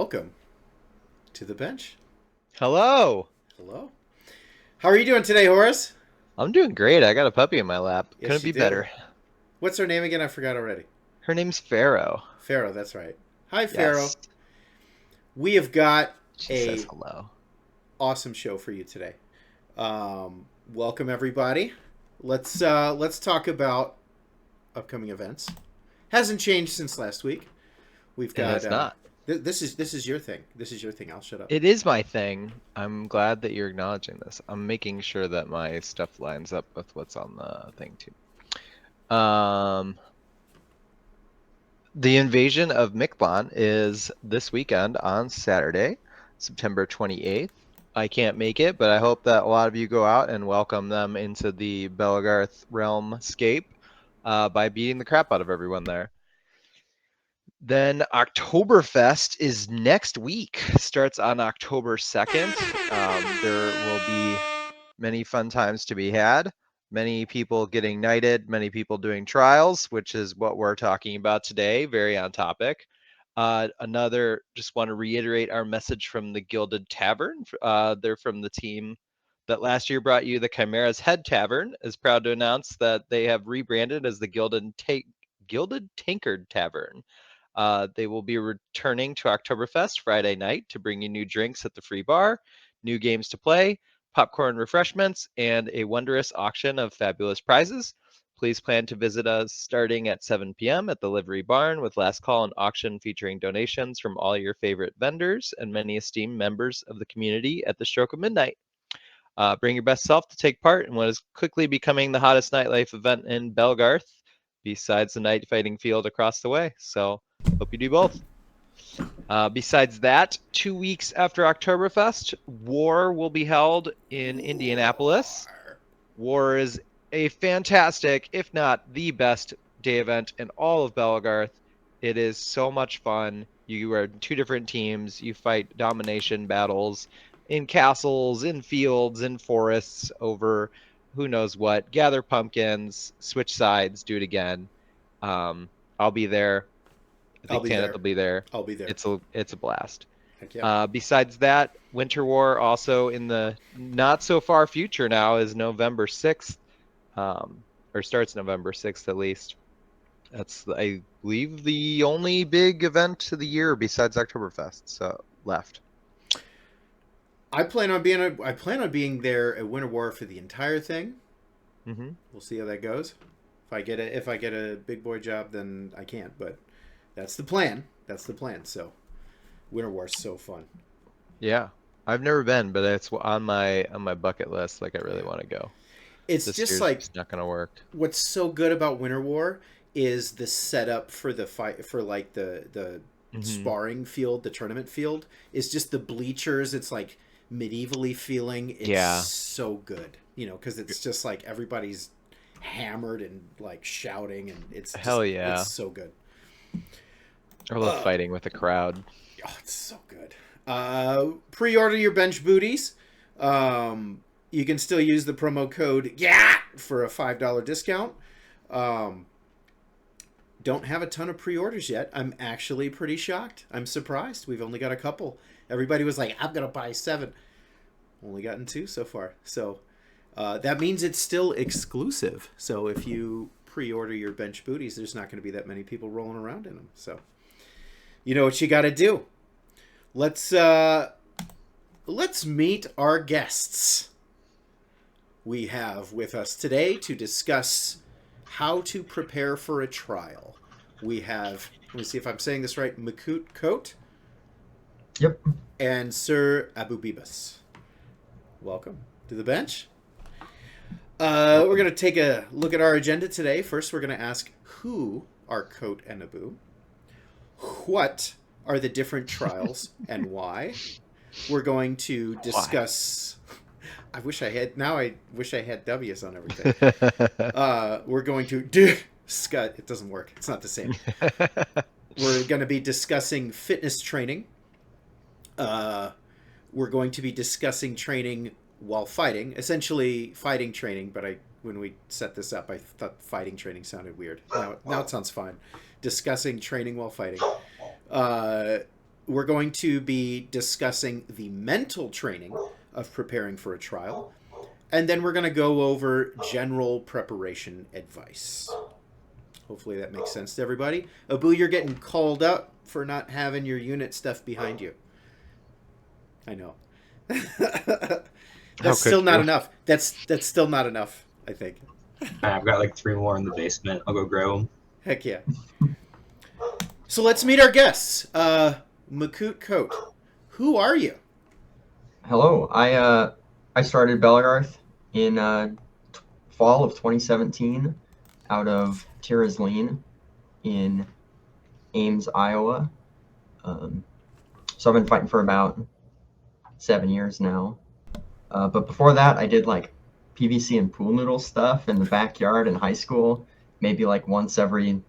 welcome to the bench. Hello. Hello. How are you doing today, Horace? I'm doing great. I got a puppy in my lap. Couldn't Yes, you be do. better. What's her name again? I forgot already. Her name's Pharaoh. Pharaoh, that's right. Hi, Pharaoh. Yes. We have got She says a hello. awesome show for you today. Welcome everybody. Let's talk about upcoming events. Hasn't changed since last week. We've It got has not. this is your thing. This is your thing. I'll shut up. It is my thing. I'm glad that you're acknowledging this. I'm making sure that my stuff lines up with what's on the thing too. The invasion of Miquelon is this weekend on Saturday, September 28th. I can't make it, but I hope that a lot of you go out and welcome them into the Belgarth realm scape by beating the crap out of everyone there. Then Oktoberfest is next week. Starts on October 2nd. There will be many fun times to be had. Many people getting knighted, many people doing trials, which is what we're talking about today. Very on topic. Just want to reiterate our message from the Gilded Tavern. They're from the team that last year brought you the Chimera's Head Tavern. Is proud to announce that they have rebranded as the Gilded Tankard Tavern. They will be returning to Oktoberfest Friday night to bring you new drinks at the free bar, new games to play, popcorn refreshments, and a wondrous auction of fabulous prizes. Please plan to visit us starting at 7 p.m. at the Livery Barn with last call and auction featuring donations from all your favorite vendors and many esteemed members of the community at the stroke of midnight. Bring your best self to take part in what is quickly becoming the hottest nightlife event in Belgarth, besides the night fighting field across the way. So hope you do both. Besides that, 2 weeks after Oktoberfest, War will be held in Indianapolis. War is a fantastic, if not the best, day event in all of Belgarth. It is so much fun. You are two different teams. You fight domination battles in castles, in fields, in forests over who knows what. Gather pumpkins, switch sides, do it again. I'll be there. I I'll think be Tanith there. will be there. I'll be there. It's a blast. Heck yeah. Besides that, Winter War also in the not so far future now is November 6th, or starts November 6th at least. That's, I believe, the only big event of the year besides Oktoberfest so left. I plan on being there at Winter War for the entire thing. Mm-hmm. We'll see how that goes. If I get a big boy job, then I can't. But that's the plan. That's the plan. So Winter War's so fun. Yeah, I've never been, but it's on my bucket list. Like I really Yeah. want to go. It's This just year's like just not gonna work. what's so good about Winter War is the setup for the fight for like the Mm-hmm. sparring field, the tournament field is just the bleachers. It's like medievally feeling. It's Yeah. so good, because it's just like everybody's hammered and like shouting, and Hell it's yeah. so good. I love Uh, fighting with the crowd. oh, it's so good. Pre-order your bench booties. You can still use the promo code for a $5 discount. Um, don't have a ton of pre-orders yet. I'm actually pretty shocked. I'm surprised. We've only got a couple. Everybody was like, I'm gonna buy 7. Only gotten 2 so far. So that means it's still exclusive. So if you pre-order your bench booties, there's not going to be that many people rolling around in them. So you know what you got to do. Let's meet our guests. We have with us today to discuss how to prepare for a trial. We have, let me see if I'm saying this right, Mekoot Coat. Yep. And Sir Abu Bibas. Welcome to the bench. We're going to take a look at our agenda today. First, we're going to ask who are Coat and Abu. What are the different trials and why? We're going to discuss... I wish I had W's on everything. We're going to discuss... It doesn't work. It's not the same. We're going to be discussing fitness training. We're going to be discussing training while fighting. Essentially fighting training, but when we set this up, I thought fighting training sounded weird. Now it sounds fine. Discussing training while fighting. we're going to be discussing the mental training of preparing for a trial, and then we're going to go over general preparation advice. Hopefully that makes sense to everybody. Abu, you're getting called up for not having your unit stuff behind you. I know. That's still not enough. That's still not enough, I think. I've got like 3 more in the basement. I'll go grab them. Heck yeah. So let's meet our guests. Mekoot Coat, who are you? Hello. I started Belgarth in fall of 2017 out of Tirazleen in Ames, Iowa. So I've been fighting for about 7 years now. But before that, I did like PVC and pool noodle stuff in the backyard in high school, maybe like once every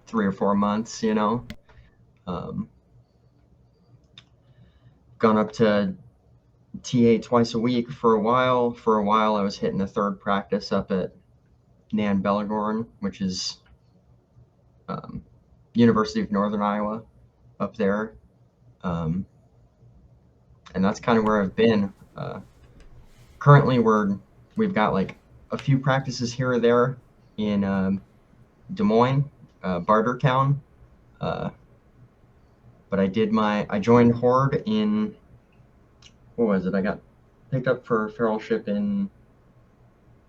3 or 4 months, you know. Gone up to TA twice a week for a while. For a while, I was hitting the 3rd practice up at Nan Belagorn, which is University of Northern Iowa up there. And that's kind of where I've been. Currently, we've got like a few practices here or there in Des Moines, Bartertown. But I joined Horde in, what was it? I got picked up for feralship in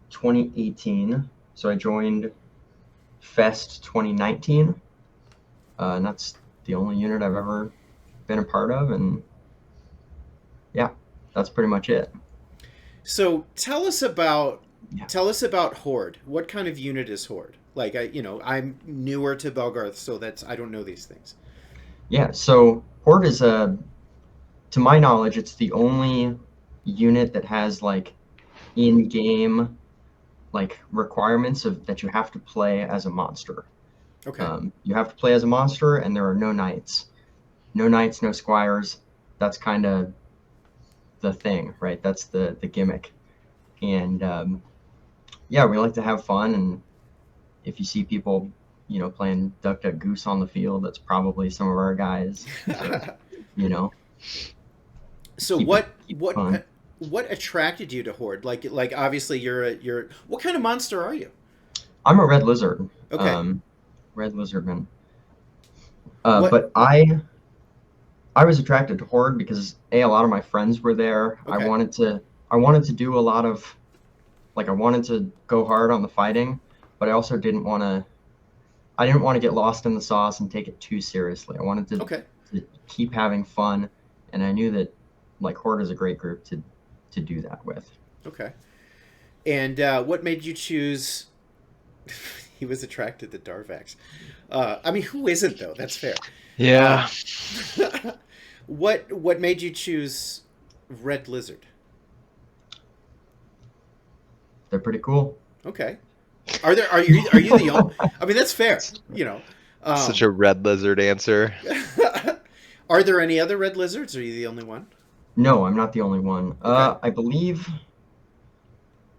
2018. So I joined Fest 2019. And that's the only unit I've ever been a part of. And yeah, that's pretty much it. So tell us about Horde. What kind of unit is Horde? Like I'm newer to Belgarth, so I don't know these things. Yeah, so Horde is to my knowledge, it's the only unit that has like in-game like requirements of that you have to play as a monster. Okay. You have to play as a monster, and there are no knights, no squires. That's kind of the thing, right? That's the gimmick. And yeah, we like to have fun, and if you see people playing Duck Duck Goose on the field, that's probably some of our guys. So what attracted you to Horde? Like obviously you're what kind of monster are you? I'm a red lizard. Okay. Red lizardman. But I was attracted to Horde because a lot of my friends were there. Okay. I wanted to do a lot of I wanted to go hard on the fighting, but I also didn't want to get lost in the sauce and take it too seriously. I wanted to keep having fun, and I knew that Horde is a great group to do that with. Okay. And what made you choose? He was attracted to Darvax. I mean, who isn't though? That's fair. Yeah. What made you choose Red Lizard? They're pretty cool. Okay. Are you the only? I mean, that's fair. Such a red lizard answer. Are there any other red lizards? Or are you the only one? No, I'm not the only one. Okay. I believe.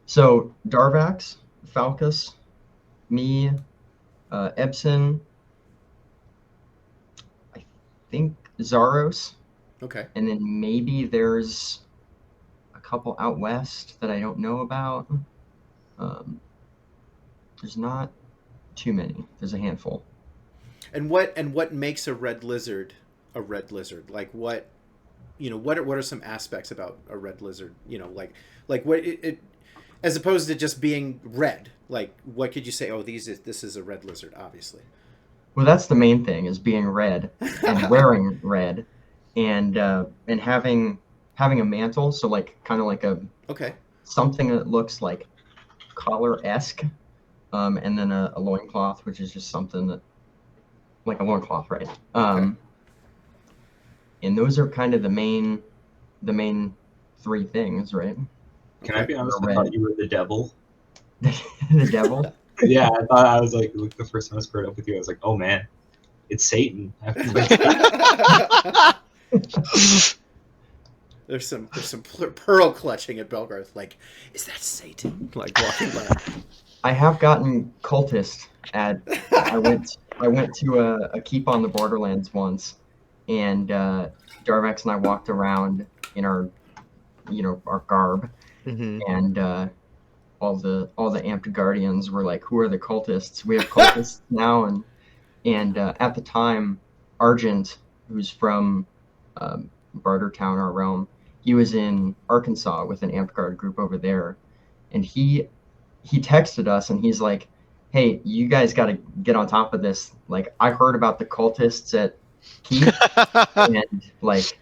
So Darvax, Falcus, me, Ebsen, I think Zaros. Okay. And then maybe there's a couple out west that I don't know about. There's not too many. There's a handful. And what makes a red lizard a red lizard? Like what are some aspects about a red lizard? Like what it as opposed to just being red. Like what could you say? Oh, this is a red lizard, obviously. Well, that's the main thing, is being red and wearing red, and having a mantle. So kind of like a something that looks like collar-esque, and then a loincloth, which is just something that like a loincloth, right? And those are kind of the main 3 things, right? Can I be honest? I thought you were the devil. The devil? Yeah, I was like the first time I squared up with you, I was like, oh man, it's Satan. There's some pearl clutching at Belgarth. Like, is that Satan? Like walking by. I have gotten cultist at. I went to a keep on the Borderlands once, and Darvex and I walked around in our our garb, Mm-hmm. and all the amped guardians were like, "Who are the cultists? We have cultists now." And at the time, Argent, who's from Bartertown, our realm, he was in Arkansas with an amped guard group over there, and he texted us and he's like, "Hey, you guys got to get on top of this. Like, I heard about the cultists at Keep, and like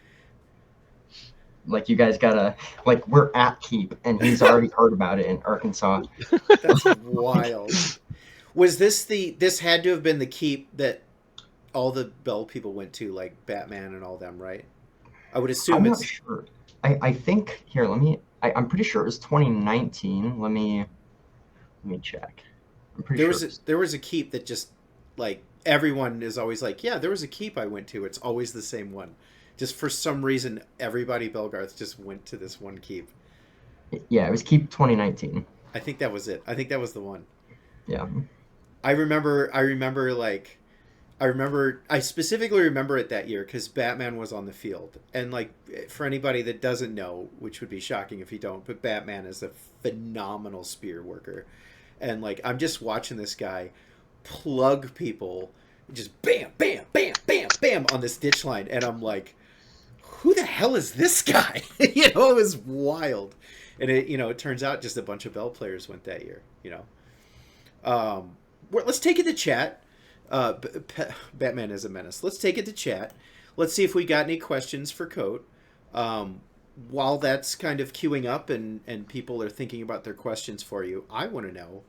you guys gotta, like, we're at Keep, and he's already heard about it in Arkansas." That's wild. Was this had to have been the keep that all the Bell people went to, like Batman and all them, right? I would assume I'm it's not sure. I think here. I'm pretty sure it was 2019. Let me check. I'm pretty sure. there was a keep that just like everyone is always like, yeah, there was a keep I went to. It's always the same one. Just for some reason, everybody Belgarth just went to this one keep. Yeah, it was Keep 2019. I think that was it. I think that was the one. Yeah. I specifically remember it that year because Batman was on the field. And, like, for anybody that doesn't know, which would be shocking if you don't, but Batman is a phenomenal spear worker. And, like, I'm just watching this guy plug people, just bam, bam, bam, bam, bam on this ditch line. And I'm like, who the hell is this guy? It was wild. And, it turns out just a bunch of Bell players went that year, let's take it to chat. Batman is a menace. Let's take it to chat. Let's see if we got any questions for Coat. While that's kind of queuing up and people are thinking about their questions for you, I want to know,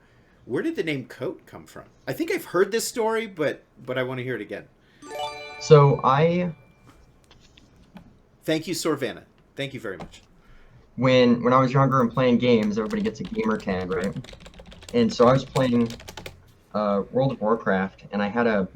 where did the name Coat come from? I think I've heard this story, but I want to hear it again. So Thank you, Sorvana. Thank you very much. when I was younger and playing games, everybody gets a gamer tag, right? And so I was playing World of Warcraft, and I had to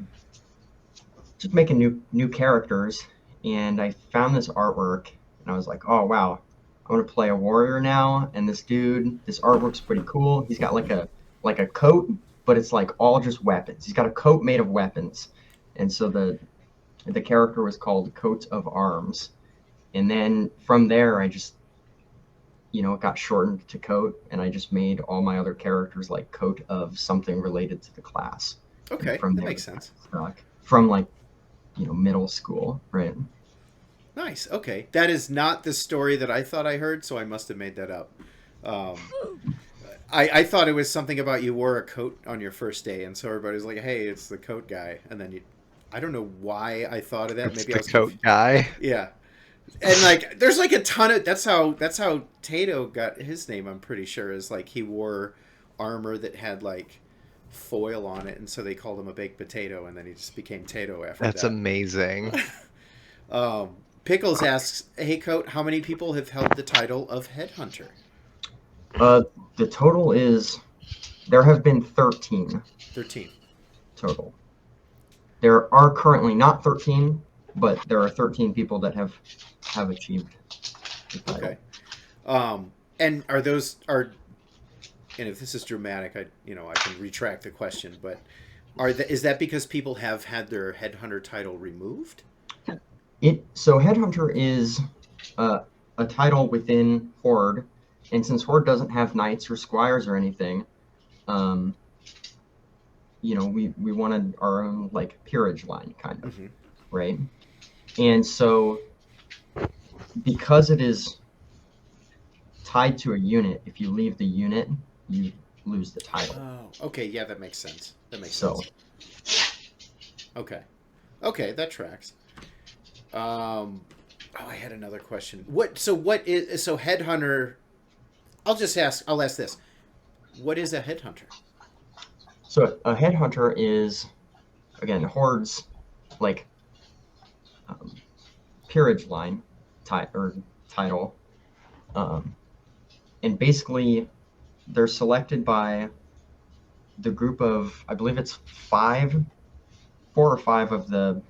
just make new characters, and I found this artwork, and I was like, oh wow, I want to play a warrior now, and this artwork's pretty cool. He's got like a coat, but it's like all just weapons. He's got a coat made of weapons, and so the character was called Coat of Arms, and then from there I just it got shortened to Coat, and I just made all my other characters like Coat of something related to the class. Okay, From that there, makes sense. From like, middle school, right? Nice. Okay, that is not the story that I thought I heard, so I must have made that up. I thought it was something about you wore a coat on your first day, and so everybody was like, "Hey, it's the coat guy," and then I don't know why I thought of that. It's Maybe the I was coat guy. Yeah. And like, there's like a ton of that's how Tato got his name. I'm pretty sure is like he wore armor that had like foil on it, and so they called him a baked potato, and then he just became Tato after That's that. amazing. Pickles asks, "Hey Coat, how many people have held the title of Headhunter?" The total there have been 13 13. total. There are currently not 13, but there are 13 people that have achieved the title. Okay. And and if this is dramatic, I can retract the question, but is that because people have had their Headhunter title removed? So Headhunter is a title within Horde, and since Horde doesn't have knights or squires or anything, we wanted our own like peerage line kind of, right? And so because it is tied to a unit, if you leave the unit, you lose the title. Oh, okay, yeah, that makes sense. So Okay, that tracks. I had another question. What is Headhunter? I'll ask this. What is a Headhunter? So a Headhunter is, again, Horde's like peerage line title, and basically they're selected by the group of, I believe it's 4 or 5 of the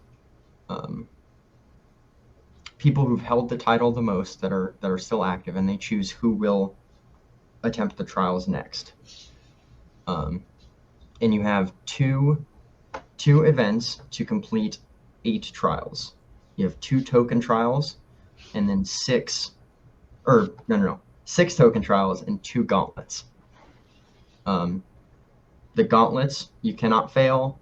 people who've held the title the most that are still active, and they choose who will attempt the trials next. And you have two events to complete 8 trials. You have 2 token trials, and then 6 token trials and 2 gauntlets. The gauntlets you cannot fail,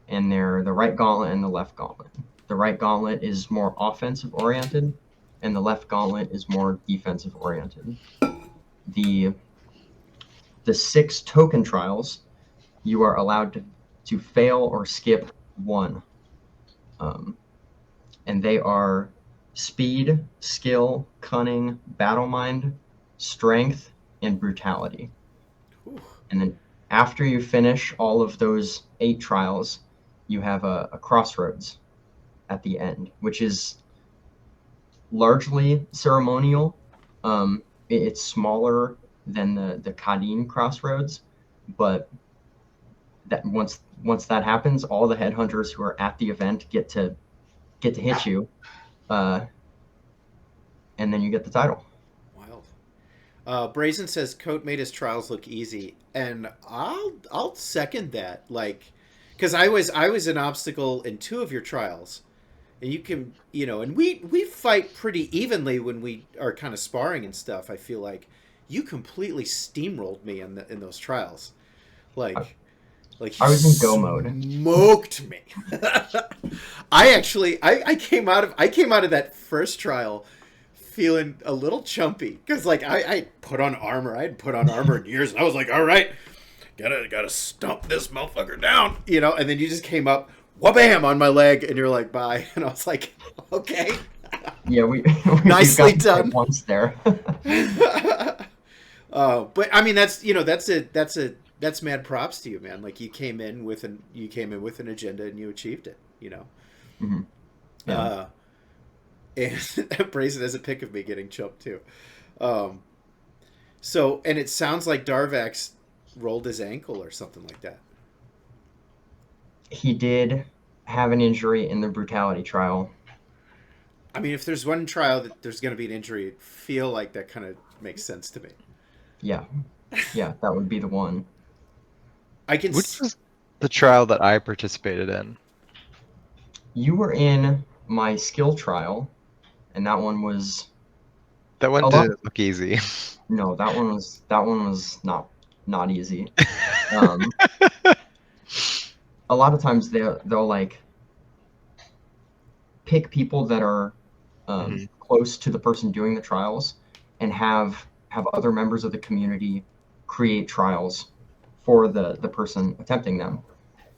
and they're the right gauntlet and the left gauntlet. The right gauntlet is more offensive oriented, and the left gauntlet is more defensive oriented. The 6 token trials, you are allowed to fail or skip 1. And they are speed, skill, cunning, battle mind, strength, and brutality. Ooh. And then after you finish all of those 8 trials, you have a crossroads at the end, which is largely ceremonial. It's smaller than the Kadeen crossroads, but that once that happens, all the headhunters who are at the event get to hit you, and then you get the title. Wild. Brazen says Coat made his trials look easy, and I'll second that. Like, because I was an obstacle in 2 of your trials, and you can, and we fight pretty evenly when we are kind of sparring and stuff. I feel like you completely steamrolled me in those trials, like I was in go mode. Smoked me. I came out of that first trial feeling a little chumpy because I put on armor. I hadn't put on armor in years, and I was like, all right, gotta stomp this motherfucker down, And then you just came up, wha-bam, on my leg, and you're like, bye, and I was like, okay. Yeah, we nicely got done once there. But I mean, that's mad props to you, man. Like you came in with an agenda and you achieved it, Mm-hmm. Yeah. And Brazen has a pic of me getting choked too. So, and it sounds like Darvax rolled his ankle or something like that. He did have an injury in the brutality trial. I mean, if there's one trial that there's going to be an injury, I feel like that kind of makes sense to me. Yeah, that would be the one. Which was the trial that I participated in? You were in my skill trial, and that one was. That one didn't look easy. No, that one was not easy. A lot of times they'll like pick people that are close to the person doing the trials, and have other members of the community create trials for the person attempting them.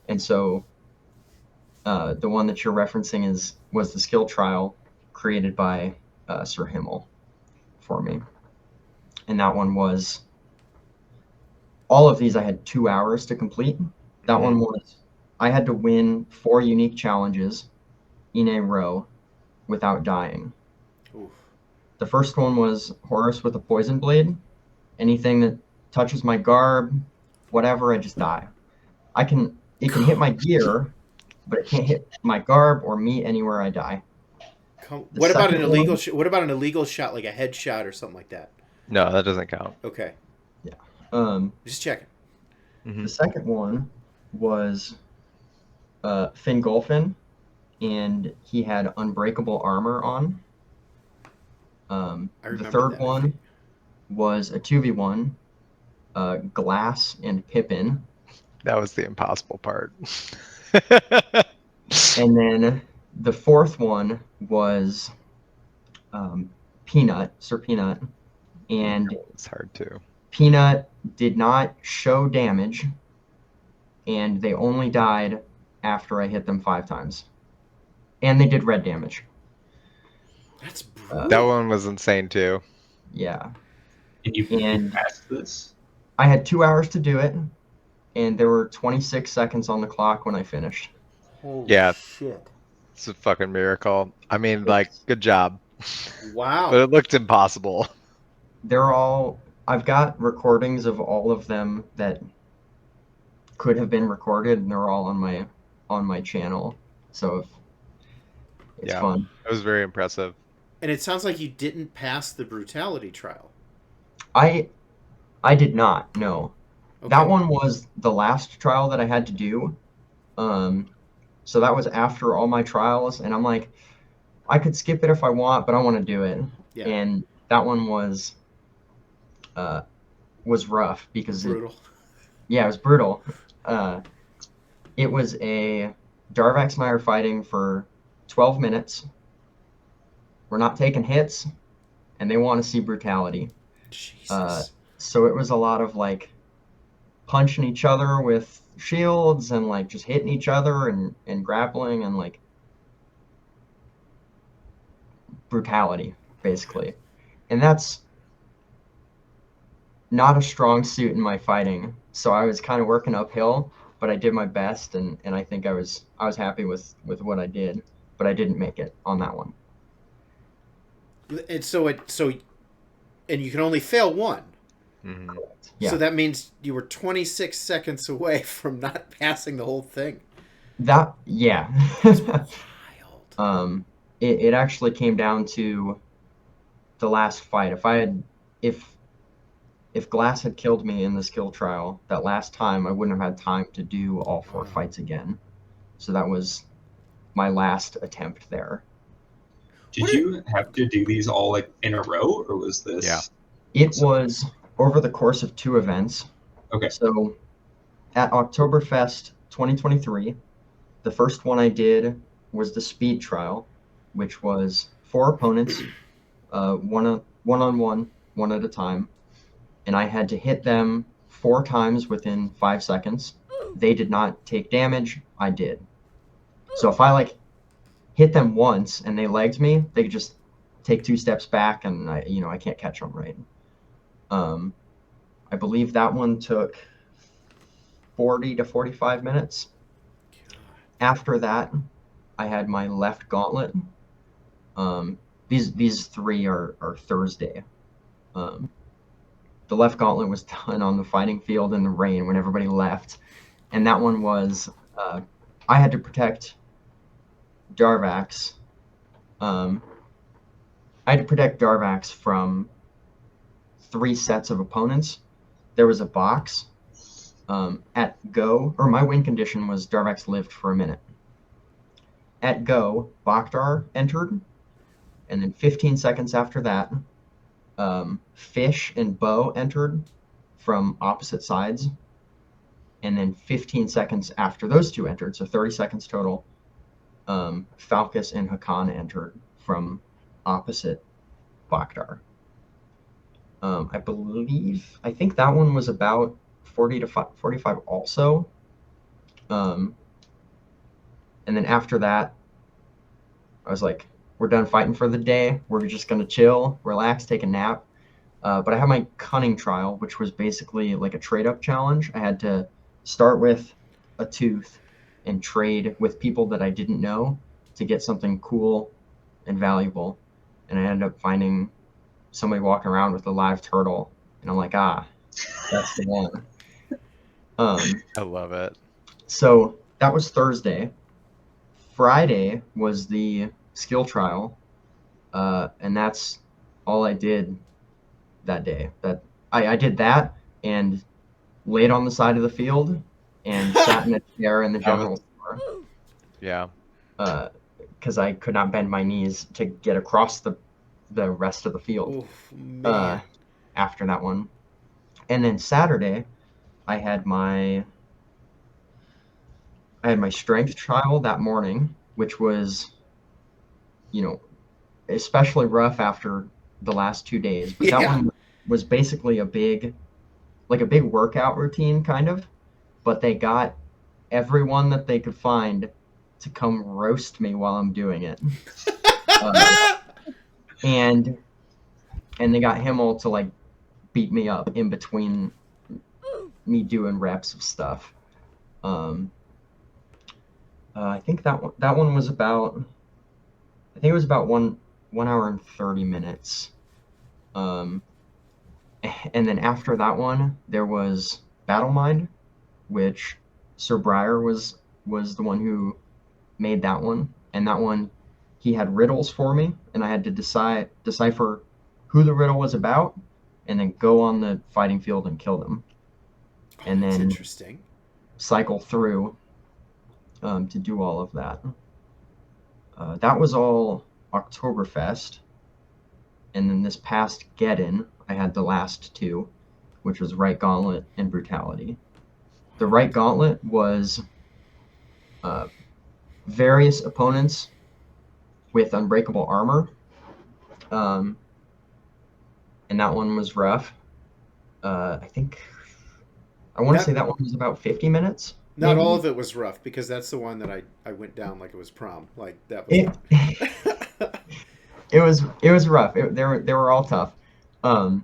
And so the one that you're referencing was the skill trial created by Sir Himmel for me. And that one was, all of these I had 2 hours to complete. That one was, I had to win 4 unique challenges in a row without dying. Oof. The first one was Horus with a poison blade. Anything that touches my garb, whatever, I just die. It can hit my gear, but it can't hit my garb or me anywhere I die. What about an illegal shot, like a headshot or something like that? No, that doesn't count. Okay. Yeah. Just checking. The second one was Fingolfin, and he had unbreakable armor on. The third one was a 2v1, Glass and Pippin. That was the impossible part. And then the fourth one was Peanut, Sir Peanut. And it's hard too. Peanut did not show damage, and they only died after I hit them 5 times. And they did red damage. That's brutal. That one was insane too. Yeah. And you passed this? I had 2 hours to do it, and there were 26 seconds on the clock when I finished. Holy Yeah. shit. It's a fucking miracle. I mean, like, good job. Wow. But it looked impossible. I've got recordings of all of them that could have been recorded, and they're all on my channel. So it's fun. It was very impressive. And it sounds like you didn't pass the brutality trial. I did not, no. Okay. That one was the last trial that I had to do. So that was after all my trials, and I'm like, I could skip it if I want, but I want to do it. Yeah. And that one was rough because Brutal. it was brutal. It was a Darvax and I are fighting for 12 minutes. We're not taking hits, and they want to see brutality. Jesus. So it was a lot of like punching each other with shields and like just hitting each other and grappling and like brutality, basically. And that's not a strong suit in my fighting. So I was kind of working uphill, but I did my best, and I think I was happy with what I did, but I didn't make it on that one. And so and you can only fail one. Mhm. Yeah. So that means you were 26 seconds away from not passing the whole thing. Yeah. Wild. It actually came down to the last fight. If Glass had killed me in the skill trial that last time, I wouldn't have had time to do all 4 fights again. So that was my last attempt there. Did you have to do these all like in a row, or was this? Yeah. It was over the course of 2 events. Okay. So at Oktoberfest 2023, the first one I did was the speed trial, which was 4 opponents, one-on-one, one at a time, and I had to hit them 4 times within 5 seconds. They did not take damage. I did. So if I like hit them once and they legged me, they could just take 2 steps back, and I can't catch them right. I believe that one took 40 to 45 minutes. After that, I had my left gauntlet. These 3 are Thursday. The left gauntlet was done on the fighting field in the rain when everybody left, and that one was I had to protect Darvax. I had to protect Darvax from 3 sets of opponents. There was a box at go, or my win condition was Darvax lived for a minute. At go, Bakhdar entered, and then 15 seconds after that, Fish and Bo entered from opposite sides, and then 15 seconds after those 2 entered, so 30 seconds total, Falcus and Hakan entered from opposite Bakhdar. I think that one was about 40 to 45 also. And then after that, I was like, we're done fighting for the day. We're just going to chill, relax, take a nap. But I had my cunning trial, which was basically like a trade-up challenge. I had to start with a tooth and trade with people that I didn't know to get something cool and valuable. And I ended up finding somebody walking around with a live turtle. And I'm like, that's the one. I love it. So that was Thursday. Friday was the skill trial. And that's all I did that day. That I did that and laid on the side of the field and sat in a chair in the general store. Yeah. Because I could not bend my knees to get across the rest of the field. Oof, man. After that one. And then Saturday, I had my strength trial that morning, which was, especially rough after the last 2 days. But that one was basically a big workout routine, kind of. But they got everyone that they could find to come roast me while I'm doing it. And they got Himmel to like beat me up in between me doing reps of stuff. I think that one was about. I think it was about 1 hour and 30 minutes. And then after that one, there was Battle Mind, which Sir Briar was the one who made that one. And that one, he had riddles for me, and I had to decipher who the riddle was about, and then go on the fighting field and kill them. And That's then interesting. cycle through to do all of that. That was all Oktoberfest, and then this past Geddon, I had the last two, which was Right Gauntlet and Brutality. The Right Gauntlet was various opponents with unbreakable armor, and that one was rough. I think I want to say that one was about 50 minutes. Not maybe? all of it was rough, because that's the one that I went down like it was prom. Like that was It, not. it was rough. They were all tough. And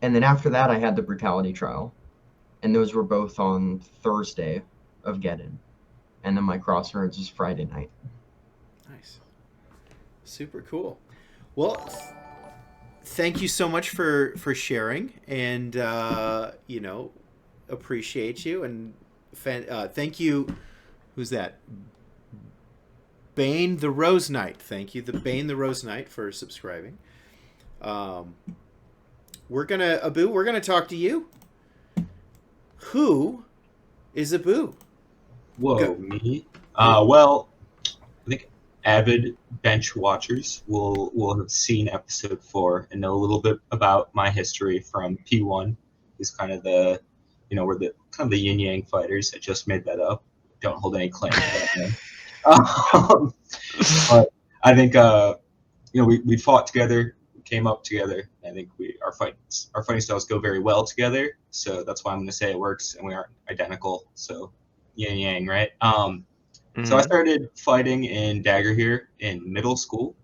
then after that, I had the Brutality trial, and those were both on Thursday of Geddon, and then my Crossroads was Friday night. Nice. Super cool. Well, thank you so much for sharing, and appreciate you, and thank you. Who's that? Bane the Rose Knight. Thank you, the Bane the Rose Knight, for subscribing. We're gonna talk to you. Who is Abu? Whoa, Go. me? Well, I think avid bench watchers will have seen episode 4 and know a little bit about my history from P1. Is kind of the, we're the kind of the yin yang fighters. I just made that up. Don't hold any claim to that name. But I think we fought together, we came up together. I think our fighting styles go very well together. So that's why I'm going to say it works, and we aren't identical. So yin yang, right? So I started fighting in Dagger here in middle school,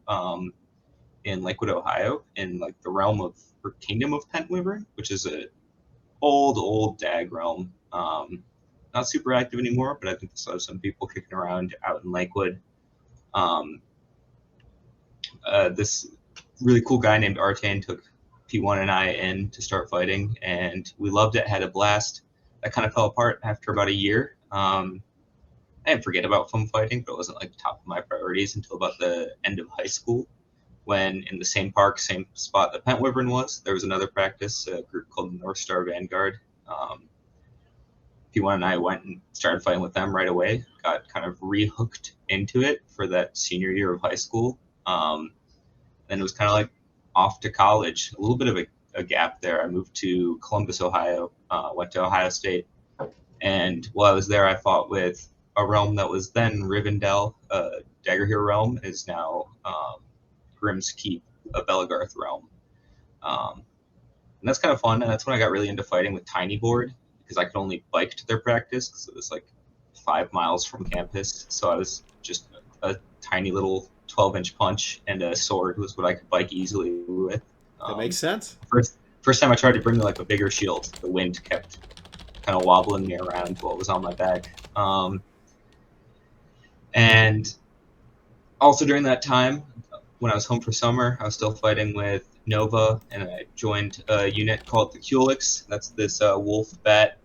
in Lakewood, Ohio, in like the realm of or kingdom of Pentwyvern, which is a old Dag realm. Not super active anymore, but I think there's some people kicking around out in Lakewood. This really cool guy named Artane took P1 and I in to start fighting, and we loved it, had a blast. That kind of fell apart after about a year. I didn't forget about fun fighting, but it wasn't like top of my priorities until about the end of high school, when in the same park, same spot that Pentwyvern was, there was another practice, a group called the North Star Vanguard. P1 and I went and started fighting with them right away, got kind of rehooked into it for that senior year of high school. Then it was kind of like off to college, a little bit of a gap there. I moved to Columbus, Ohio, went to Ohio State, and while I was there, I fought with a realm that was then Rivendell, Dagger Hero realm, is now Grim's Keep, a Belagarth realm. And that's kind of fun, and that's when I got really into fighting with Tiny Board, because I could only bike to their practice, because it was like 5 miles from campus. So I was just a tiny little 12-inch punch, and a sword was what I could bike easily with. That makes sense. First time I tried to bring like a bigger shield, the wind kept kind of wobbling me around while it was on my back. And also during that time, when I was home for summer, I was still fighting with Nova, and I joined a unit called the Kulix. That's this wolf bat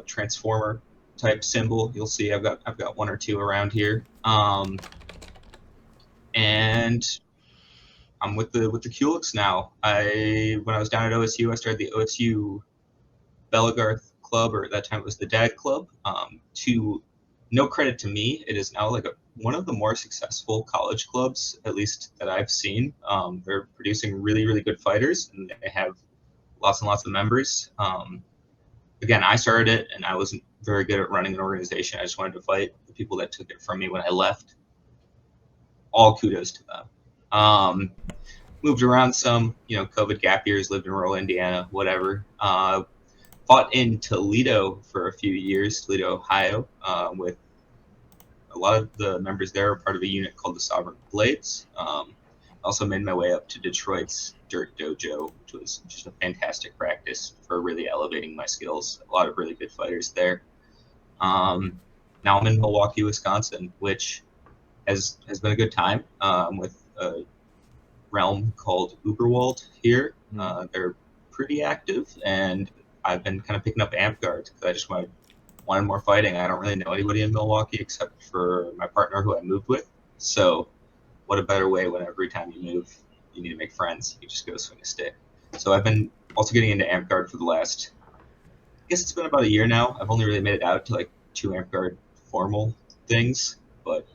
transformer type symbol. You'll see I've got one or two around here. And I'm with the Kulix now. When I was down at OSU, I started the OSU Belagarth Club, or at that time it was the Dag Club. To no credit to me, it is now like one of the more successful college clubs, at least that I've seen. They're producing really, really good fighters, and they have lots and lots of members. Again, I started it, and I wasn't very good at running an organization. I just wanted to fight. The people that took it from me when I left, all kudos to them. Moved around some, COVID gap years, lived in rural Indiana, whatever. Fought in Toledo for a few years, Toledo, Ohio, with a lot of the members there are part of a unit called the Sovereign Blades. Also made my way up to Detroit's Dirt Dojo, which was just a fantastic practice for really elevating my skills. A lot of really good fighters there. Now I'm in Milwaukee, Wisconsin, which has been a good time, with a realm called Uberwald here. They're pretty active, and I've been kind of picking up Amtgard because I just wanted more fighting. I don't really know anybody in Milwaukee except for my partner who I moved with. So what a better way when every time you move, you need to make friends. You just go swing a stick. So I've been also getting into Amtgard for the last, I guess it's been about a year now. I've only really made it out to like 2 Amtgard formal things, but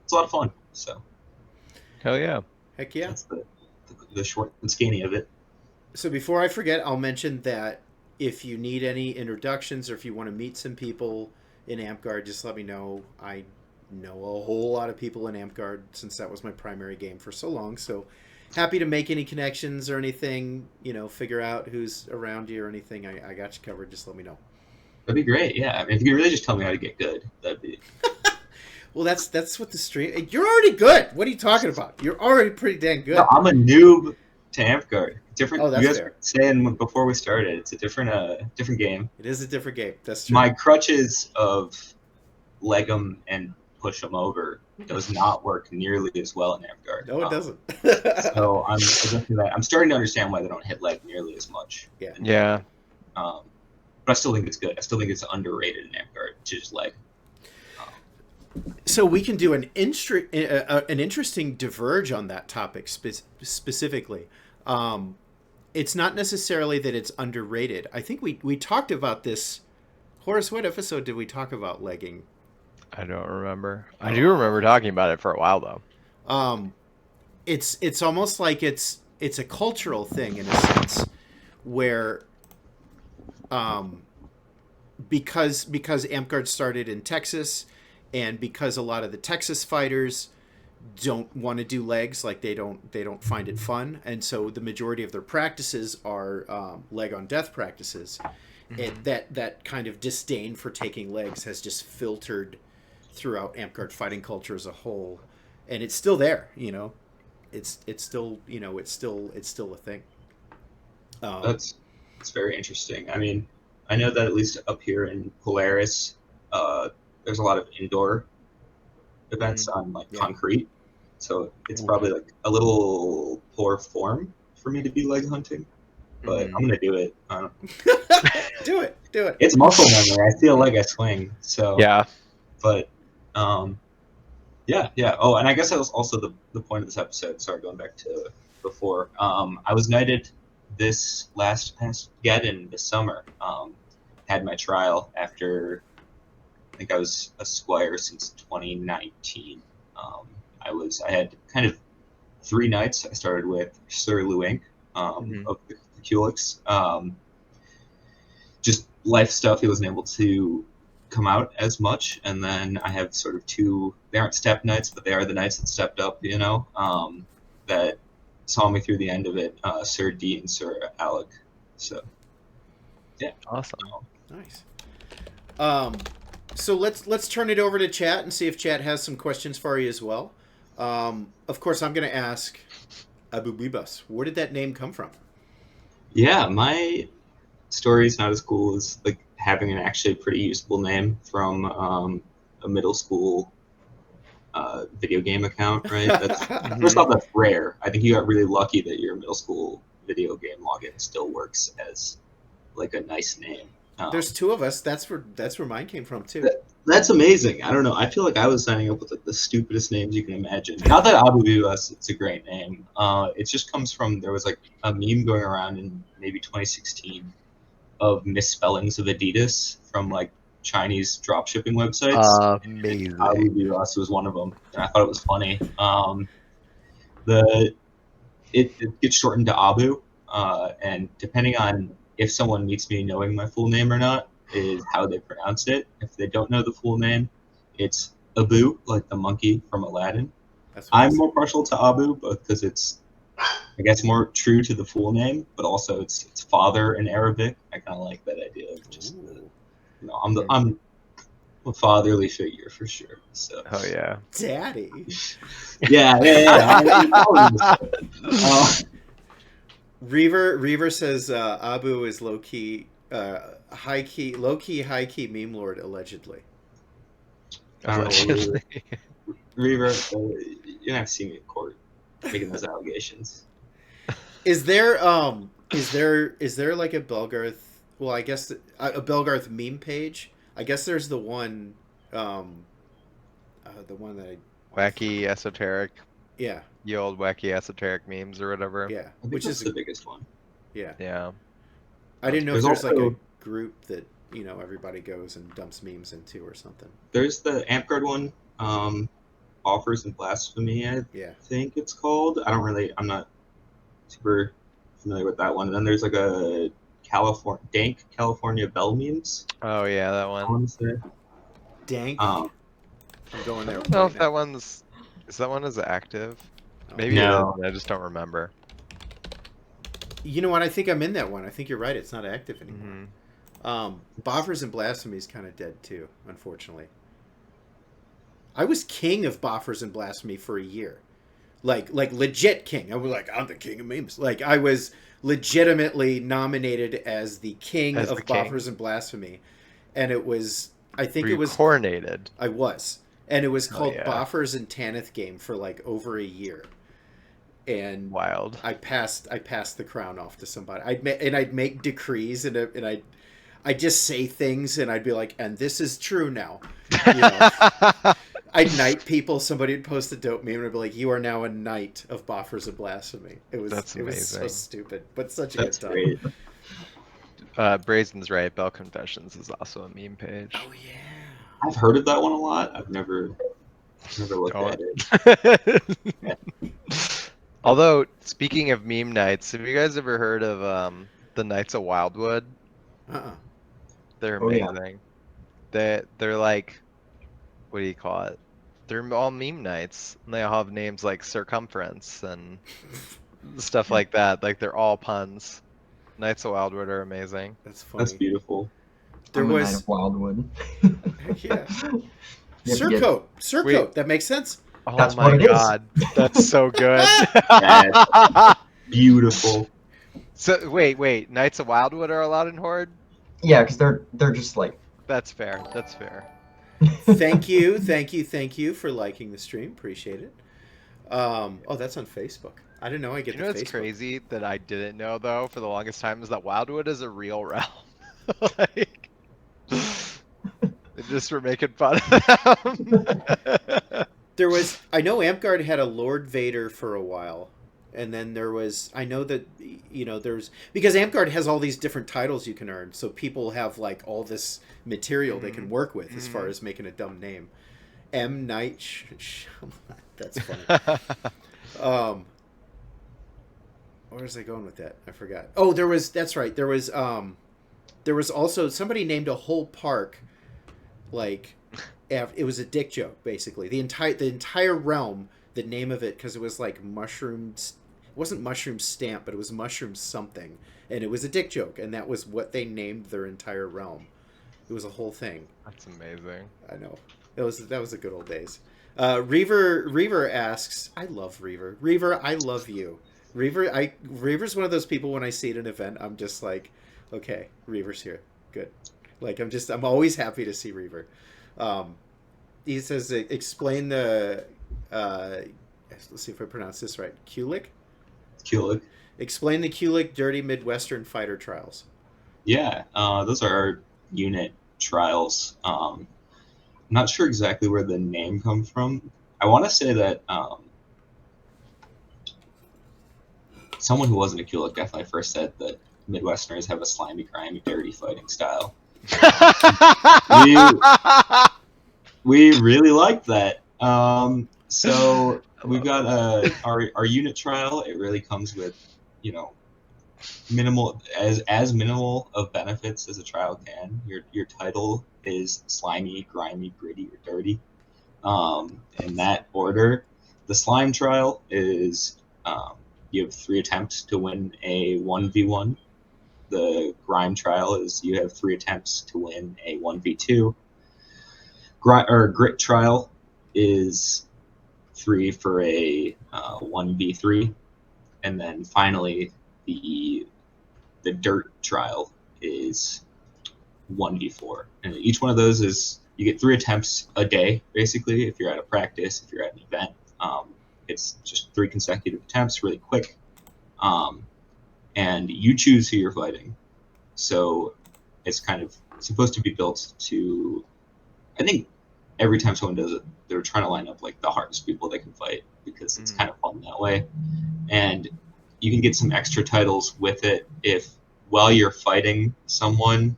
it's a lot of fun. So Hell yeah. Heck yeah. That's the short and skinny of it. So before I forget, I'll mention that if you need any introductions or if you want to meet some people in Amtgard, just let me know. I know a whole lot of people in Amtgard since that was my primary game for so long. So happy to make any connections or anything, figure out who's around you or anything. I got you covered. Just let me know. That'd be great. Yeah, I mean, if you could really just tell me how to get good, that'd be. Well, that's what the stream. You're already good. What are you talking about? You're already pretty dang good. No, I'm a noob to Amtgard. Different. Oh, that's you guys fair. were saying before we started, it's a different game. It is a different game. That's true. My crutches of leg 'em and push 'em over does not work nearly as well in Amtgard. No, it doesn't. So I'm adjusting that. I'm starting to understand why they don't hit leg nearly as much. Yeah. Yeah. But I still think it's good. I still think it's underrated in Amtgard, just leg. So we can do an interesting diverge on that topic specifically. It's not necessarily that it's underrated. I think we talked about this. Horus, what episode did we talk about legging? I don't remember. I do remember talking about it for a while though. It's almost like it's a cultural thing in a sense, where because Amtgard started in Texas, and because a lot of the Texas fighters don't want to do legs, like they don't find it fun, and so the majority of their practices are leg on death practices. And that kind of disdain for taking legs has just filtered throughout Amtgard fighting culture as a whole, and it's still there. It's still it's still a thing. That's very interesting. I mean, I know that at least up here in Polaris, there's a lot of indoor events on concrete, so it's probably like a little poor form for me to be leg hunting, but I'm gonna do it. Do it. It's muscle memory. I feel like I swing. So Yeah. But yeah. Oh, and I guess that was also the point of this episode. Sorry, going back to before. I was knighted this past Geddon this summer. Had my trial after. I think I was a squire since 2019. I had kind of 3 nights. I started with Sir Luink of the Kulix. Just life stuff. He wasn't able to come out as much, and then I have sort of 2. They aren't step knights, but they are the knights that stepped up. That saw me through the end of it. Sir D and Sir Alec. So yeah, Awesome. Nice. So let's turn it over to chat and see if chat has some questions for you as well. Of course, I'm going to ask Abu Bibas, where did that name come from? Yeah, my story is not as cool as like having an actually pretty usable name from a middle school video game account, right? That's first off, that's rare. I think you got really lucky that your middle school video game login still works as like a nice name. There's 2 of us. That's where mine came from too. That's amazing. I don't know. I feel like I was signing up with like the stupidest names you can imagine. Not that Abu Bibas, it's a great name. It just comes from, there was like a meme going around in maybe 2016 of misspellings of Adidas from like Chinese dropshipping websites. Amazing. Abu Bibas was one of them, and I thought it was funny. It gets shortened to Abu, and depending on if someone meets me knowing my full name or not, is how they pronounce it. If they don't know the full name, it's Abu, like the monkey from Aladdin. I'm more partial to Abu, because it's, I guess, more true to the full name, but also it's father in Arabic. I kind of like that idea of just, I'm a fatherly figure for sure. So. Oh yeah. Daddy. Yeah. Reaver says Abu is low key high key meme lord allegedly. Allegedly. Reaver, you're gonna have to see me in court making those allegations. Is there like a Belgarth? Well, I guess a Belgarth meme page. I guess there's the one that Wacky esoteric. Yeah. The old wacky esoteric memes or whatever. Yeah. Which is the biggest one. Yeah. Yeah. I didn't know if There's there's like also- a group that everybody goes and dumps memes into or something. There's the Amtgard one. Offers and Blasphemy, I Yeah. think it's called. I'm not super familiar with that one. And then there's like a Dank California Bell memes, Oh yeah, that I one. want to say. Dank. Um, I'm going I there don't know right if now. that one's that one is active. Oh. Maybe No. it is. I just don't remember. You know what? I think I'm in that one. I think you're right. It's not active anymore. Mhm. Boffers and Blasphemy is kind of dead too, unfortunately. I was king of Boffers and Blasphemy for a year. Like legit king. I was like, I'm the king of memes. Like I was legitimately nominated as the king As of the king? Boffers and Blasphemy. And it was, I think Were it you was, coronated? I was. And it was Oh called yeah. Boffers and Tanith Game for like over a year. And Wild. I passed the crown off to somebody. I'd make decrees and I'd just say things and I'd be like, and this is true now. You know, I'd knight people. Somebody would post a dope meme and I'd be like, you are now a knight of Boffers and Blasphemy. That's It was so amazing. stupid, but such a that's good time. great. Brazen's right. Bell Confessions is also a meme page. Oh yeah. I've heard of that one a lot. I've never looked Oh. at it. Yeah. Although, speaking of meme nights, have you guys ever heard of the Knights of Wildwood? Uh-uh. They're Oh, yeah. amazing. They're like, what do you call it? They're all meme nights. And they all have names like Circumference and stuff like that. Like they're all puns. Knights of Wildwood are amazing. That's funny. That's beautiful. There I'm a Knight was of Wildwood. heck yeah. You have to get- Surcoat. Wait. That makes sense. Oh That's my what it is. god, that's so good. Beautiful. So wait, Knights of Wildwood are allowed in Horde? Yeah, because they're just like That's fair. That's fair. Thank you for liking the stream. Appreciate it. Oh, that's on Facebook. I didn't know I get You know the what's Facebook. crazy that I didn't know though for the longest time is that Wildwood is a real realm. Like, they just were making fun of them. There was, I know Amtgard had a Lord Vader for a while, and then there was, I know that, you know, there's, because Amtgard has all these different titles you can earn, so people have like all this material they can work with as far as making a dumb name. M. Night that's funny. Where was I going with that? I forgot. Oh, that's right. There was also somebody named a whole park, like, it was a dick joke, basically. The entire realm, the name of it, because it was like mushrooms. It wasn't mushroom stamp, but it was mushroom something, and it was a dick joke, and that was what they named their entire realm. It was a whole thing. That's amazing. I know. That was the good old days. Reaver asks, I love Reaver. Reaver, I love you. Reaver's one of those people when I see at an event, I'm just like, okay, Reaver's here. Good. Like I'm always happy to see Reaver. He says, explain the let's see if I pronounce this right. Kulik? Kulik. Explain the Kulik Dirty Midwestern Fighter Trials. Yeah, those are our unit trials. I'm not sure exactly where the name comes from. I want to say that someone who wasn't a Kulik definitely first said that Midwesterners have a slimy, grimy, dirty fighting style. We really liked that. So we've got our unit trial. It really comes with, you know, minimal minimal of benefits as a trial can. Your title is slimy, grimy, gritty, or dirty. In that order, the slime trial is you have 3 attempts to win a 1v1. The grime trial is you have 3 attempts to win a 1v2. Grit trial is 3 for a 1v3, and then finally the dirt trial is 1v4. And each one of those is you get 3 attempts a day, basically. If you're at a practice, if you're at an event, it's just 3 consecutive attempts, really quick. And you choose who you're fighting. So it's kind of supposed to be built to, I think every time someone does it, they're trying to line up like the hardest people they can fight because it's kind of fun that way. And you can get some extra titles with it if while you're fighting someone,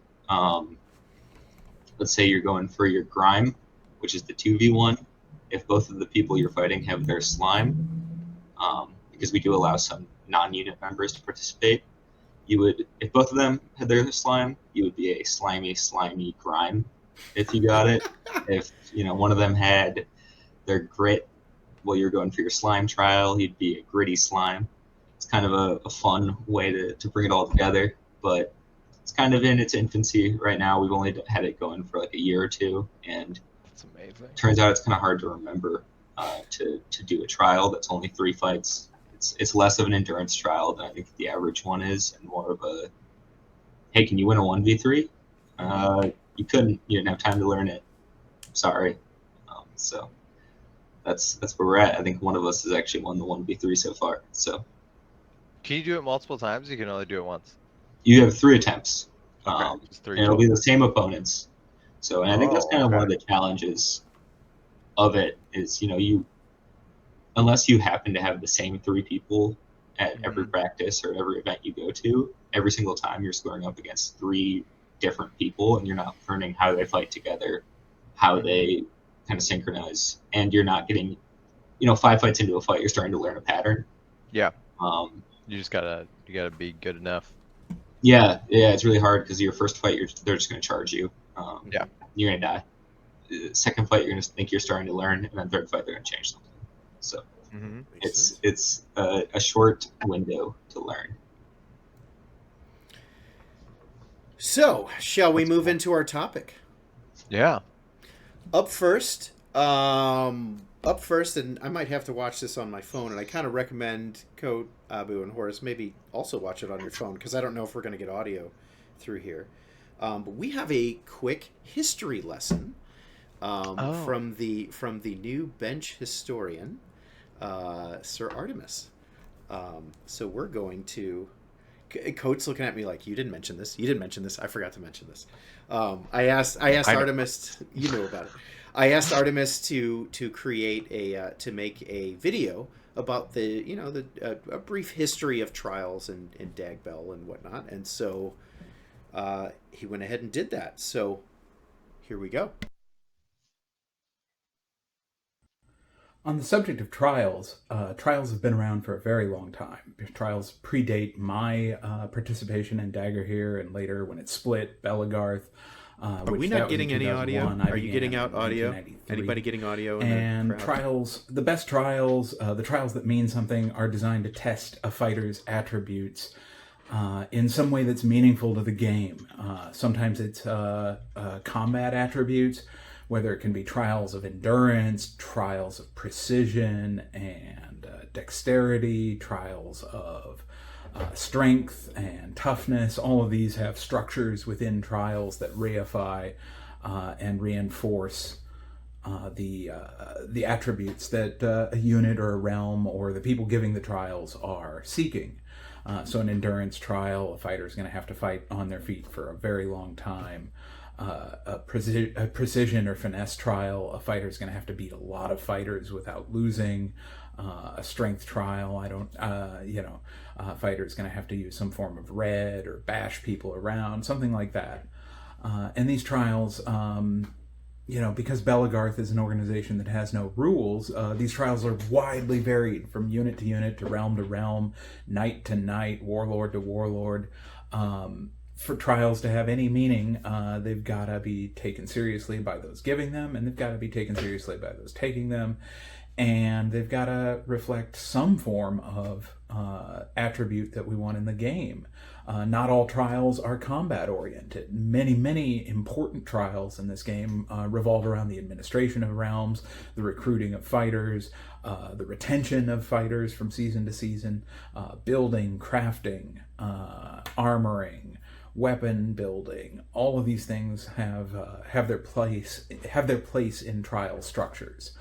let's say you're going for your grime, which is the 2v1, if both of the people you're fighting have their slime, because we do allow some non-unit members to participate, you would, if both of them had their slime, you would be a slimy grime if you got it. If, you know, one of them had their grit while you're going for your slime trial, you'd be a gritty slime. It's kind of a fun way to bring it all together, but it's kind of in its infancy right now. We've only had it going for like a year or two, and That's amazing. turns out it's kind of hard to remember to do a trial that's only 3 fights. It's less of an endurance trial than I think the average one is, and more of a, hey, can you win a 1v3? You couldn't. You didn't have time to learn it. Sorry. So that's where we're at. I think one of us has actually won the 1v3 so far. So Can you do it multiple times? You can only do it once. you have 3 attempts. Okay, just 3 And it'll be total. the same opponents. So, and I think that's kind of one of okay. the challenges of it is, you know, unless you happen to have the same 3 people at every practice or every event you go to, every single time you're scoring up against 3 different people, and you're not learning how they fight together, how they kind of synchronize, and you're not getting, you know, 5 fights into a fight, you're starting to learn a pattern. Yeah. You just gotta be good enough. Yeah, it's really hard because your first fight, they're just going to charge you. Yeah. You're going to die. Second fight, you're going to think you're starting to learn, and then third fight, they're going to change something. So it's a short window to learn. So, shall we move into our topic? Yeah. Up first, and I might have to watch this on my phone, and I kind of recommend Mekoot, Abu, and Horus maybe also watch it on your phone, because I don't know if we're going to get audio through here. But we have a quick history lesson from the new bench historian, Sir Artemis. So we're going to... Coat's looking at me like, you didn't mention this. You didn't mention this. I forgot to mention this. I asked Artemis, you know about it. I asked Artemis to create to make a video about a brief history of trials and Dagbell and whatnot. And so he went ahead and did that. So here we go. On the subject of trials, trials have been around for a very long time. Trials predate my participation in Dagger here, and later when it split, Belagarth. Are we not getting any audio? Are you getting out audio? Anybody getting audio? And trials, the best trials, the trials that mean something, are designed to test a fighter's attributes in some way that's meaningful to the game. Sometimes it's combat attributes, whether it can be trials of endurance, trials of precision and dexterity, trials of strength and toughness. All of these have structures within trials that reify and reinforce the attributes that a unit or a realm or the people giving the trials are seeking. So an endurance trial, a fighter is going to have to fight on their feet for a very long time. A precision or finesse trial, a fighter is going to have to beat a lot of fighters without losing. A strength trial, a fighter is going to have to use some form of red or bash people around, something like that. And these trials, because Belagarth is an organization that has no rules, these trials are widely varied from unit to unit, to realm, knight to knight, warlord to warlord. For trials to have any meaning, they've got to be taken seriously by those giving them, and they've got to be taken seriously by those taking them, and they've got to reflect some form of attribute that we want in the game. Not all trials are combat-oriented. Many important trials in this game revolve around the administration of realms, the recruiting of fighters, the retention of fighters from season to season, building, crafting, armoring, weapon building. All of these things have their place in trial structures,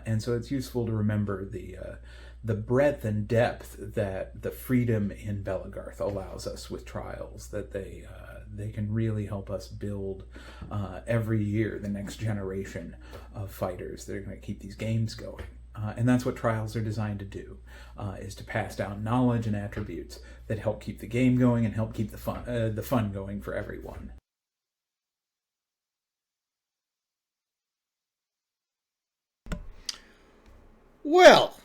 and so it's useful to remember the breadth and depth that the freedom in Belagarth allows us with trials. That they can really help us build every year the next generation of fighters that are going to keep these games going. And that's what trials are designed to do, is to pass down knowledge and attributes that help keep the game going and help keep the fun going for everyone. Well,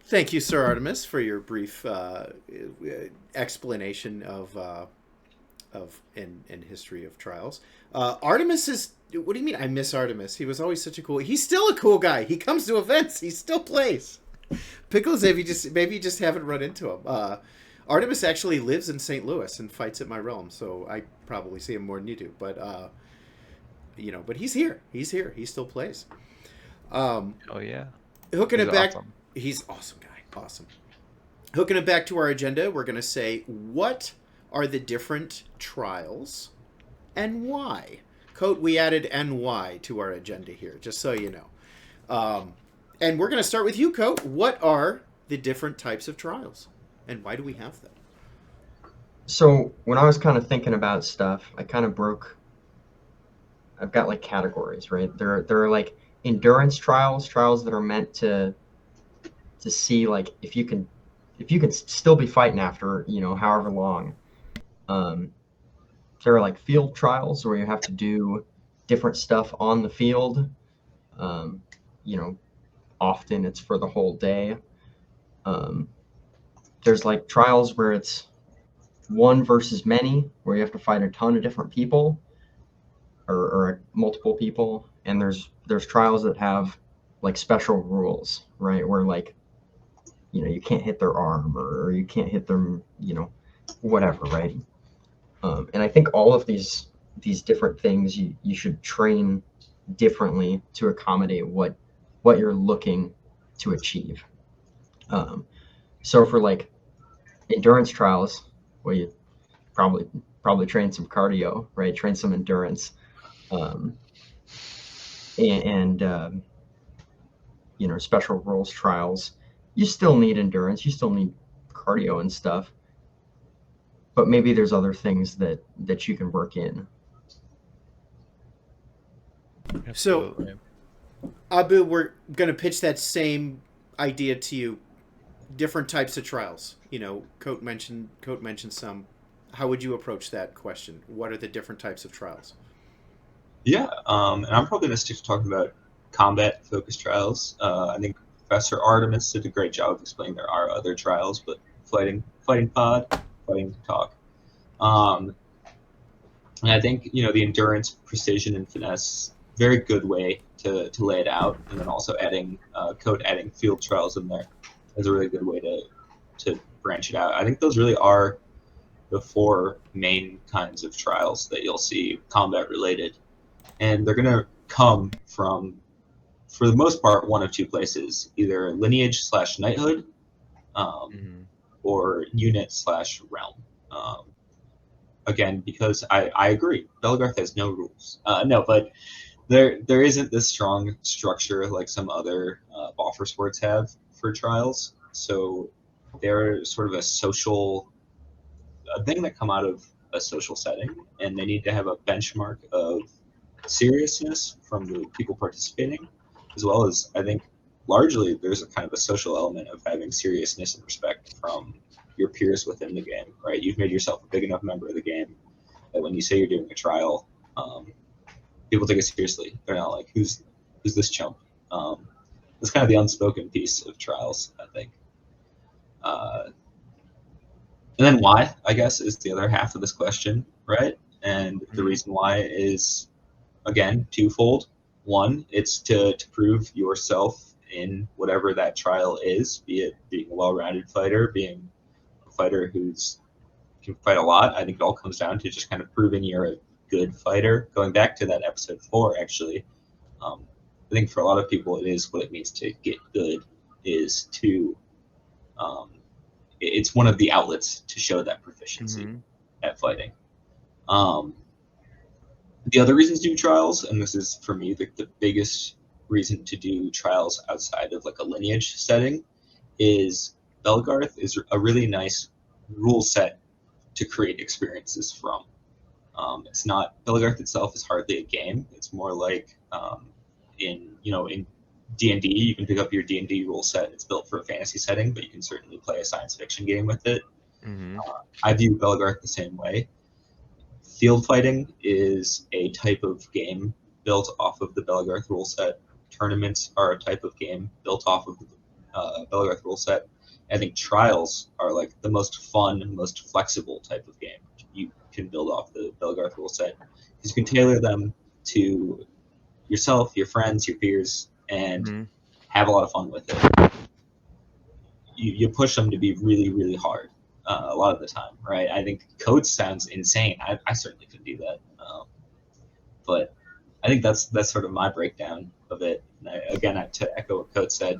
thank you, Sir Artemis, for your brief explanation of in history of trials. Artemis is. What do you mean? I miss Artemis. He was always such a cool. He's still a cool guy. He comes to events. He still plays. Pickles, maybe you just haven't run into him. Artemis actually lives in St. Louis and fights at my realm, so I probably see him more than you do. But but he's here. He's here. He still plays. Oh yeah. Hooking He's it back. awesome. He's an awesome guy. Awesome. Hooking it back to our agenda, we're going to say what are the different trials and why. Coat, we added NY to our agenda here, just so you know. And we're going to start with you, Coat. What are the different types of trials, and why do we have them? So when I was kind of thinking about stuff, I kind of broke. I've got like categories, right? There are like endurance trials that are meant to see like if you can still be fighting after however long. There are like field trials where you have to do different stuff on the field. Often it's for the whole day. There's like trials where it's one versus many, where you have to fight a ton of different people or multiple people. And there's trials that have like special rules, right? Where like, you can't hit their arm or you can't hit them, whatever, right? And I think all of these different things you should train differently to accommodate what you're looking to achieve. So for like endurance trials, well, you probably train some cardio, right? Train some endurance, and special rules trials. You still need endurance. You still need cardio and stuff. But maybe there's other things that you can work in. So, Abu, we're going to pitch that same idea to you. Different types of trials. Coat mentioned some. How would you approach that question? What are the different types of trials? Yeah, and I'm probably going to stick to talking about combat-focused trials. I think Professor Artemis did a great job of explaining there are other trials, but fighting pod, fighting talk. And I think, the endurance, precision, and finesse, very good way to lay it out. And then also adding field trials in there is a really good way to branch it out. I think those really are the four main kinds of trials that you'll see combat related. And they're going to come from, for the most part, one of two places, either lineage / knighthood, or unit / realm. Again, because I agree, Belgarth has no rules. No, but there isn't this strong structure like some other Boffer sports have for trials. So they're sort of a thing that come out of a social setting, and they need to have a benchmark of seriousness from the people participating, as well as, I think, largely there's a kind of a social element of having seriousness and respect from your peers within the game, right? You've made yourself a big enough member of the game that when you say you're doing a trial, people take it seriously. They're not like, who's this chump? It's kind of the unspoken piece of trials, I think. And then why, I guess, is the other half of this question, right? And the reason why is, again, twofold. One, it's to prove yourself in whatever that trial is, be it being a well-rounded fighter, being a fighter who's can fight a lot. I think it all comes down to just kind of proving you're a good fighter. Going back to that episode 4, actually, I think for a lot of people, it is what it means to get good, is to it's one of the outlets to show that proficiency at fighting. The other reasons to do trials, and this is for me the biggest reason to do trials outside of like a lineage setting, is Belgarth is a really nice rule set to create experiences from. It's not, Belgarth itself is hardly a game. It's more like in D&D, you can pick up your D&D rule set. It's built for a fantasy setting, but you can certainly play a science fiction game with it. I view Belgarth the same way. Field fighting is a type of game built off of the Belgarth rule set. Tournaments are a type of game built off of Belgarth rule set. I think trials are like the most fun, most flexible type of game you can build off the Belgarth rule set, because you can tailor them to yourself, your friends, your peers, and have a lot of fun with it. You push them to be really, really hard a lot of the time, right? I think code sounds insane. I certainly couldn't do that, but I think that's sort of my breakdown of it. And to echo what Code said,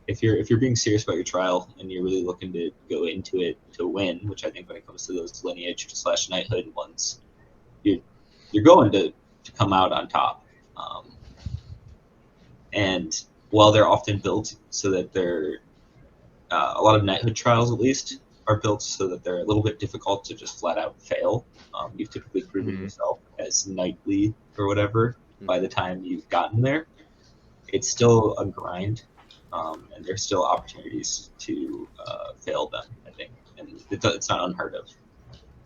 if you're being serious about your trial and you're really looking to go into it to win, which I think when it comes to those lineage / knighthood ones, you're going to come out on top. And while they're often built so that they're a lot of knighthood trials at least are built so that they're a little bit difficult to just flat out fail. You've typically proven yourself as knightly or whatever by the time you've gotten there. It's still a grind, and there's still opportunities to fail them, I think, and it's not unheard of.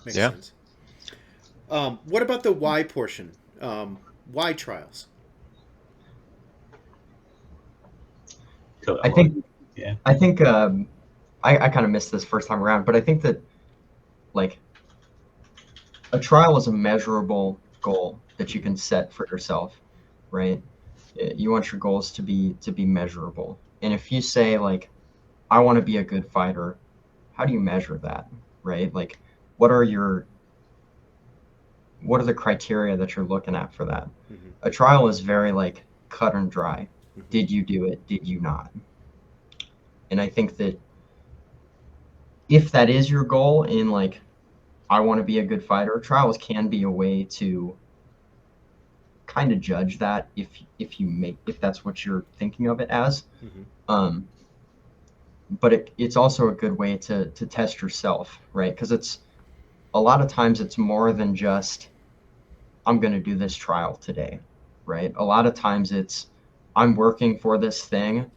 Makes sense. What about the why portion? Why trials? I think I kind of missed this first time around, but I think that like a trial is a measurable goal that you can set for yourself, right? You want your goals to be measurable. And if you say like, I want to be a good fighter, how do you measure that, right? Like, what are the criteria that you're looking at for that? Mm-hmm. A trial is very like cut and dry. Mm-hmm. Did you do it? Did you not? And I think that if that is your goal in like, I want to be a good fighter, trials can be a way to kind of judge that if that's what you're thinking of it as. Mm-hmm. But it's also a good way to test yourself, right? Because it's a lot of times it's more than just I'm going to do this trial today, right? A lot of times it's I'm working for this thing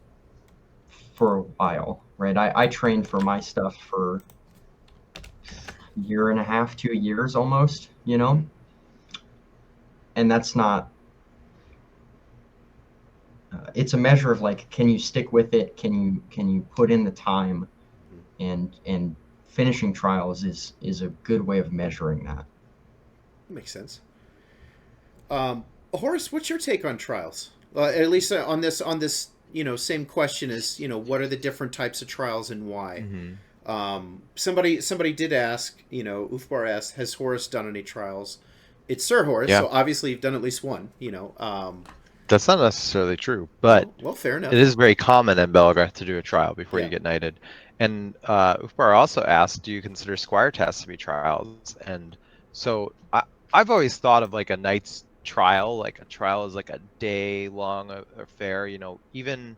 for a while, right? I trained for my stuff for a year and a half, 2 years almost, you know? And that's not it's a measure of like, can you stick with it? Can you put in the time? And finishing trials is a good way of measuring that. Makes sense. Horus, what's your take on trials? At least on this same question as what are the different types of trials and why? Mm-hmm. Somebody did ask, Ufbar asked, has Horus done any trials? It's Sir Horus, so obviously you've done at least one. That's not necessarily true, but well, fair enough. It is very common in Belgarth to do a trial before you get knighted. And Ufbar also asked, do you consider squire tests to be trials? And so I've always thought of like a knight's trial, like a trial is like a day-long affair. Even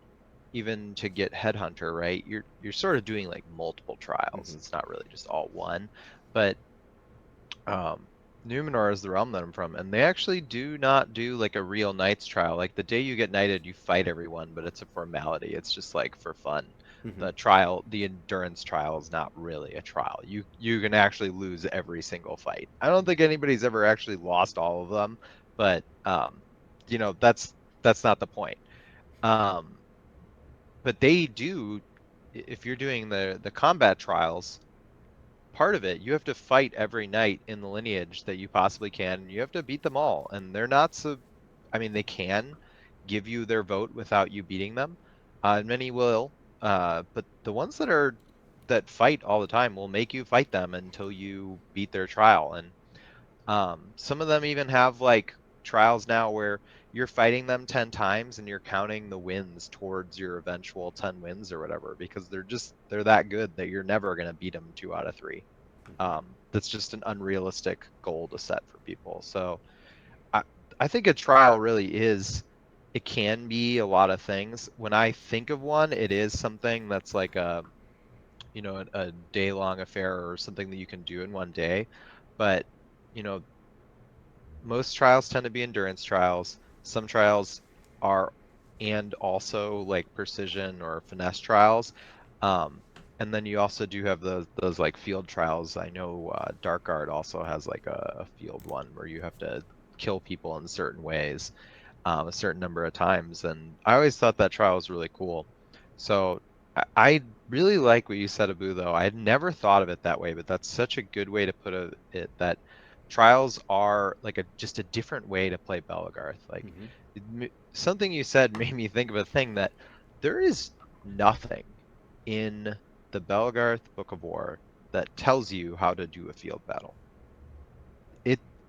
to get headhunter, right? You're sort of doing like multiple trials. Mm-hmm. It's not really just all one, but Numenor is the realm that I'm from, and they actually do not do like a real knight's trial. Like the day you get knighted, you fight everyone, but it's a formality. It's just like for fun. Mm-hmm. The endurance trial is not really a trial. You can actually lose every single fight. I don't think anybody's ever actually lost all of them, but that's not the point. But they do, if you're doing the combat trials, part of it, you have to fight every knight in the lineage that you possibly can, and you have to beat them all. And they're not they can give you their vote without you beating them. And many will, but the ones that fight all the time will make you fight them until you beat their trial. And some of them even have like trials now where you're fighting them 10 times and you're counting the wins towards your eventual 10 wins or whatever, because they're that good that you're never going to beat them 2 out of 3. That's just an unrealistic goal to set for people. So I think a trial really it can be a lot of things. When I think of one, it is something that's like a day-long affair or something that you can do in one day. But most trials tend to be endurance trials. Some trials are, and also like precision or finesse trials. And then you also do have those like field trials. I know Dark Guard also has like a field one where you have to kill people in certain ways, a certain number of times. And I always thought that trial was really cool. So I really like what you said, Abu, though. I had never thought of it that way, but that's such a good way to put it, that trials are like just a different way to play Belagarth. Like something you said made me think of a thing, that there is nothing in the Belagarth Book of War that tells you how to do a field battle.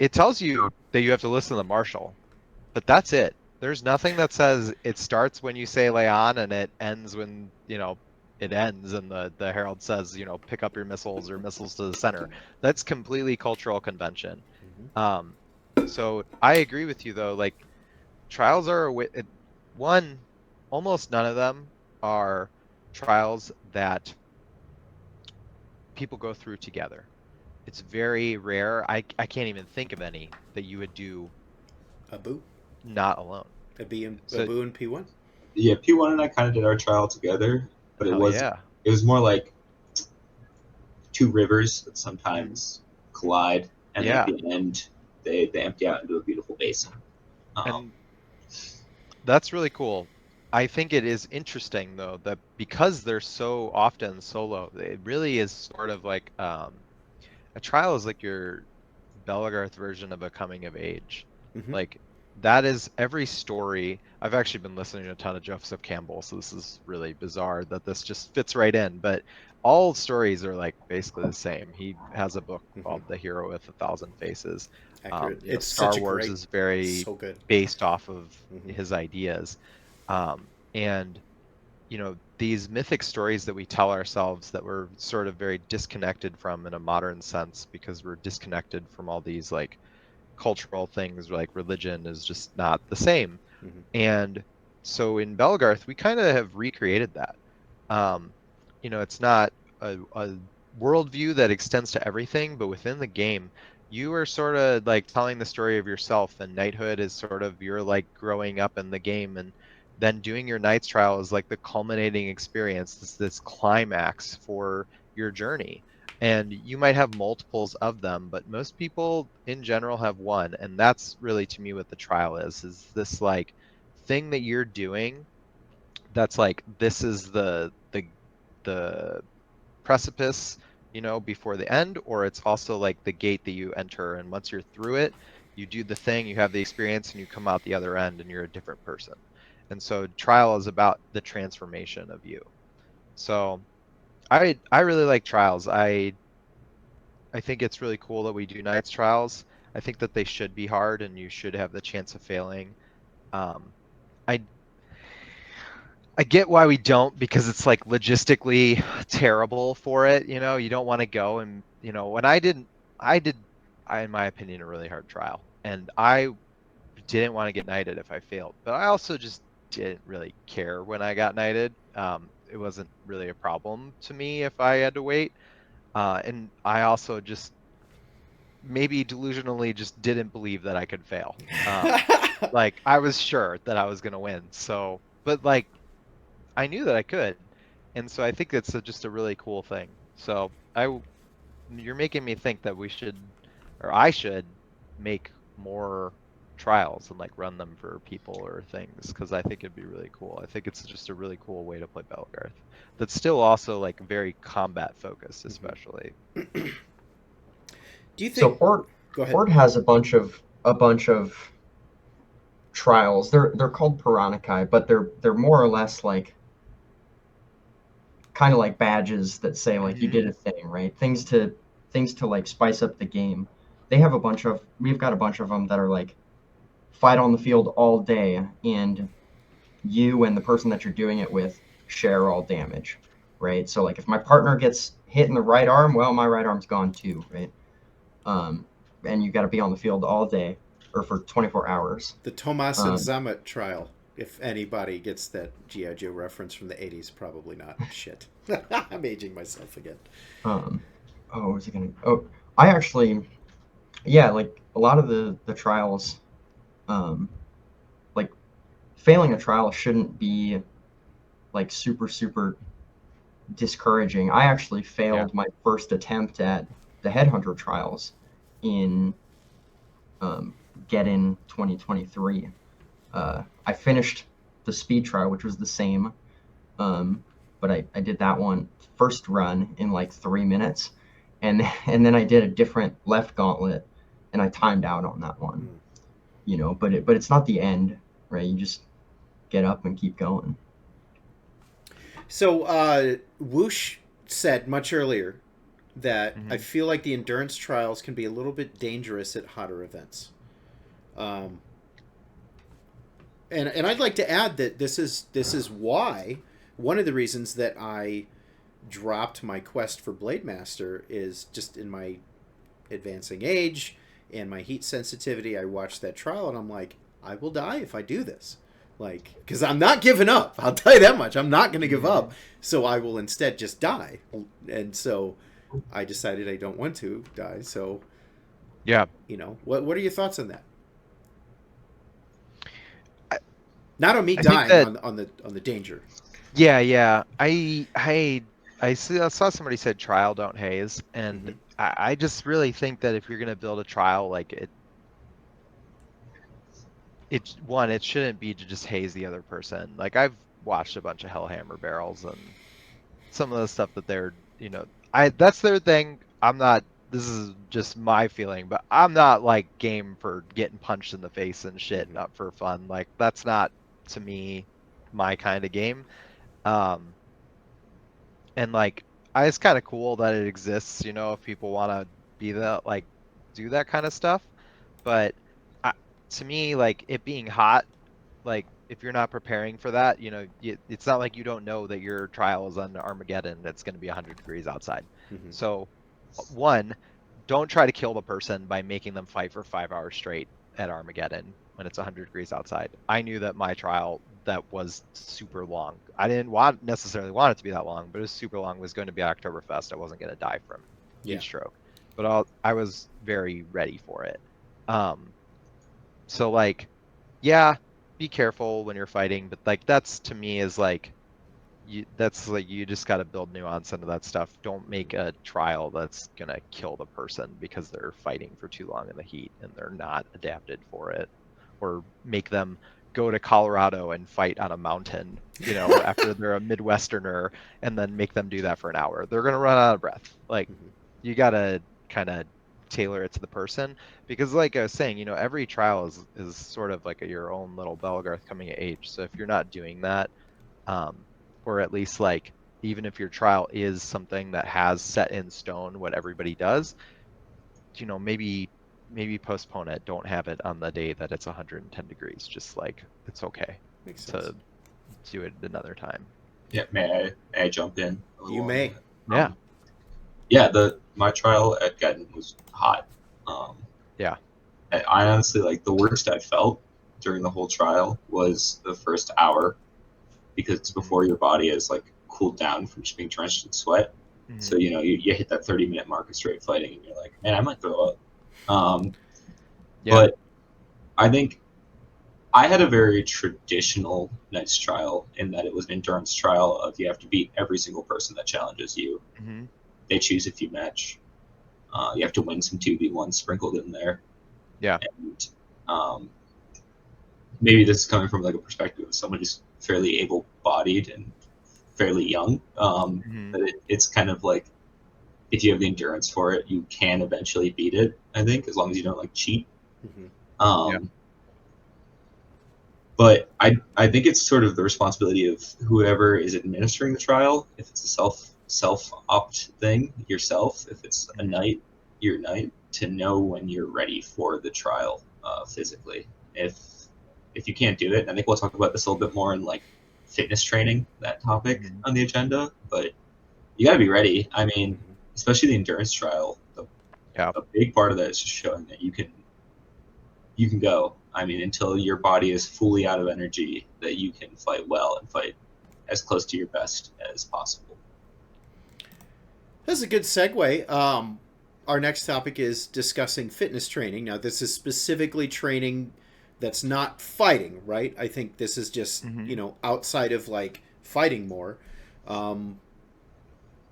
It tells you that you have to listen to the marshal, but that's it. There's nothing that says it starts when you say lay on and it ends when, it ends, and the herald says, pick up your missiles or missiles to the center. That's completely cultural convention. Um, so I agree with you, though. Like, trials are one, almost none of them are trials that people go through together. It's very rare. I can't even think of any that you would do Abu? not alone. Abu and P1? Yeah, P1 and I kind of did our trial together, but it was more like two rivers that sometimes collide, and at the end they empty out into a beautiful basin. And that's really cool. I think it is interesting, though, that because they're so often solo, it really is sort of like a trial is like your Belagarth version of a coming of age. Like, that is every story. I've actually been listening to a ton of Joseph Campbell, so this is really bizarre that this just fits right in. But all stories are like basically the same. He has a book called The Hero with a Thousand Faces. Accurate. It's Star Wars is very based off of his ideas. And these mythic stories that we tell ourselves that we're sort of very disconnected from in a modern sense, because we're disconnected from all these like cultural things, like religion is just not the same. And so in Belagarth, we kind of have recreated that. It's not a worldview that extends to everything, but within the game, you are sort of like telling the story of yourself, and knighthood is sort of you're like growing up in the game, and then doing your knight's trial is like the culminating experience, this climax for your journey. And you might have multiples of them, but most people in general have one. And that's really, to me, what the trial is this like thing that you're doing that's like, this is the precipice, before the end, or it's also like the gate that you enter. And once you're through it, you do the thing, you have the experience, and you come out the other end and you're a different person. And so trial is about the transformation of you. So I really like trials. I think it's really cool that we do Knights trials. I think that they should be hard and you should have the chance of failing. I get why we don't, because it's like logistically terrible for it. You don't want to go, and when I did, in my opinion, a really hard trial, and I didn't want to get knighted if I failed, but I also just didn't really care when I got knighted. It wasn't really a problem to me if I had to wait. And I also just maybe delusionally just didn't believe that I could fail. Like, I was sure that I was going to win. So, but like, I knew that I could. And so I think that's just a really cool thing. So you're making me think that we should, or I should, make more trials and like run them for people or things, because I think it'd be really cool. I think it's just a really cool way to play Belagarth that's still also like very combat focused, especially. Do you think so Horde has a bunch of trials. They're called Piranikai, but they're more or less like kind of like badges that say like you did a thing, right? Things to like spice up the game. We've got a bunch of them that are like fight on the field all day, and you and the person that you're doing it with share all damage, right? So like if my partner gets hit in the right arm, well, my right arm's gone too, right? And you got to be on the field all day or for 24 hours. The Tomas and Zamet trial. If anybody gets that G.I. Joe reference from the 80s, probably not. Shit. I'm aging myself again. I actually, yeah, like a lot of the trials, like failing a trial shouldn't be like super, super discouraging. I actually failed my first attempt at the Headhunter trials in Get In 2023. I finished the speed trial, which was the same, but but I did that one first run in like 3 minutes, and then I did a different left gauntlet, and I timed out on that one. You know, but it's not the end, right? You just get up and keep going. So Whoosh said much earlier that Mhm. I feel like the endurance trials can be a little bit dangerous at hotter events. And I'd like to add that this is why one of the reasons that I dropped my quest for Blade Master is just in my advancing age and my heat sensitivity. I watched that trial and I'm like, I will die if I do this. Like, because I'm not giving up. I'll tell you that much. I'm not going to give up. So I will instead just die. And so I decided I don't want to die. So, Yeah. you know, what are your thoughts on that? Not on me dying, that, on the danger. Yeah. I saw somebody said trial, don't haze, and Mhm. I just really think that if you're gonna build a trial, like it shouldn't be to just haze the other person. Like I've watched a bunch of Hellhammer barrels and some of the stuff that they're, that's their thing. I'm not. This is just my feeling, but I'm not like game for getting punched in the face and shit Mhm. up for fun. Like that's not to me my kind of game. Um, and like it's kind of cool that it exists, if people want to be that, like, do that kind of stuff. But I, to me, like it being hot, like if you're not preparing for that, it's not like you don't know that your trial is on Armageddon that's going to be 100 degrees outside. Mhm. So one, don't try to kill the person by making them fight for 5 hours straight at Armageddon when it's 100 degrees outside. I knew that my trial that was super long. I didn't necessarily want it to be that long, but it was super long, was going to be Oktoberfest. I wasn't going to die from heat Yeah. stroke, but I was very ready for it. So like, yeah, be careful when you're fighting, but like that's to me is like you just got to build nuance into that stuff. Don't make a trial that's gonna kill the person because they're fighting for too long in the heat and they're not adapted for it, or make them go to Colorado and fight on a mountain, after they're a Midwesterner, and then make them do that for an hour. They're gonna run out of breath. Like Mhm. you gotta kind of tailor it to the person, because like I was saying, every trial is sort of like your own little Belgarth coming of age. So if you're not doing that, um, or at least like even if your trial is something that has set in stone what everybody does, maybe postpone it. Don't have it on the day that it's 110 degrees. Just like it's okay Makes sense. to do it another time. Yeah, may I jump in a little You on may. that? Yeah. Yeah, my trial at Getton was hot. Yeah. I honestly, like, the worst I felt during the whole trial was the first hour, because it's before your body has like cooled down from just being drenched in sweat. Mhm. So you hit that 30-minute mark of straight fighting, and you're like, man, I might throw up. Yeah. But I think I had a very traditional Knight's trial in that it was an endurance trial of you have to beat every single person that challenges you. Mm-hmm. They choose if you match. You have to win some 2v1 sprinkled in there. Yeah. And maybe this is coming from like a perspective of someone who's fairly able-bodied and fairly young. Mm-hmm. But it's kind of like, if you have the endurance for it, you can eventually beat it, I think, as long as you don't like cheat. Mhm. But I think it's sort of the responsibility of whoever is administering the trial. If it's a self-opt thing, yourself. If it's a knight, your knight, to know when you're ready for the trial physically. If you can't do it, and I think we'll talk about this a little bit more in like fitness training, that topic Mhm. on the agenda. But you got to be ready. I mean, Mhm. especially the endurance trial. Yeah. A big part of that is just showing that you can go. I mean, until your body is fully out of energy, that you can fight well and fight as close to your best as possible. That's a good segue. Our next topic is discussing fitness training. Now, this is specifically training that's not fighting, right? I think this is just, Mhm. outside of like fighting more.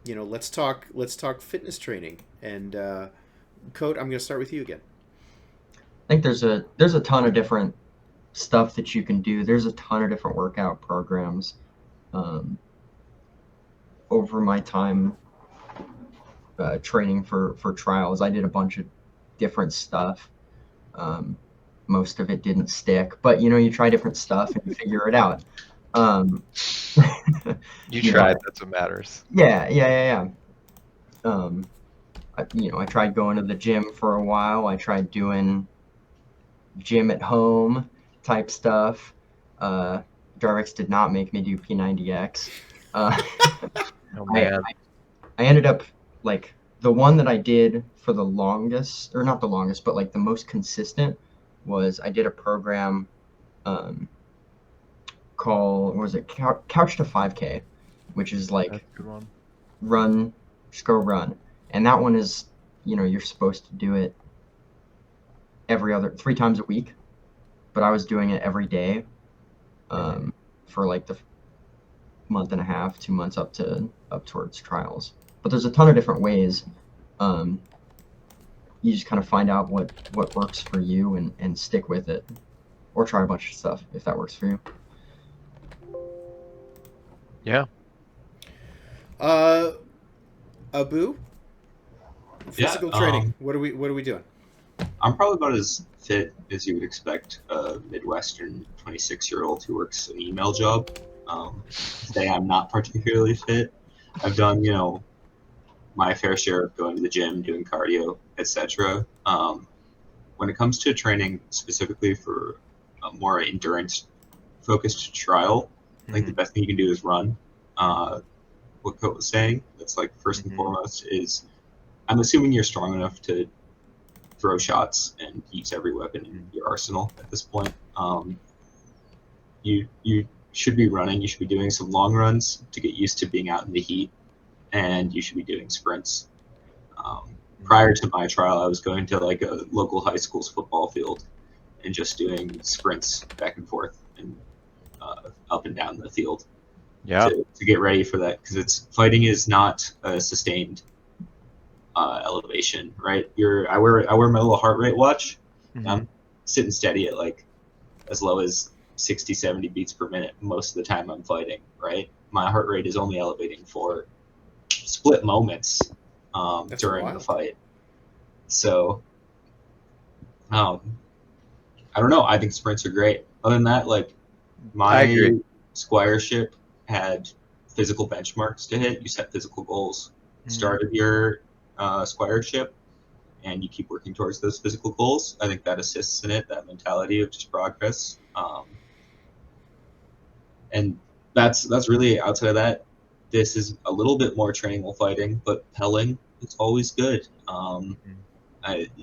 Let's talk fitness training. And Code, I'm going to start with you again. I think there's a ton of different stuff that you can do. There's a ton of different workout programs. over my time training for trials. I did a bunch of different stuff. Most of it didn't stick, but you try different stuff and you figure it out. You tried. That's what matters. Yeah. I tried going to the gym for a while. I tried doing gym at home type stuff. Jarvix did not make me do P90X. Oh man. I ended up like the one that I did for the longest, or not the longest, but like the most consistent was I did a program called, what was it, Couch to 5K, which is like That's a good one. run, just go run. And that one is, you're supposed to do it 3 times a week, but I was doing it every day for like the month and a half, 2 months up towards trials. But there's a ton of different ways. You just kind of find out what works for you and stick with it, or try a bunch of stuff if that works for you. Yeah. Abu, physical training. What are we doing? I'm probably about as fit as you would expect a Midwestern 26-year-old who works an email job. Today I'm not particularly fit. I've done, my fair share of going to the gym, doing cardio, etc. When it comes to training specifically for a more endurance-focused trial, I think the best thing you can do is run. What Coat was saying, that's like first and foremost is, I'm assuming you're strong enough to throw shots and use every weapon in your arsenal at this point. You should be running. You should be doing some long runs to get used to being out in the heat, and you should be doing sprints. Prior to my trial, I was going to like a local high school's football field and just doing sprints back and forth and up and down the field. Yeah. To get ready for that, because fighting is not a sustained elevation, right? I wear my little heart rate watch. I'm sitting steady at like as low as 60, 70 beats per minute most of the time I'm fighting, right? My heart rate is only elevating for split moments during the fight. So, I don't know. I think sprints are great. Other than that, like my squireship had physical benchmarks to hit. You set physical goals. Start of your squireship, and you keep working towards those physical goals. I think that assists in it, that mentality of just progress. And that's really, outside of that, this is a little bit more training while fighting, but pelling, it's always good. You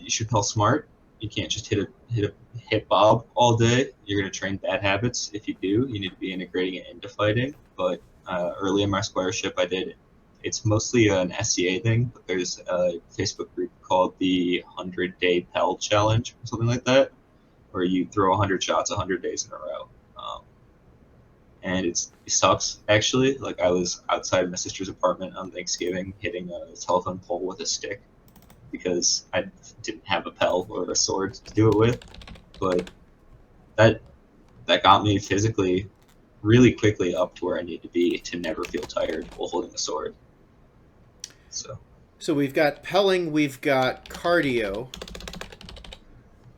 should pel smart. You can't just hit bob all day. You're going to train bad habits. If you do, you need to be integrating it into fighting. But early in my squireship, I did. It's mostly an SCA thing, but there's a Facebook group called the 100-Day Pel Challenge or something like that, where you throw 100 shots 100 days in a row. And it sucks, actually. Like, I was outside my sister's apartment on Thanksgiving hitting a telephone pole with a stick because I didn't have a pel or a sword to do it with. But that got me physically really quickly up to where I need to be to never feel tired while holding a sword. So we've got pelling, we've got cardio.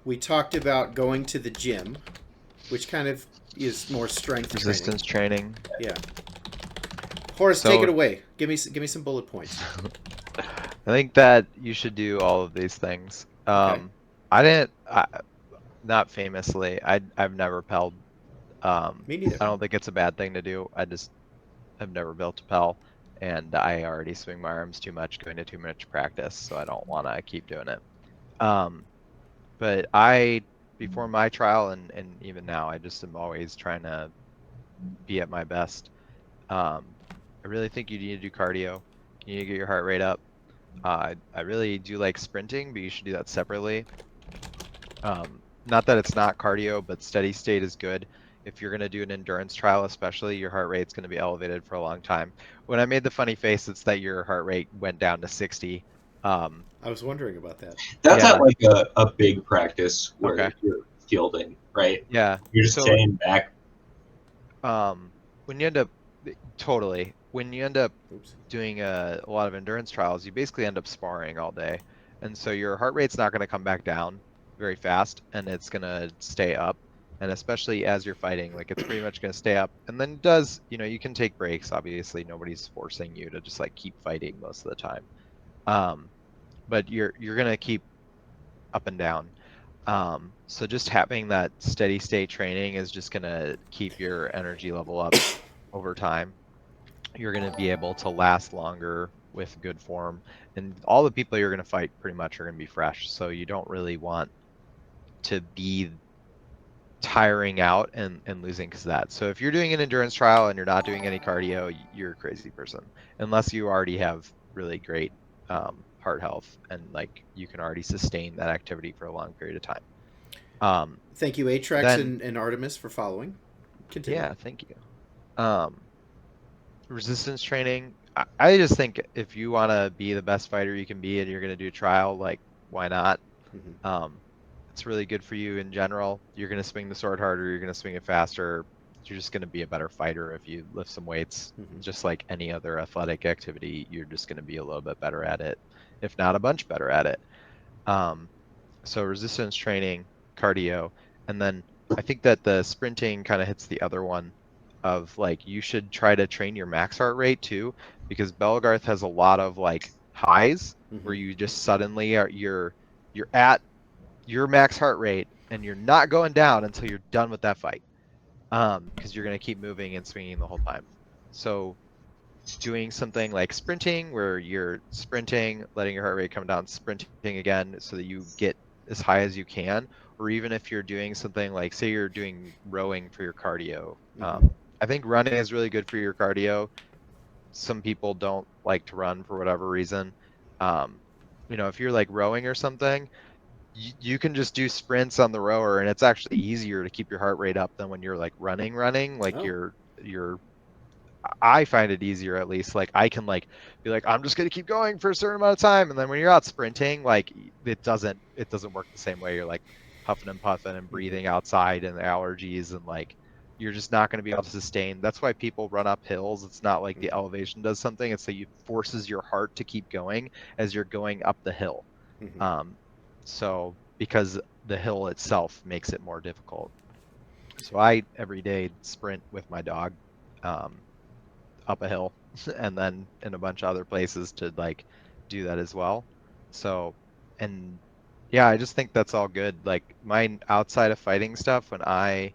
We talked about going to the gym, which kind of is more strength resistance training. Yeah. Horus, take it away. Give me some bullet points. I think that you should do all of these things. Okay. Not famously, I've never pelled. Me neither. I don't think it's a bad thing to do. I've never built a pel, and I already swing my arms too much, going to too much practice, so I don't want to keep doing it. But before my trial and even now, I just am always trying to be at my best. I really think you need to do cardio. You need to get your heart rate up. I really do like sprinting, but you should do that separately. Not that it's not cardio, but steady state is good. If you're going to do an endurance trial, especially, your heart rate's going to be elevated for a long time. When I made the funny face, it's that your heart rate went down to 60. I was wondering about that. That's not like a big practice where you're fielding, right? Yeah. You're just staying back. When you end up Totally. When you end up Oops. doing a lot of endurance trials, you basically end up sparring all day. And so your heart rate's not going to come back down very fast, and it's going to stay up. And especially as you're fighting, like it's pretty much going to stay up. And then it does, you can take breaks. Obviously, nobody's forcing you to just like keep fighting most of the time. But you're going to keep up and down. So just having that steady state training is just going to keep your energy level up over time. You're going to be able to last longer with good form, and all the people you're going to fight pretty much are going to be fresh. So you don't really want to be tiring out and losing because of that. So if you're doing an endurance trial and you're not doing any cardio, you're a crazy person, unless you already have really great heart health and like you can already sustain that activity for a long period of time. Thank you, Atrax then, and Artemis, for following. Continue. Yeah, thank you. Resistance training, I just think if you want to be the best fighter you can be and you're going to do a trial, like, why not? It's really good for you in general. You're going to swing the sword harder, you're going to swing it faster. You're just going to be a better fighter if you lift some weights. Just like any other athletic activity, you're just going to be a little bit better at it, if not a bunch better at it. So resistance training, cardio, and then I think that the sprinting kind of hits the other one of like you should try to train your max heart rate too, because Belgarth has a lot of like highs where you just suddenly you're at your max heart rate and you're not going down until you're done with that fight, because you're going to keep moving and swinging the whole time. So doing something like sprinting where you're sprinting, letting your heart rate come down, sprinting again so that you get as high as you can, or even if you're doing something like, say you're doing rowing for your cardio. I think running is really good for your cardio. Some people don't like to run for whatever reason. If you're like rowing or something, you can just do sprints on the rower, and it's actually easier to keep your heart rate up than when you're like running. Like you're I find it easier, at least. Like I can like be like, I'm just gonna keep going for a certain amount of time, and then when you're out sprinting, like it doesn't work the same way. You're like huffing and puffing and breathing outside and the allergies, and like you're just not gonna be able to sustain. That's why people run up hills. It's not like the elevation does something. It's that it forces your heart to keep going as you're going up the hill. So because the hill itself makes it more difficult. So I every day sprint with my dog. Up a hill and then in a bunch of other places to like do that as well. So, and yeah, I just think that's all good. Like my outside of fighting stuff, right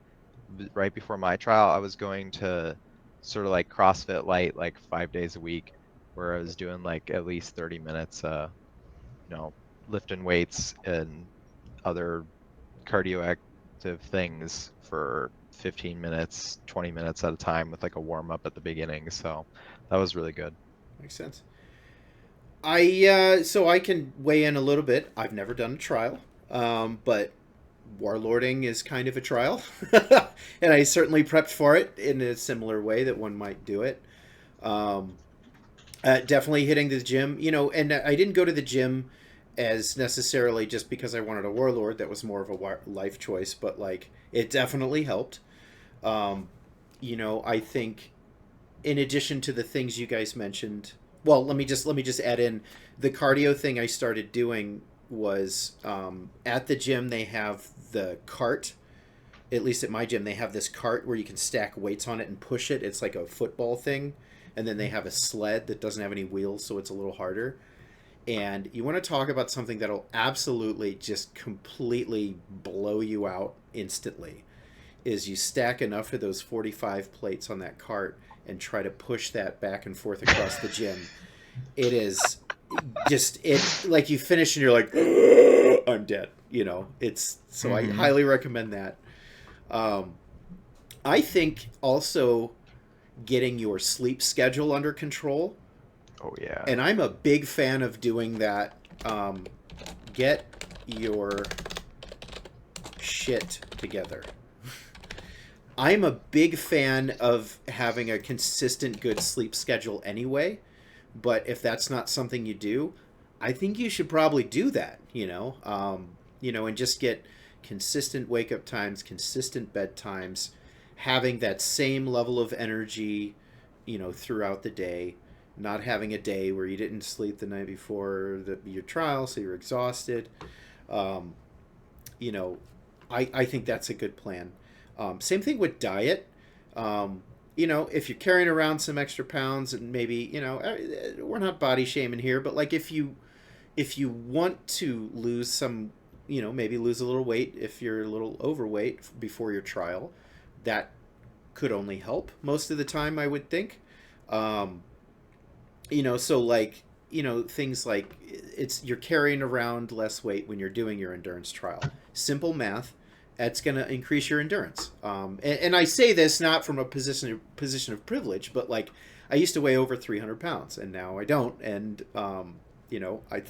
before my trial, I was going to sort of like CrossFit light like 5 days a week, where I was doing like at least 30 minutes, lifting weights and other cardio active things for 15 minutes, 20 minutes at a time with like a warm up at the beginning. So that was really good. Makes sense. So I can weigh in a little bit. I've never done a trial, but warlording is kind of a trial, and I certainly prepped for it in a similar way that one might do it. Definitely hitting the gym, and I didn't go to the gym as necessarily just because I wanted a warlord. That was more of a life choice, but like it definitely helped. I think in addition to the things you guys mentioned, well, let me just add in the cardio thing I started doing was at the gym they have the cart. At least at my gym they have this cart where you can stack weights on it and push it. It's like a football thing, and then they have a sled that doesn't have any wheels, so it's a little harder. And you want to talk about something that'll absolutely just completely blow you out instantly is you stack enough of those 45 plates on that cart and try to push that back and forth across the gym. It is just like you finish and you're like, I'm dead. It's so I highly recommend that. I think also getting your sleep schedule under control. Oh yeah. And I'm a big fan of doing that. Get your shit together. I'm a big fan of having a consistent good sleep schedule anyway, but if that's not something you do, I think you should probably do that, and just get consistent wake up times, consistent bed times, having that same level of energy throughout the day, not having a day where you didn't sleep the night before your trial, so you're exhausted. I think that's a good plan. Same thing with diet. If you're carrying around some extra pounds and maybe, we're not body shaming here, but like if you want to lose some, maybe lose a little weight if you're a little overweight before your trial, that could only help most of the time, I would think. So like, things like you're carrying around less weight when you're doing your endurance trial. Simple math. That's going to increase your endurance. And I say this not from a position of privilege, but like I used to weigh over 300 pounds and now I don't. And,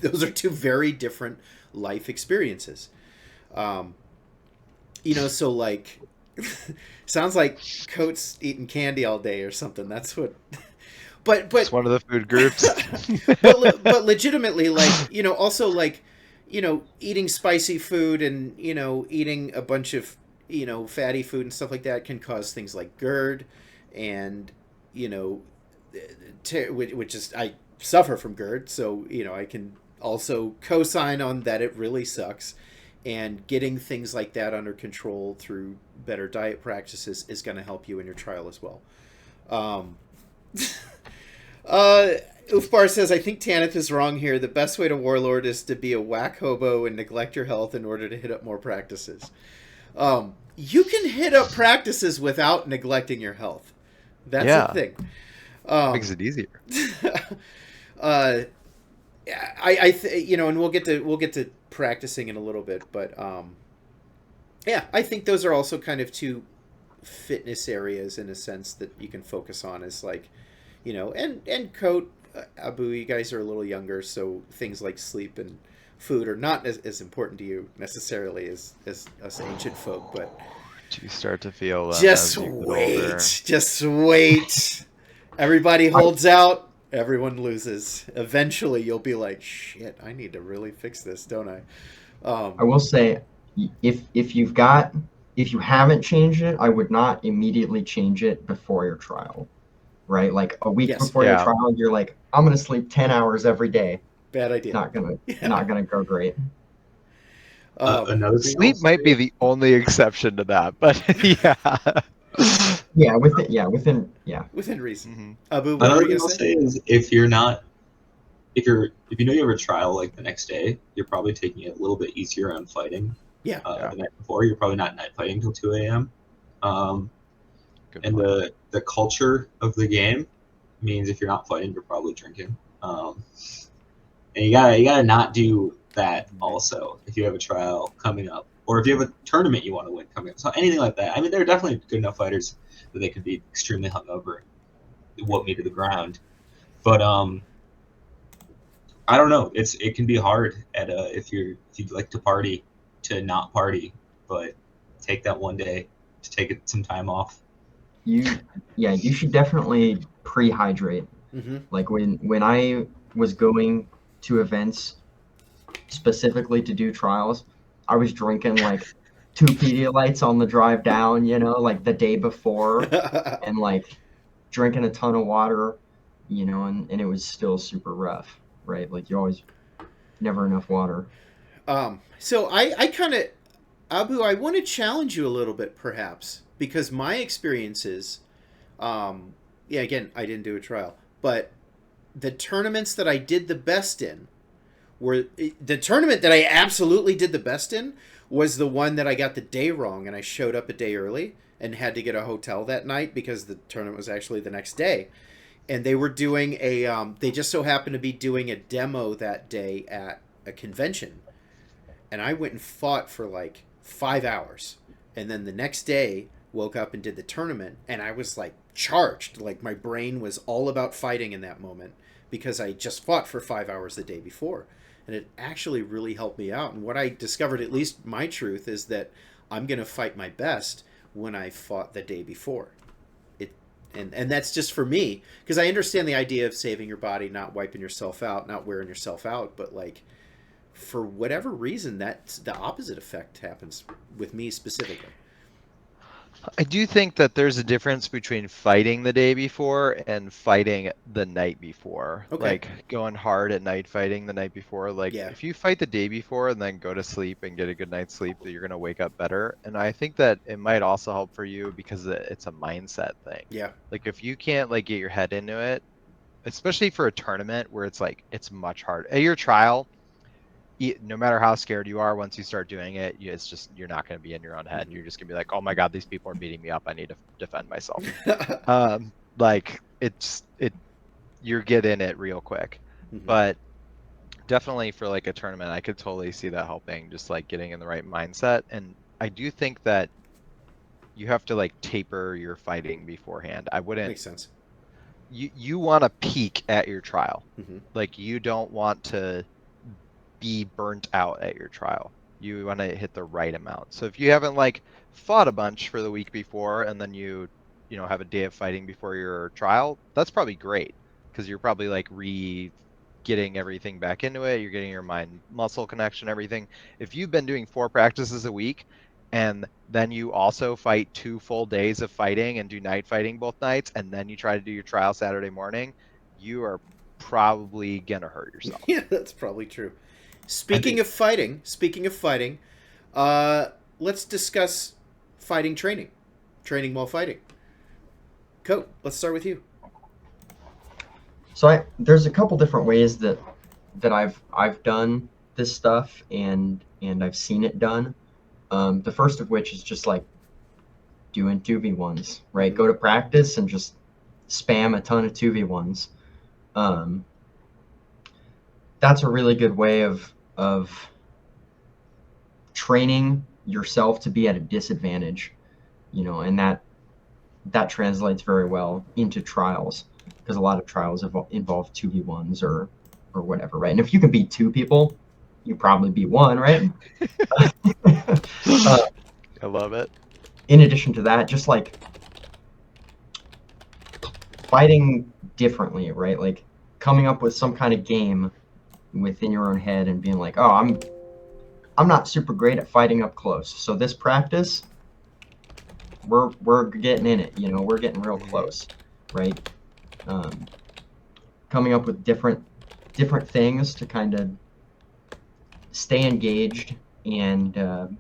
those are two very different life experiences. So like, sounds like Coat's eating candy all day or something. That's what, but It's one of the food groups. but legitimately, like, also like, eating spicy food and, eating a bunch of, fatty food and stuff like that can cause things like GERD and, which is, I suffer from GERD. So, I can also co-sign on that. It really sucks. And getting things like that under control through better diet practices is going to help you in your trial as well. Ufbar says, I think Tanith is wrong here. The best way to warlord is to be a whack hobo and neglect your health in order to hit up more practices. You can hit up practices without neglecting your health. That's the thing. Makes it easier. And we'll get to practicing in a little bit, but I think those are also kind of two fitness areas in a sense that you can focus on as like, and Coat, Abu, you guys are a little younger, so things like sleep and food are not as important to you necessarily as us ancient folk, but you start to feel just wait. Everybody holds out, everyone loses. Eventually you'll be like, shit, I need to really fix this, don't I? I will say, if you haven't changed it, I would not immediately change it before your trial. Right? Like a week before your trial, you're like, I'm going to sleep 10 hours every day. Bad idea. Not going to go great. Another sleep might be the only exception to that, but within reason. Mm-hmm. Abu, what another were you thing I'll gonna say is if you know you have a trial like the next day, you're probably taking it a little bit easier on fighting. Yeah. The night before, you're probably not night fighting until 2 a.m. And the culture of the game means if you're not fighting, you're probably drinking. And you gotta not do that also if you have a trial coming up, or if you have a tournament you want to win coming up. So anything like that. I mean, there are definitely good enough fighters that they can be extremely hungover, whoop me to the ground. But I don't know. It can be hard if you'd like to party to not party, but take that one day to take some time off. You should definitely pre-hydrate. Mm-hmm. Like when I was going to events specifically to do trials, I was drinking like 2 Pedialytes on the drive down, like the day before, and like drinking a ton of water, and it was still super rough, right? Like you always never enough water. So I kind of, Abu, I want to challenge you a little bit perhaps, because my experiences, again, I didn't do a trial, but the tournaments that I did the best in the tournament that I absolutely did the best in was the one that I got the day wrong and I showed up a day early and had to get a hotel that night because the tournament was actually the next day. And they were doing they just so happened to be doing a demo that day at a convention. And I went and fought for like 5 hours. And then the next day woke up and did the tournament and I was like charged. Like my brain was all about fighting in that moment because I just fought for 5 hours the day before. And it actually really helped me out. And what I discovered, at least my truth, is that I'm going to fight my best when I fought the day before. And that's just for me, because I understand the idea of saving your body, not wiping yourself out, not wearing yourself out. But like, for whatever reason, that's the opposite effect happens with me specifically. I do think that there's a difference between fighting the day before and fighting the night before. Okay. Like going hard at night fighting the night before. Like Yeah. if you fight the day before and then go to sleep and get a good night's sleep, that you're going to wake up better. And I think that it might also help for you because it's a mindset thing. Yeah. Like if you can't like get your head into it, especially for a tournament where it's like it's much harder. At your trial, no matter how scared you are, once you start doing it, it's just you're not going to be in your own head. You're just going to be like, oh my god, these people are beating me up. I need to defend myself. Like you're get in it real quick. But definitely for like a tournament, I could totally see that helping, just like getting in the right mindset. And I do think that you have to like taper your fighting beforehand. I wouldn't. Makes sense. You want to peak at your trial. Mhm. Like you don't want to be burnt out at your trial. You want to hit the right amount. So if you haven't like fought a bunch for the week before and then you have a day of fighting before your trial, that's probably great because you're probably like getting everything back into it. You're getting your mind muscle connection, everything. If you've been doing 4 practices a week and then you also fight 2 full days of fighting and do night fighting both nights, and then you try to do your trial Saturday morning, you are probably gonna hurt yourself. Yeah, that's probably true. Speaking of fighting, let's discuss fighting training while fighting. Coat, let's start with you. So there's a couple different ways that I've done this stuff and I've seen it done. The first of which is just like doing 2v1s, right? Go to practice and just spam a ton of 2v1s. That's a really good way of training yourself to be at a disadvantage, and that translates very well into trials because a lot of trials involve 2v1s or whatever, right? And if you can beat 2 people, you probably beat 1, right? I love it. In addition to that, just like fighting differently, right? Like coming up with some kind of game within your own head and being like, oh, I'm not super great at fighting up close, so this practice we're getting in it, we're getting real close, right? Coming up with different things to kind of stay engaged and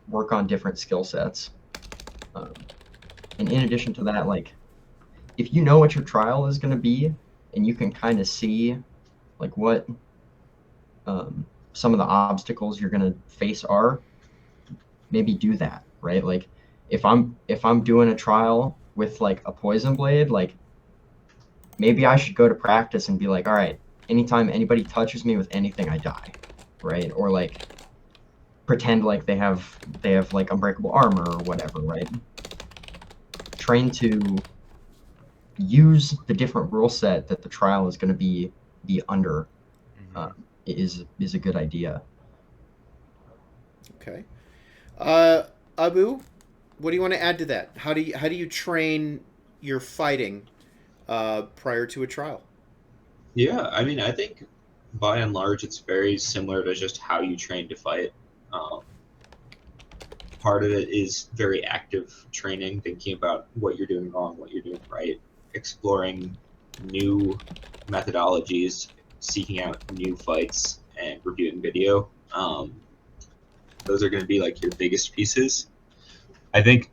work on different skill sets. And in addition to that, like if you know what your trial is going to be and you can kind of see like what some of the obstacles you're going to face are, maybe do that, right? Like if I'm doing a trial with like a poison blade, like maybe I should go to practice and be like, all right, anytime anybody touches me with anything, I die, right? Or like pretend like they have like unbreakable armor or whatever, right? Train to use the different rule set that the trial is going to be under. Is a good idea. Okay. Abu, what do you want to add to that? How do you train your fighting prior to a trial? Yeah, I mean, I think by and large it's very similar to just how you train to fight. Part of it is very active training, thinking about what you're doing wrong, what you're doing right, exploring new methodologies, seeking out new fights, and reviewing video. Those are going to be like your biggest pieces. I think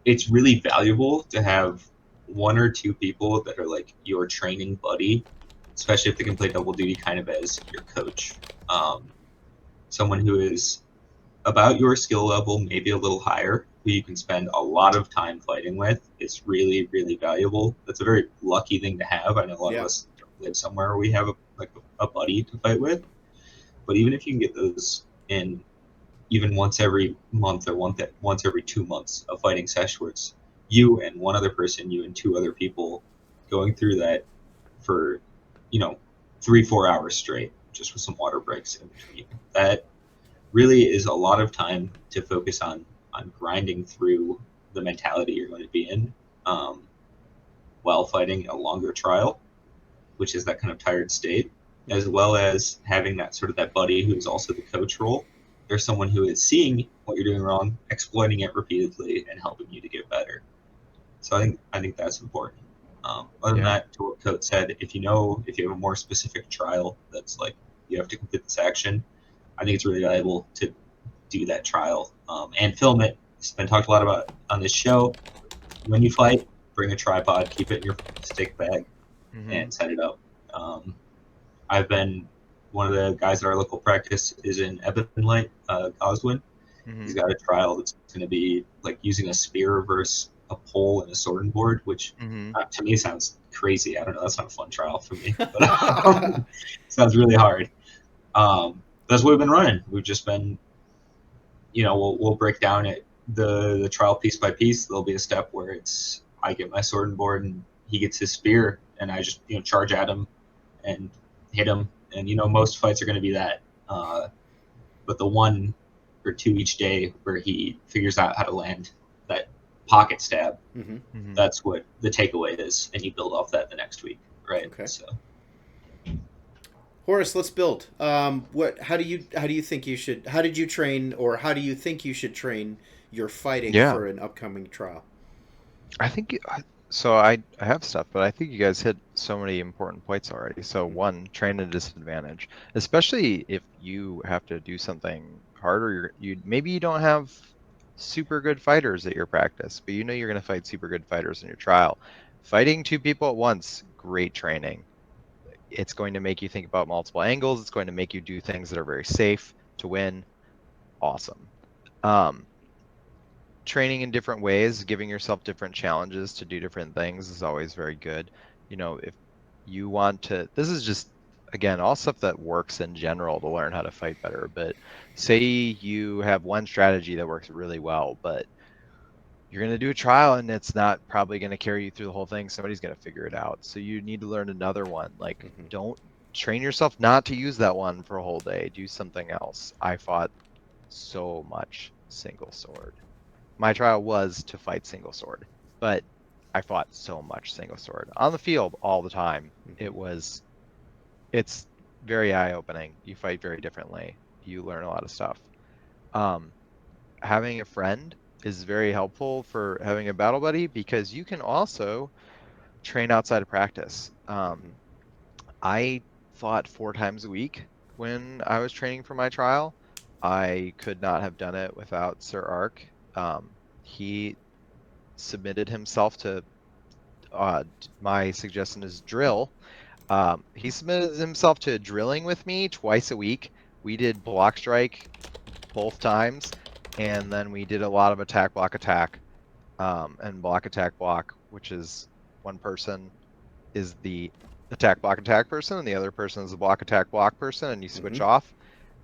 it's really valuable to have 1 or 2 people that are like your training buddy, especially if they can play double duty kind of as your coach. Someone who is about your skill level, maybe a little higher, who you can spend a lot of time fighting with. It's really, really valuable. That's a very lucky thing to have. I know a lot of us live somewhere where we have a buddy to fight with. But even if you can get those in even once every month or once every 2 months, a fighting session where it's you and 1 other person, you and 2 other people going through that for 3-4 hours straight, just with some water breaks in between. That really is a lot of time to focus on grinding through the mentality you're going to be in while fighting a longer trial, which is that kind of tired state, as well as having that sort of that buddy who's also the coach role. there's someone who is seeing what you're doing wrong, exploiting it repeatedly, and helping you to get better. So I think that's important. Other than that, to what Coach said, if you have a more specific trial that's like you have to complete this action, I think it's really valuable to do that trial and film it. It's been talked a lot about on this show. When you fight, bring a tripod, keep it in your stick bag, and set it up. I've been one of the guys at our local practice is in Ebonlight, Goswin. He's got a trial that's going to be like using a spear versus a pole and a sword and board, which to me sounds crazy. I don't know. That's not a fun trial for me, but sounds really hard. That's what we've been running. We've just been, we'll break down it the trial piece by piece. There'll be a step where it's I get my sword and board and he gets his spear, and I just charge at him and hit him. And most fights are going to be that. But the 1 or 2 each day where he figures out how to land that pocket stab, that's what the takeaway is, and you build off that the next week, right? Okay. So, Horus, let's build. How do you think you should? How did you train, or how do you think you should train your fighting for an upcoming trial? I think so. I have stuff, but I think you guys hit so many important points already. So one, train at a disadvantage, especially if you have to do something harder. Maybe you don't have super good fighters at your practice, but you're going to fight super good fighters in your trial. Fighting 2 people at once, great training. It's going to make you think about multiple angles. It's going to make you do things that are very safe to win. Awesome. Training in different ways, giving yourself different challenges to do different things is always very good. If you want to, this is just, again, all stuff that works in general to learn how to fight better. But say you have one strategy that works really well, but you're going to do a trial and it's not probably going to carry you through the whole thing. Somebody's going to figure it out. So you need to learn another one. Like, don't train yourself not to use that one for a whole day. Do something else. I fought so much single sword. My trial was to fight single sword, but I fought so much single sword on the field all the time. It's very eye-opening. You fight very differently. You learn a lot of stuff. Having a friend is very helpful for having a battle buddy, because you can also train outside of practice. I fought 4 times a week when I was training for my trial. I could not have done it without Sir Ark. He submitted himself to my suggestion is drill. He submitted himself to drilling with me twice a week. We did block strike both times, and then we did a lot of attack block attack, and block attack block, which is one person is the attack block person and the other person is the block attack block person, and you switch off.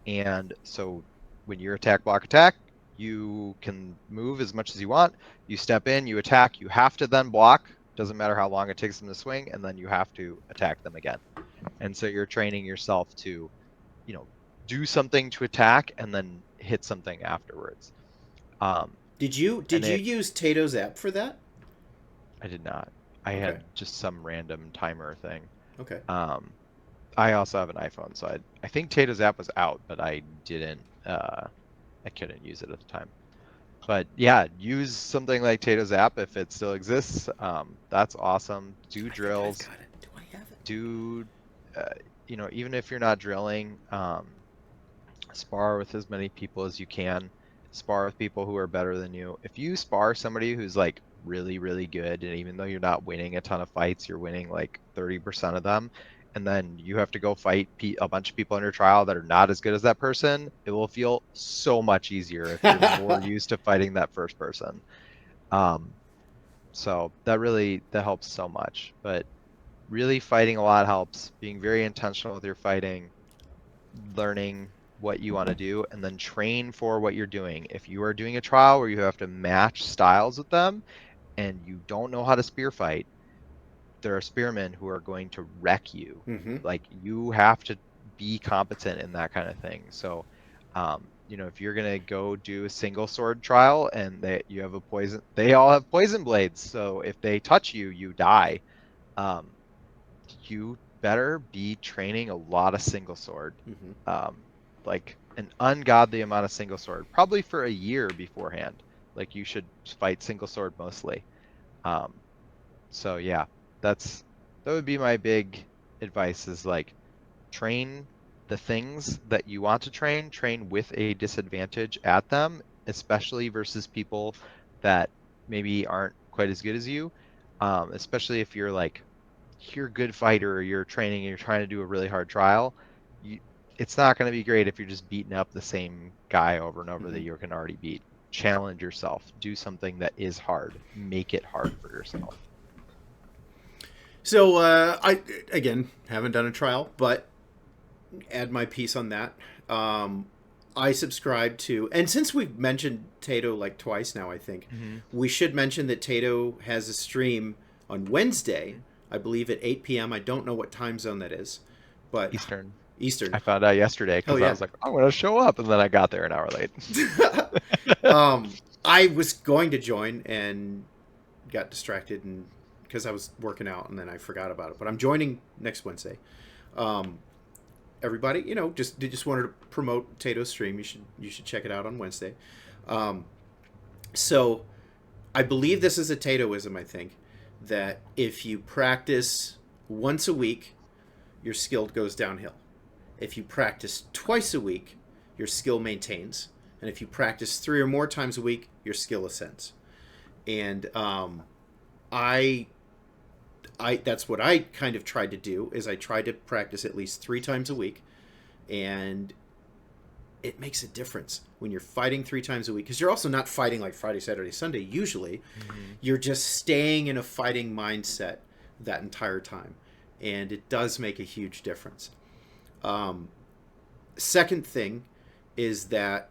And so when you're attack block attack, you can move as much as you want. You step in, you attack, you have to then block. Doesn't matter how long it takes them to swing, and then you have to attack them again. And so you're training yourself to, do something to attack and then hit something afterwards. Did you use Tato's app for that? I did not. I had just some random timer thing. Okay. I also have an iPhone, so I think Tato's app was out, but I didn't. I couldn't use it at the time. But yeah, use something like Tato's app if it still exists. That's awesome. Do drills. Do I have it? Do even if you're not drilling, spar with as many people as you can. Spar with people who are better than you. If you spar somebody who's like really, really good, and even though you're not winning a ton of fights, you're winning like 30% of them, and then you have to go fight a bunch of people in your trial that are not as good as that person, it will feel so much easier if you're more used to fighting that first person. So that helps so much. But really, fighting a lot helps. Being very intentional with your fighting, learning what you want to do, and then train for what you're doing. If you are doing a trial where you have to match styles with them and you don't know how to spear fight, there are spearmen who are going to wreck you. Like, you have to be competent in that kind of thing. So, if you're gonna go do a single sword trial and you have they all have poison blades. So if they touch you, you die. You better be training a lot of single sword. Like, an ungodly amount of single sword, probably for a year beforehand. Like you should fight single sword mostly. So yeah, that would be my big advice is like train the things that you want to train with a disadvantage at them, especially versus people that maybe aren't quite as good as you. Especially if you're like, you're a good fighter or you're training and you're trying to do a really hard trial, it's not going to be great if you're just beating up the same guy over and over that you can already beat. Challenge yourself. Do something that is hard. Make it hard for yourself. So I again haven't done a trial, but add my piece on that. I subscribe to, and since we've mentioned Tato like twice now, I think we should mention that Tato has a stream on Wednesday, I believe at 8 p.m. I don't know what time zone that is, but Eastern. Eastern. I found out yesterday because I was like, I'm going to show up, and then I got there an hour late. I was going to join and got distracted and because I was working out, and then I forgot about it. But I'm joining next Wednesday. Everybody, just wanted to promote Tato's stream. You should check it out on Wednesday. So I believe this is a Tatoism, I think, that if you practice once a week, your skill goes downhill. If you practice twice a week, your skill maintains. And if you practice 3 or more times a week, your skill ascends. And I that's what I kind of tried to do, is I tried to practice at least 3 times a week. And it makes a difference when you're fighting 3 times a week, because you're also not fighting like Friday, Saturday, Sunday. Usually you're just staying in a fighting mindset that entire time. And it does make a huge difference. Second thing is that,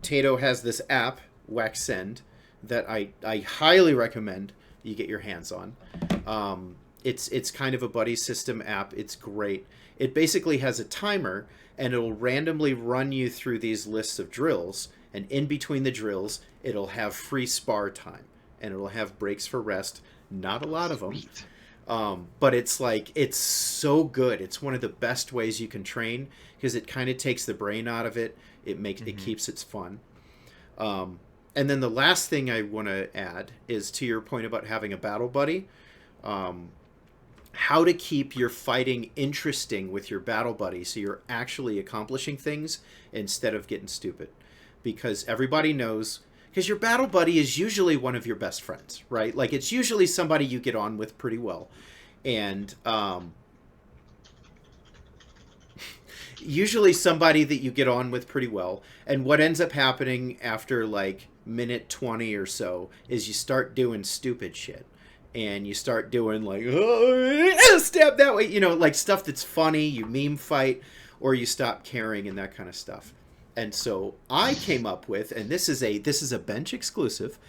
Tato has this app, Waxsend, that I highly recommend you get your hands on. It's kind of a buddy system app. It's great. It basically has a timer, and it'll randomly run you through these lists of drills, and in between the drills, it'll have free spar time, and it'll have breaks for rest. Not a lot of them. But it's so good. It's one of the best ways you can train, because it kind of takes the brain out of it. It keeps it fun. And then the last thing I want to add is to your point about having a battle buddy. How to keep your fighting interesting with your battle buddy so you're actually accomplishing things instead of getting stupid. Because everybody knows, because your battle buddy is usually one of your best friends, right? Like, it's usually somebody you get on with pretty well. And usually somebody that you get on with pretty well. And what ends up happening after like minute 20 or so is you start doing stupid shit. And you start doing like, oh, stab that way, like stuff that's funny, you meme fight, or you stop caring and that kind of stuff. And so I came up with, and this is a bench exclusive,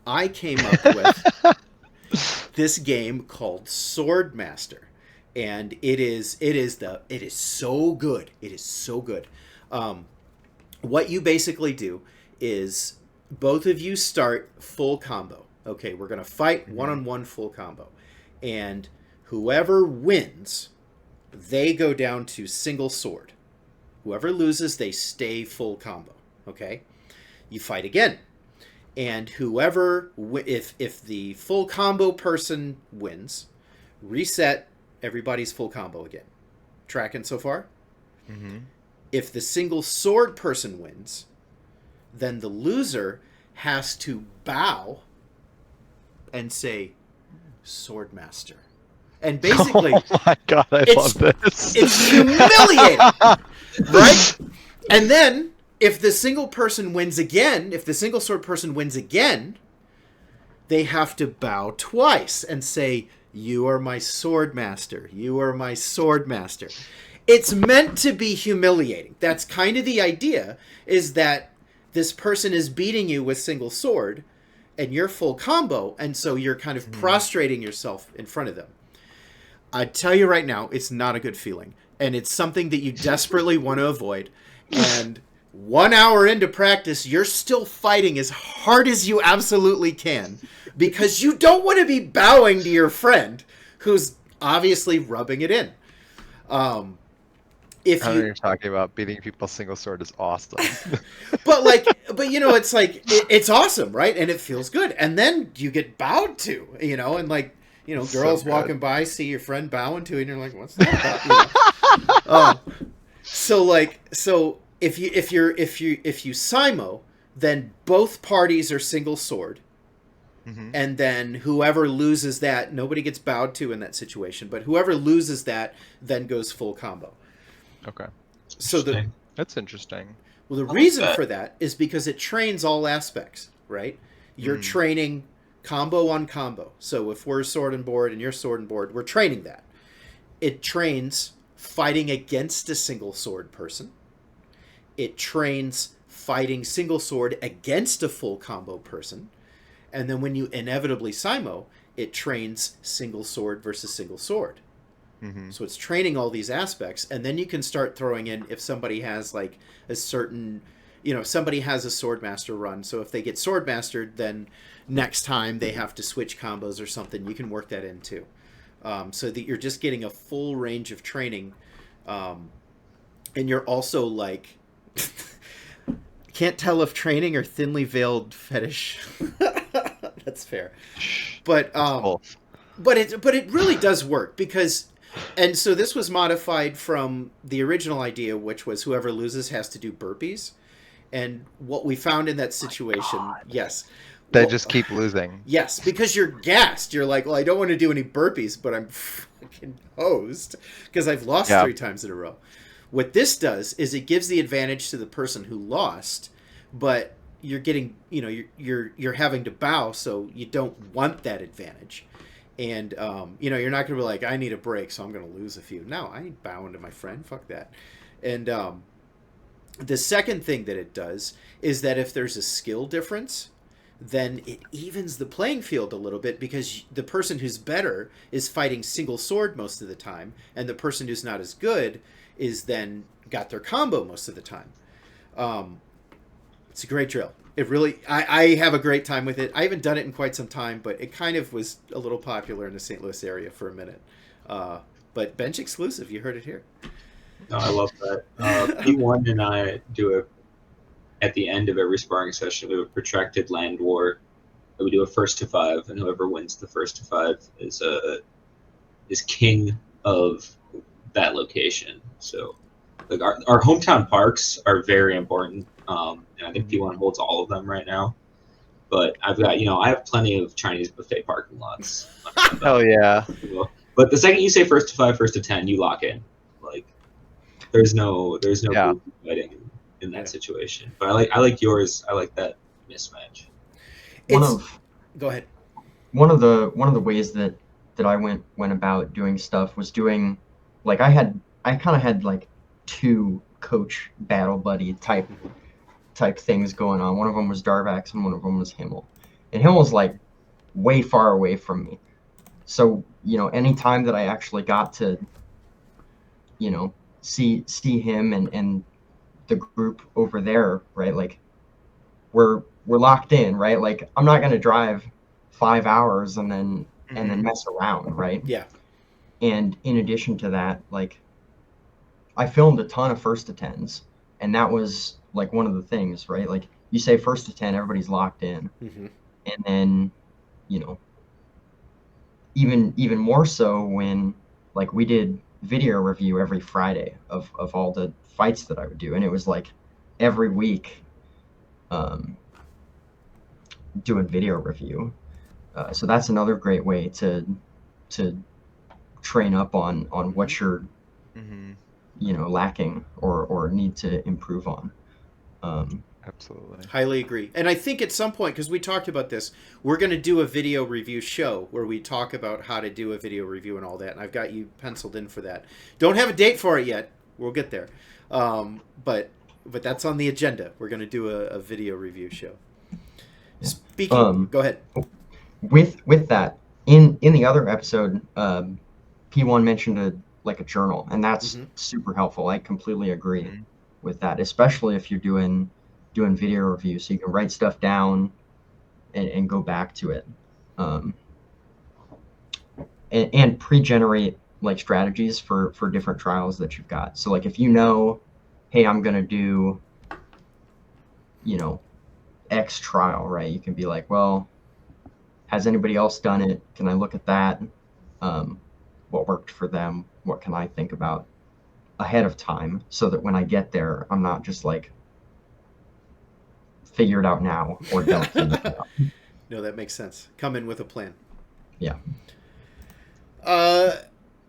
I came up with this game called Swordmaster. And it is so good. It is so good. What you basically do is both of you start full combo. Okay, we're going to fight one-on-one full combo. And whoever wins, they go down to single sword. Whoever loses, they stay full combo. Okay? You fight again. And whoever, if the full combo person wins, reset, everybody's full combo again. Tracking so far? If the single sword person wins, then the loser has to bow and say, Swordmaster. And basically, oh my god, I love this. It's humiliating, right? And then, if the single person wins again, if the single sword person wins again, they have to bow twice and say, you are my Swordmaster. You are my Swordmaster. It's meant to be humiliating. That's kind of the idea, is that this person is beating you with single sword, and you're full combo, and so you're kind of prostrating yourself in front of them. I tell you right now, it's not a good feeling, and it's something that you desperately want to avoid. And 1 hour into practice, you're still fighting as hard as you absolutely can, because you don't want to be bowing to your friend who's obviously rubbing it in. if I know you you're talking about beating people single sword is awesome. but you know, it's like it's awesome, right? And it feels good. And then you get bowed to, you know, and like, you know, So girls good. walking by see your friend bowing to you, and you're like, what's that about? You know? So like, so if you simo, then both parties are single sword, Mhm. and then whoever loses that, nobody gets bowed to in that situation, but whoever loses that then goes full combo. Okay. So the Interesting. That's interesting. Well, the like reason that. for that is because it trains all aspects, right? You're Mm. training combo on combo. So if we're sword and board and you're sword and board, we're training that. It trains fighting against a single sword person. It trains fighting single sword against a full combo person. And then when you inevitably simo, it trains single sword versus single sword. Mhm. So it's training all these aspects, and then you can start throwing in if somebody has like a certain, you know, somebody has a swordmaster run. So if they get swordmastered, then next time they have to switch combos or something. You can work that in too, so that you're just getting a full range of training, and you're also like, can't tell if training or thinly veiled fetish. That's fair, but Both. but it really does work because, and so this was modified from the original idea, which was whoever loses has to do burpees. And what we found in that situation, yes, They well, just keep losing. yes, because you're gassed. You're like, well, I don't want to do any burpees, but I'm fucking hosed because I've lost Yeah. 3 times in a row. What this does is it gives the advantage to the person who lost, but you're getting, you know, you're having to bow, so you don't want that advantage. And you know, you're not gonna be like, I need a break, so I'm gonna lose a few. No, I ain't bowing to my friend. Fuck that. And the second thing that it does is that if there's a skill difference, then it evens the playing field a little bit because the person who's better is fighting single sword most of the time, and the person who's not as good is then got their combo most of the time. It's a great drill. It really, I have a great time with it. I haven't done it in quite some time, but it kind of was a little popular in the St. Louis area for a minute. But bench exclusive, you heard it here. No, I love that. P1 and I do at the end of every sparring session, we have a protracted land war. We do a 1st to 5, and whoever wins the 1st to 5 is king of that location. So, like our hometown parks are very important, and I think P1 holds all of them right now. But I've got, I have plenty of Chinese buffet parking lots. Hell yeah. But the second you say 1st to 5, 1st to 10, you lock in. Like, there's no Yeah. goofy fighting in that situation. But I like yours. I like that mismatch. Go ahead. One of the ways that I went about doing stuff was doing, like, I kind of had like 2 coach battle buddy type things going on. One of them was Darvax and one of them was Himmel. And Himmel's like way far away from me. So, anytime that I actually got to, see him and the group over there, right? Like we're locked in, right? Like I'm not going to drive 5 hours and then mess around, right? Yeah. And in addition to that, like I filmed a ton of 1st to 10s, and that was like one of the things, right? Like you say 1st to 10, everybody's locked in. Mm-hmm. And then, even more so when like we did video review every Friday of all the fights that I would do. And it was like every week doing video review. So that's another great way to train up on what you're, lacking or need to improve on. Absolutely. Highly agree. And I think at some point, because we talked about this, we're going to do a video review show where we talk about how to do a video review and all that. And I've got you penciled in for that. Don't have a date for it yet. We'll get there. But that's on the agenda. We're going to do a video review show. Speaking, go ahead. With that, in the other episode, P1 mentioned a journal, and that's super helpful. I completely agree with that, especially if you're doing video reviews, so you can write stuff down and go back to it, and pre-generate like strategies for different trials that you've got. So like if you know, hey, I'm gonna do, you know, X trial, right? You can be like, well, has anybody else done it? Can I look at that? What worked for them? What can I think about ahead of time so that when I get there, I'm not just like, figure it out now or don't figure it out. No, that makes sense. Come in with a plan. Yeah.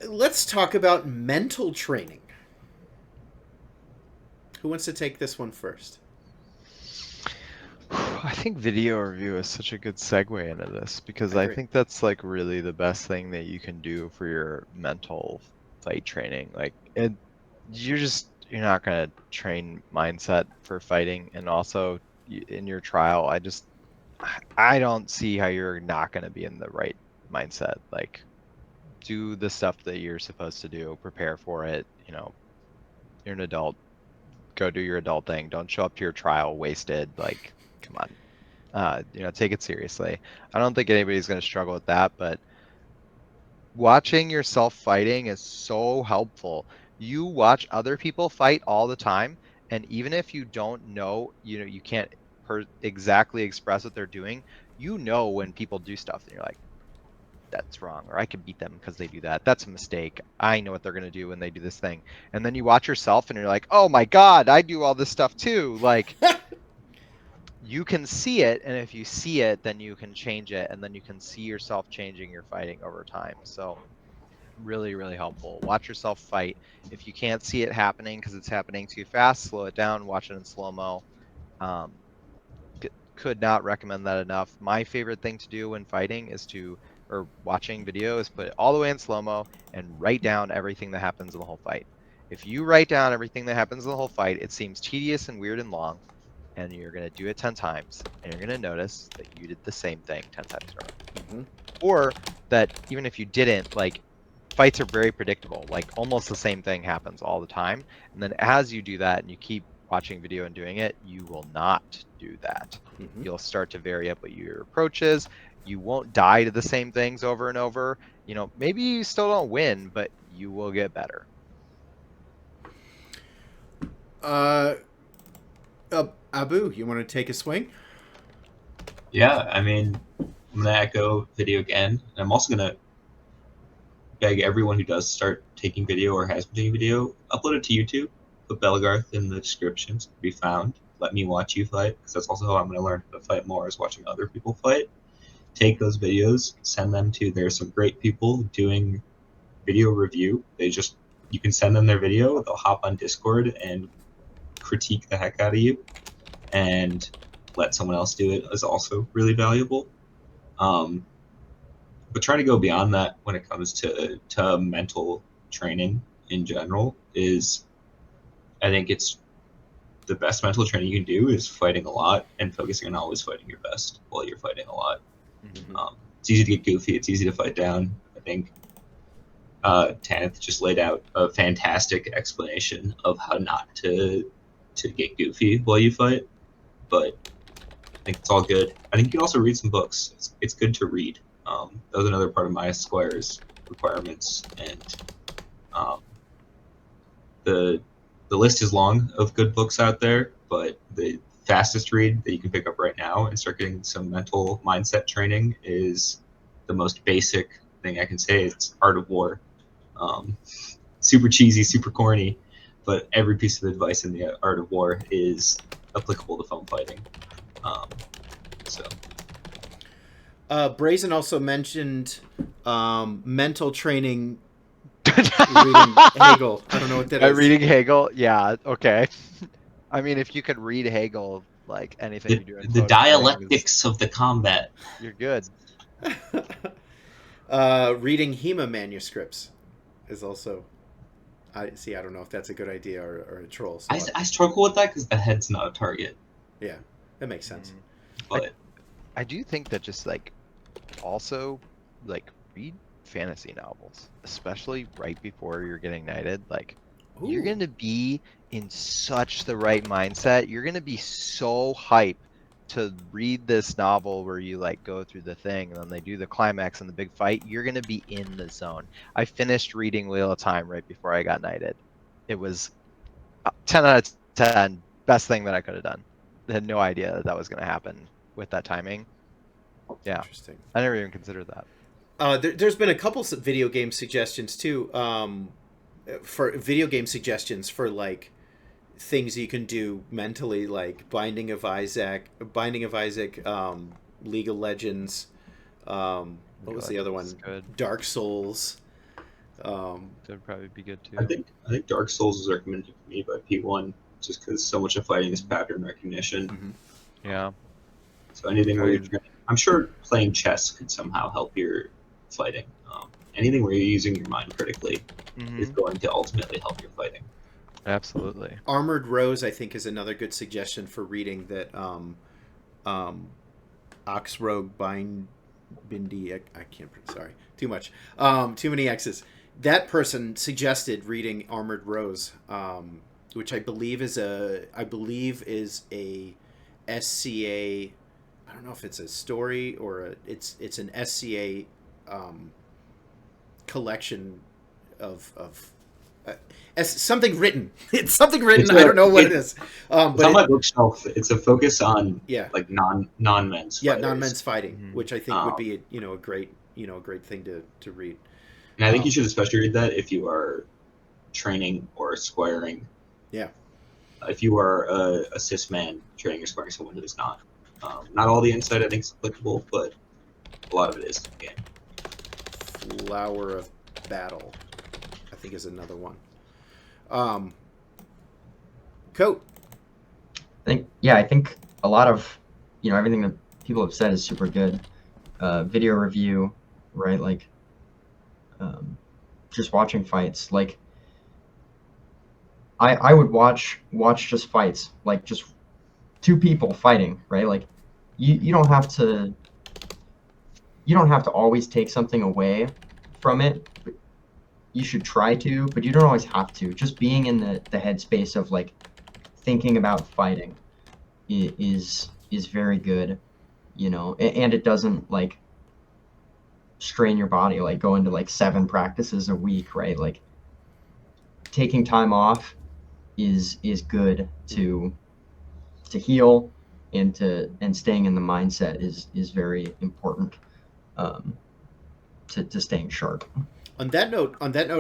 Let's talk about mental training. Who wants to take this one first? I think video review is such a good segue into this because I I agree. think that's like really the best thing that you can do for your mental fight training. Like you're not gonna train mindset for fighting, and also in your trial, I don't see how you're not gonna be in the right mindset. Like do the stuff that you're supposed to do, prepare for it. You know, you're an adult. Go do your adult thing. Don't show up to your trial wasted. Like, come on. Take it seriously. I don't think anybody's going to struggle with that, but watching yourself fighting is so helpful. You watch other people fight all the time, and even if you don't know, you can't exactly express what they're doing, when people do stuff, and you're like, that's wrong, or I can beat them because they do that. That's a mistake. I know what they're going to do when they do this thing. And then you watch yourself and you're like, oh my God, I do all this stuff too. Like, you can see it, and if you see it, then you can change it, and then you can see yourself changing your fighting over time. So really, really helpful. Watch yourself fight. If you can't see it happening because it's happening too fast, slow it down, watch it in slow-mo. Could not recommend that enough. My favorite thing to do when fighting or watching video is put it all the way in slow-mo and write down everything that happens in the whole fight. If you write down everything that happens in the whole fight, it seems tedious and weird and long, and you're going to do it 10 times, and you're going to notice that you did the same thing 10 times in a row. Mm-hmm. Or that even if you didn't, like, fights are very predictable. Like, almost the same thing happens all the time. And then as you do that and you keep watching video and doing it, you will not do that. Mm-hmm. You'll start to vary up what your approach is. You won't die to the same things over and over. Maybe you still don't win, but you will get better. Abu, you want to take a swing? Yeah, I mean, I'm gonna echo video again, and I'm also gonna beg everyone who does start taking video or has been taking video, upload it to YouTube. Put Belgarth in the description so it can be found. Let me watch you fight, because that's also how I'm going to learn how to fight more, is watching other people fight. Take those videos, send them to, there's some great people doing video review. You can send them their video, they'll hop on Discord and critique the heck out of you, and let someone else do it is also really valuable. But trying to go beyond that when it comes to mental training in general is, I think it's the best mental training you can do is fighting a lot and focusing on always fighting your best while you're fighting a lot. Mm-hmm. It's easy to get goofy. It's easy to fight down. I think Tanith just laid out a fantastic explanation of how not to get goofy while you fight. But I think it's all good. I think you can also read some books. It's good to read. That was another part of my Esquire's requirements, and the list is long of good books out there, but the fastest read that you can pick up right now and start getting some mental mindset training is the most basic thing I can say. It's Art of War. Super cheesy, super corny, but every piece of advice in the Art of War is applicable to foam fighting. Brazen also mentioned mental training. Reading Hegel. I don't know what that is. Reading Hegel? Yeah, okay. I mean, if you can read Hegel, like anything you do in the dialectics of the combat. You're good. Reading Hema manuscripts is also. I don't know if that's a good idea or a troll. So I struggle with that because the head's not a target. Yeah, that makes sense. But I do think that just also read fantasy novels, especially right before you're getting knighted. You're going to be in such the right mindset. You're going to be so hype to read this novel where you like go through the thing and then they do the climax and the big fight, you're gonna be in the zone. I finished reading Wheel of Time right before I got knighted. It was 10 out of 10, best thing that I could have done. I had no idea that that was gonna happen with that timing. Yeah, Interesting. I never even considered that. There's been a couple of video game suggestions too. For video game suggestions for like things you can do mentally, like Binding of Isaac, League of Legends. What was the other one? Good. Dark Souls. That'd probably be good too. I think Dark Souls is recommended for me by P1 just because so much of fighting is pattern recognition. Mhm. Yeah. So anything where you're training, I'm sure playing chess could somehow help your fighting. Anything where you're using your mind critically is going to ultimately help your fighting. Absolutely. Armored Rose, I think, is another good suggestion for reading that. Oxrogue Bindi. I can't. Sorry, too much. Too many X's. That person suggested reading Armored Rose, which I believe is a SCA. I don't know if it's a story or it's an SCA collection of something written. It's something written. I don't know what it is. But it's on my bookshelf. It's a focus on like non-men's. Yeah, fighters. non-men's fighting, which I think would be a great thing to read. And I think you should especially read that if you are training or squiring. Yeah. If you are a cis man training or squiring someone who is not. Not all the insight I think is applicable, but a lot of it is. Yeah. Flower of Battle, I think, is another one. Coat. I think a lot of everything that people have said is super good. Video review, right? Like just watching fights. Like I would watch just fights, like just two people fighting, right? Like you don't have to always take something away from it. You should try to, but you don't always have to. Just being in the headspace of like thinking about fighting is very good, and it doesn't like strain your body, like going to like 7 practices a week, right? Like taking time off is good to heal, and staying in the mindset is very important to staying sharp. On that note,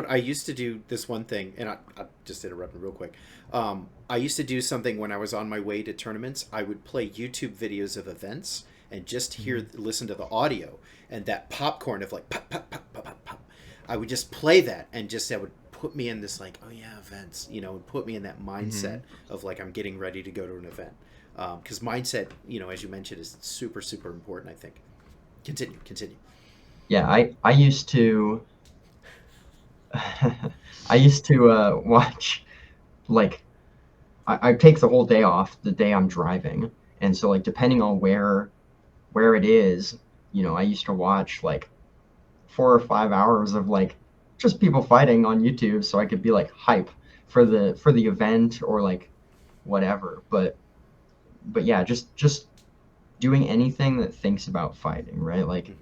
I used to do this one thing, and I just interrupted real quick. I used to do something when I was on my way to tournaments. I would play YouTube videos of events and just listen to the audio and that popcorn of like pop, pop, pop, pop, pop, pop. I would just play that, and just that would put me in this like, oh yeah, events, and put me in that mindset of like I'm getting ready to go to an event. Because mindset, as you mentioned, is super, super important, I think. Continue. Yeah, I used to watch, like, I take the whole day off the day I'm driving, and so like depending on where it is, I used to watch like 4 or 5 hours of like just people fighting on YouTube, so I could be like hype for the event or like whatever. But yeah, just doing anything that thinks about fighting, right? Like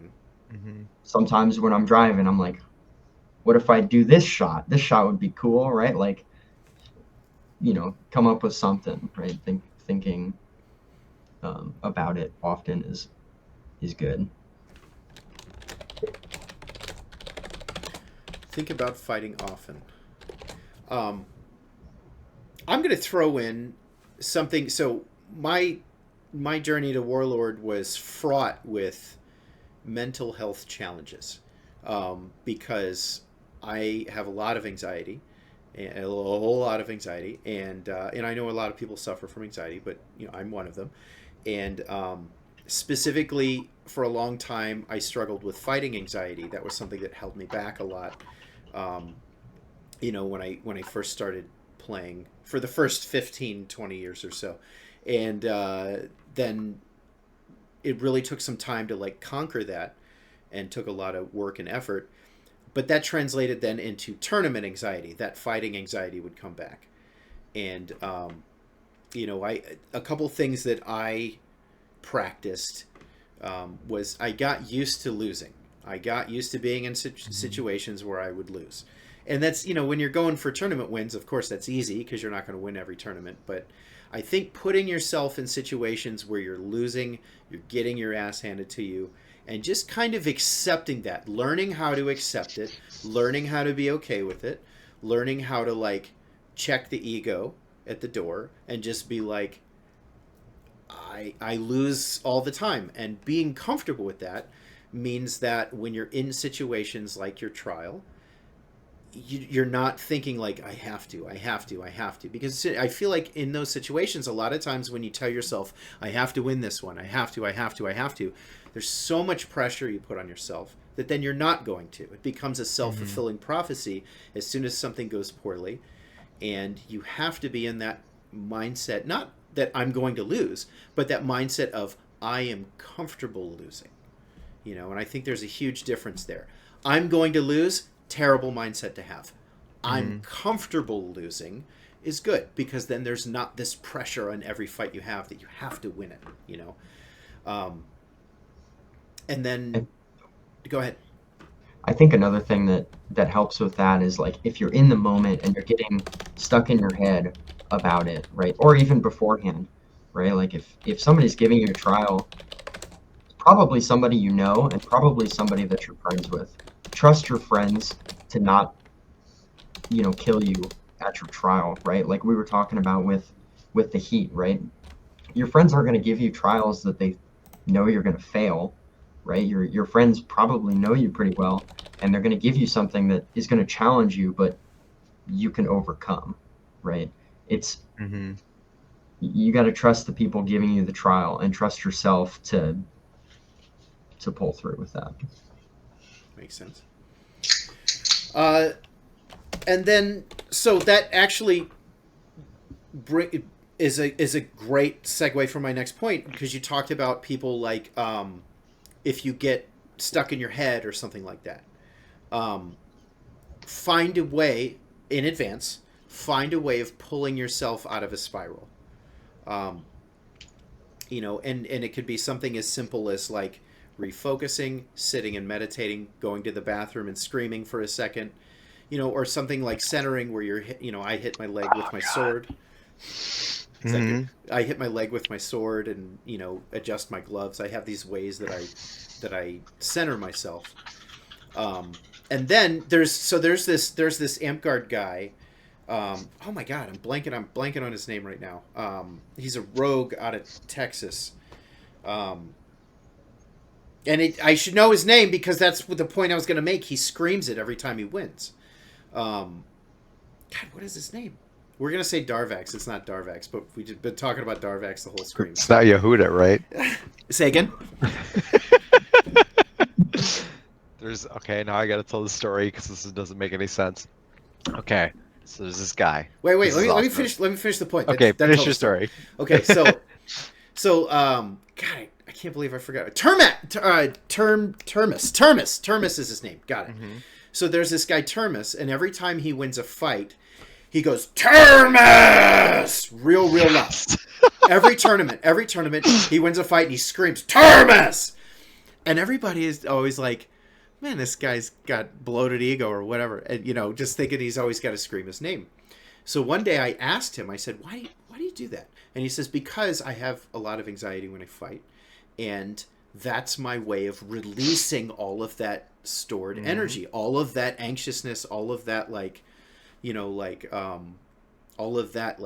sometimes when I'm driving, I'm like, what if I do this shot? This shot would be cool, right? Like, come up with something, right? Thinking about it often is good. Think about fighting often. I'm going to throw in something. So my journey to Warlord was fraught with mental health challenges, because I have a lot of anxiety, a whole lot of anxiety, and I know a lot of people suffer from anxiety, but I'm one of them. And specifically, for a long time, I struggled with fighting anxiety. That was something that held me back a lot. When I first started playing for the first 15, 20 years or so, and then it really took some time to like conquer that, and took a lot of work and effort. But that translated then into tournament anxiety. That fighting anxiety would come back, and a couple things that I practiced was I got used to losing. I got used to being in situations where I would lose. And that's, when you're going for tournament wins, of course, that's easy because you're not going to win every tournament. But I think putting yourself in situations where you're losing, you're getting your ass handed to you, and just kind of accepting that, learning how to accept it, learning how to be okay with it, learning how to, like, check the ego at the door and just be like, I lose all the time. And being comfortable with that means that when you're in situations like your trial, you're not thinking like, I have to. Because I feel like in those situations, a lot of times when you tell yourself, I have to win this one, I have to, there's so much pressure you put on yourself that then you're not going to. It becomes a self-fulfilling prophecy as soon as something goes poorly. And you have to be in that mindset, not that I'm going to lose, but that mindset of I am comfortable losing. And I think there's a huge difference there. I'm going to lose, terrible mindset to have. I'm comfortable losing is good, because then there's not this pressure on every fight you have that you have to win it, and then go ahead. I think another thing that helps with that is, like, if you're in the moment and you're getting stuck in your head about it, right? Or even beforehand, right? Like if somebody's giving you a trial, probably somebody you know and probably somebody that you're friends with. Trust your friends to not, kill you at your trial, right? Like we were talking about with the heat, right? Your friends aren't going to give you trials that they know you're going to fail, right? Your friends probably know you pretty well, and they're going to give you something that is going to challenge you, but you can overcome, right? It's you got to trust the people giving you the trial and trust yourself to pull through with that. Makes sense. And then, so that actually is a great segue for my next point, because you talked about people like if you get stuck in your head or something like that, find a way in advance. Find a way of pulling yourself out of a spiral. And it could be something as simple as like refocusing, sitting and meditating, going to the bathroom and screaming for a second, or something like centering where you're, I hit my leg with my sword. I hit my leg with my sword and, adjust my gloves. I have these ways that I center myself. And then there's this Amtgard guy. Oh my God, I'm blanking on his name right now. He's a rogue out of Texas. And I should know his name because that's the point I was going to make. He screams it every time he wins. God, what is his name? We're going to say Darvax. It's not Darvax, but we've been talking about Darvax the whole scream. It's not Yehuda, right? Say again? Okay, now I got to tell the story because this doesn't make any sense. Okay, so there's this guy. Wait. Let me finish the point. Okay, finish your story. Okay, so God, I can't believe I forgot. Termus is his name. Got it. So there's this guy Termus, and every time he wins a fight, he goes, Termus! Real loud. Every tournament, he wins a fight and he screams, Termus! And everybody is always like, man, this guy's got bloated ego or whatever. And, just thinking he's always got to scream his name. So one day I asked him, I said, why do you do that? And he says, because I have a lot of anxiety when I fight. And that's my way of releasing all of that stored energy, all of that anxiousness, all of that all of that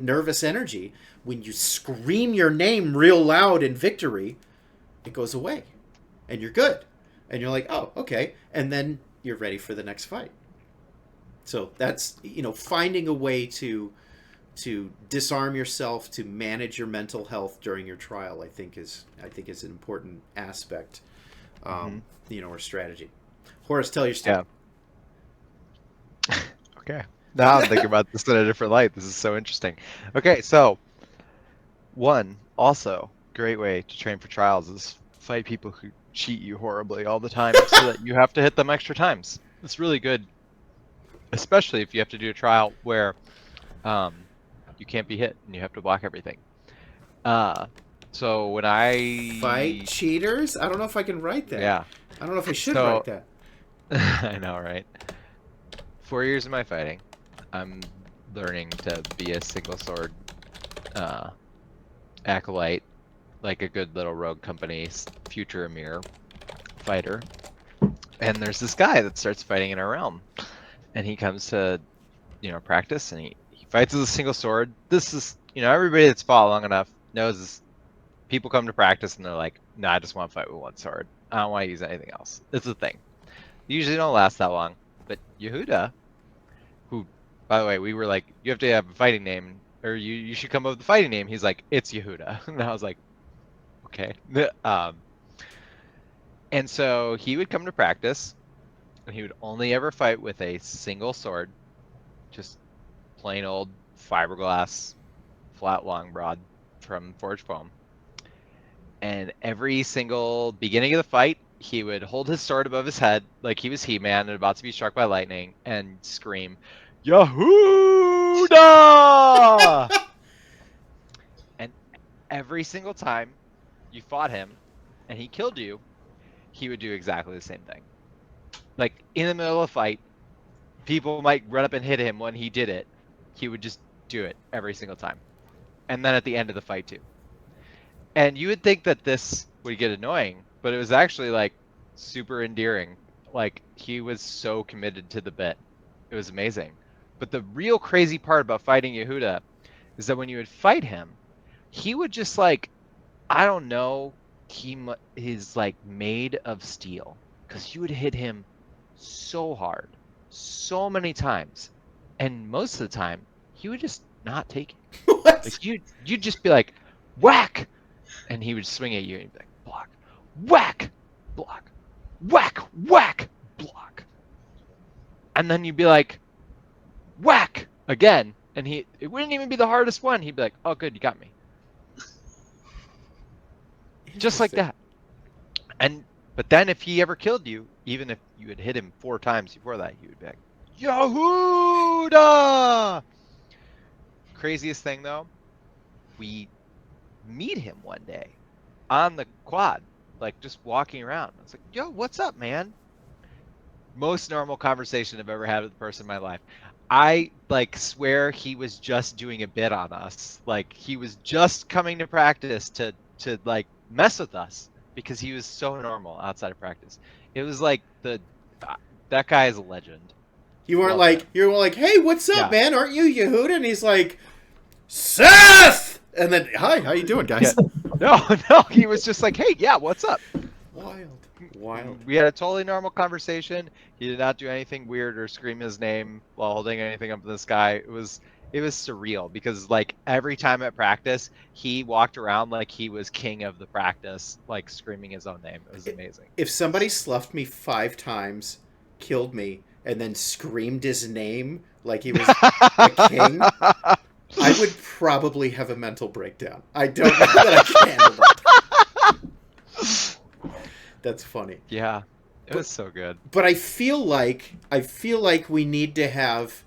nervous energy. When you scream your name real loud in victory, it goes away and you're good. And you're like, oh, okay. And then you're ready for the next fight. So that's, finding a way to disarm yourself, to manage your mental health during your trial, I think is an important aspect, or strategy. Horus, tell your story. Yeah. Okay. Now I'm thinking about this in a different light. This is so interesting. Okay, so one also great way to train for trials is fight people who cheat you horribly all the time so that you have to hit them extra times. It's really good, especially if you have to do a trial where you can't be hit and you have to block everything. So when I Fight cheaters? I don't know if I can write that. Yeah. I don't know if I should So- write that. I know, right? 4 years of my fighting, I'm learning to be a single sword acolyte, like a good little rogue company future Emir fighter. And there's this guy that starts fighting in our realm, and he comes to, practice, and he fights with a single sword. This is, everybody that's fought long enough knows this. People come to practice and they're like, no, I just want to fight with one sword. I don't want to use anything else. It's a thing. Usually don't last that long. But Yehuda, who, by the way, we were like, you have to have a fighting name, or you should come up with a fighting name. He's like, it's Yehuda. And I was like, okay. And so he would come to practice, and he would only ever fight with a single sword, just plain old fiberglass, flat long broad from forged foam. And every single beginning of the fight, he would hold his sword above his head like he was He-Man and about to be struck by lightning and scream, Yehuda! And every single time you fought him and he killed you, he would do exactly the same thing. Like, in the middle of a fight, people might run up and hit him when he did it. He would just do it every single time. And then at the end of the fight, too. And you would think that this would get annoying, but it was actually, like, super endearing. Like, he was so committed to the bit. It was amazing. But the real crazy part about fighting Yehuda is that when you would fight him, he would just, like, I don't know, he's, like, made of steel. Because you would hit him so hard, so many times. And most of the time, he would just not take it. What? Like, you'd just be like, whack! And he would swing at you and you'd be like, block, whack, block, whack, whack, block. And then you'd be like, whack again. And it wouldn't even be the hardest one. He'd be like, oh, good, you got me. Just like that. But then if he ever killed you, even if you had hit him 4 times before that, he would be like, Yehuda! Craziest thing, though, we meet him one day on the quad, like just walking around. I was like, yo, what's up, man? Most normal conversation I've ever had with a person in my life. I swear he was just doing a bit on us. Like, he was just coming to practice to like mess with us because he was so normal outside of practice. It was like that guy is a legend. You weren't Love like, him. you were like, hey, what's up, Yeah. man? Aren't you Yehuda? And he's like, Seth! And then, hi, how you doing, guys? No, he was just like, hey, yeah, what's up? Wild. We had a totally normal conversation. He did not do anything weird or scream his name while holding anything up in the sky. It was surreal because, like, every time at practice, he walked around like he was king of the practice, like screaming his own name. It was amazing. If somebody sloughed me 5 times, killed me, and then screamed his name like he was a king, I would probably have a mental breakdown. I don't know that I can handle that. That's funny. Yeah, it was so good. But I feel like we need to have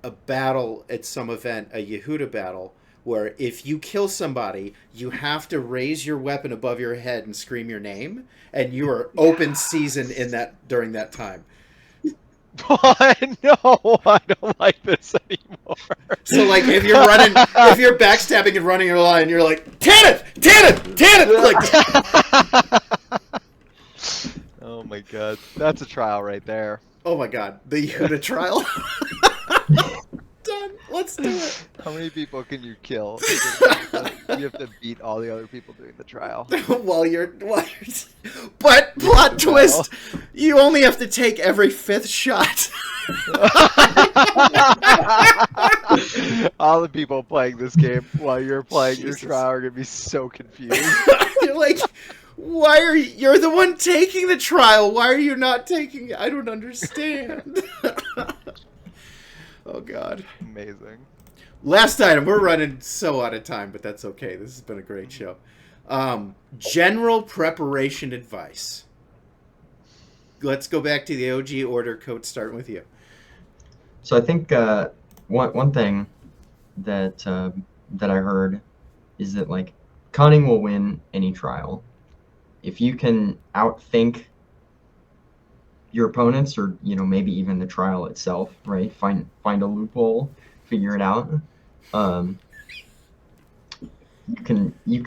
a battle at some event, a Yehuda battle, where if you kill somebody, you have to raise your weapon above your head and scream your name, and you are open season in that during that time. No, I don't like this anymore. So, like, if you're backstabbing and running your line, you're like, Tanit! Like, Oh my god, that's a trial right there. oh my god, the Yehuda trial. Done. Let's do it. How many people can you kill? You have to beat all the other people doing the trial. But plot twist, you only have to take every 5th shot. All the people playing this game while you're playing Jesus. your trial are gonna be so confused. You're like, you're the one taking the trial. Why are you not taking it? I don't understand. Oh god. Amazing. Last item. We're running so out of time, but that's okay. This has been a great show. General preparation advice. Let's go back to the OG order. Coach, starting with you. So I think one thing that I heard is that, like, cunning will win any trial. If you can outthink your opponents, or maybe even the trial itself, right? Find a loophole, figure it out. You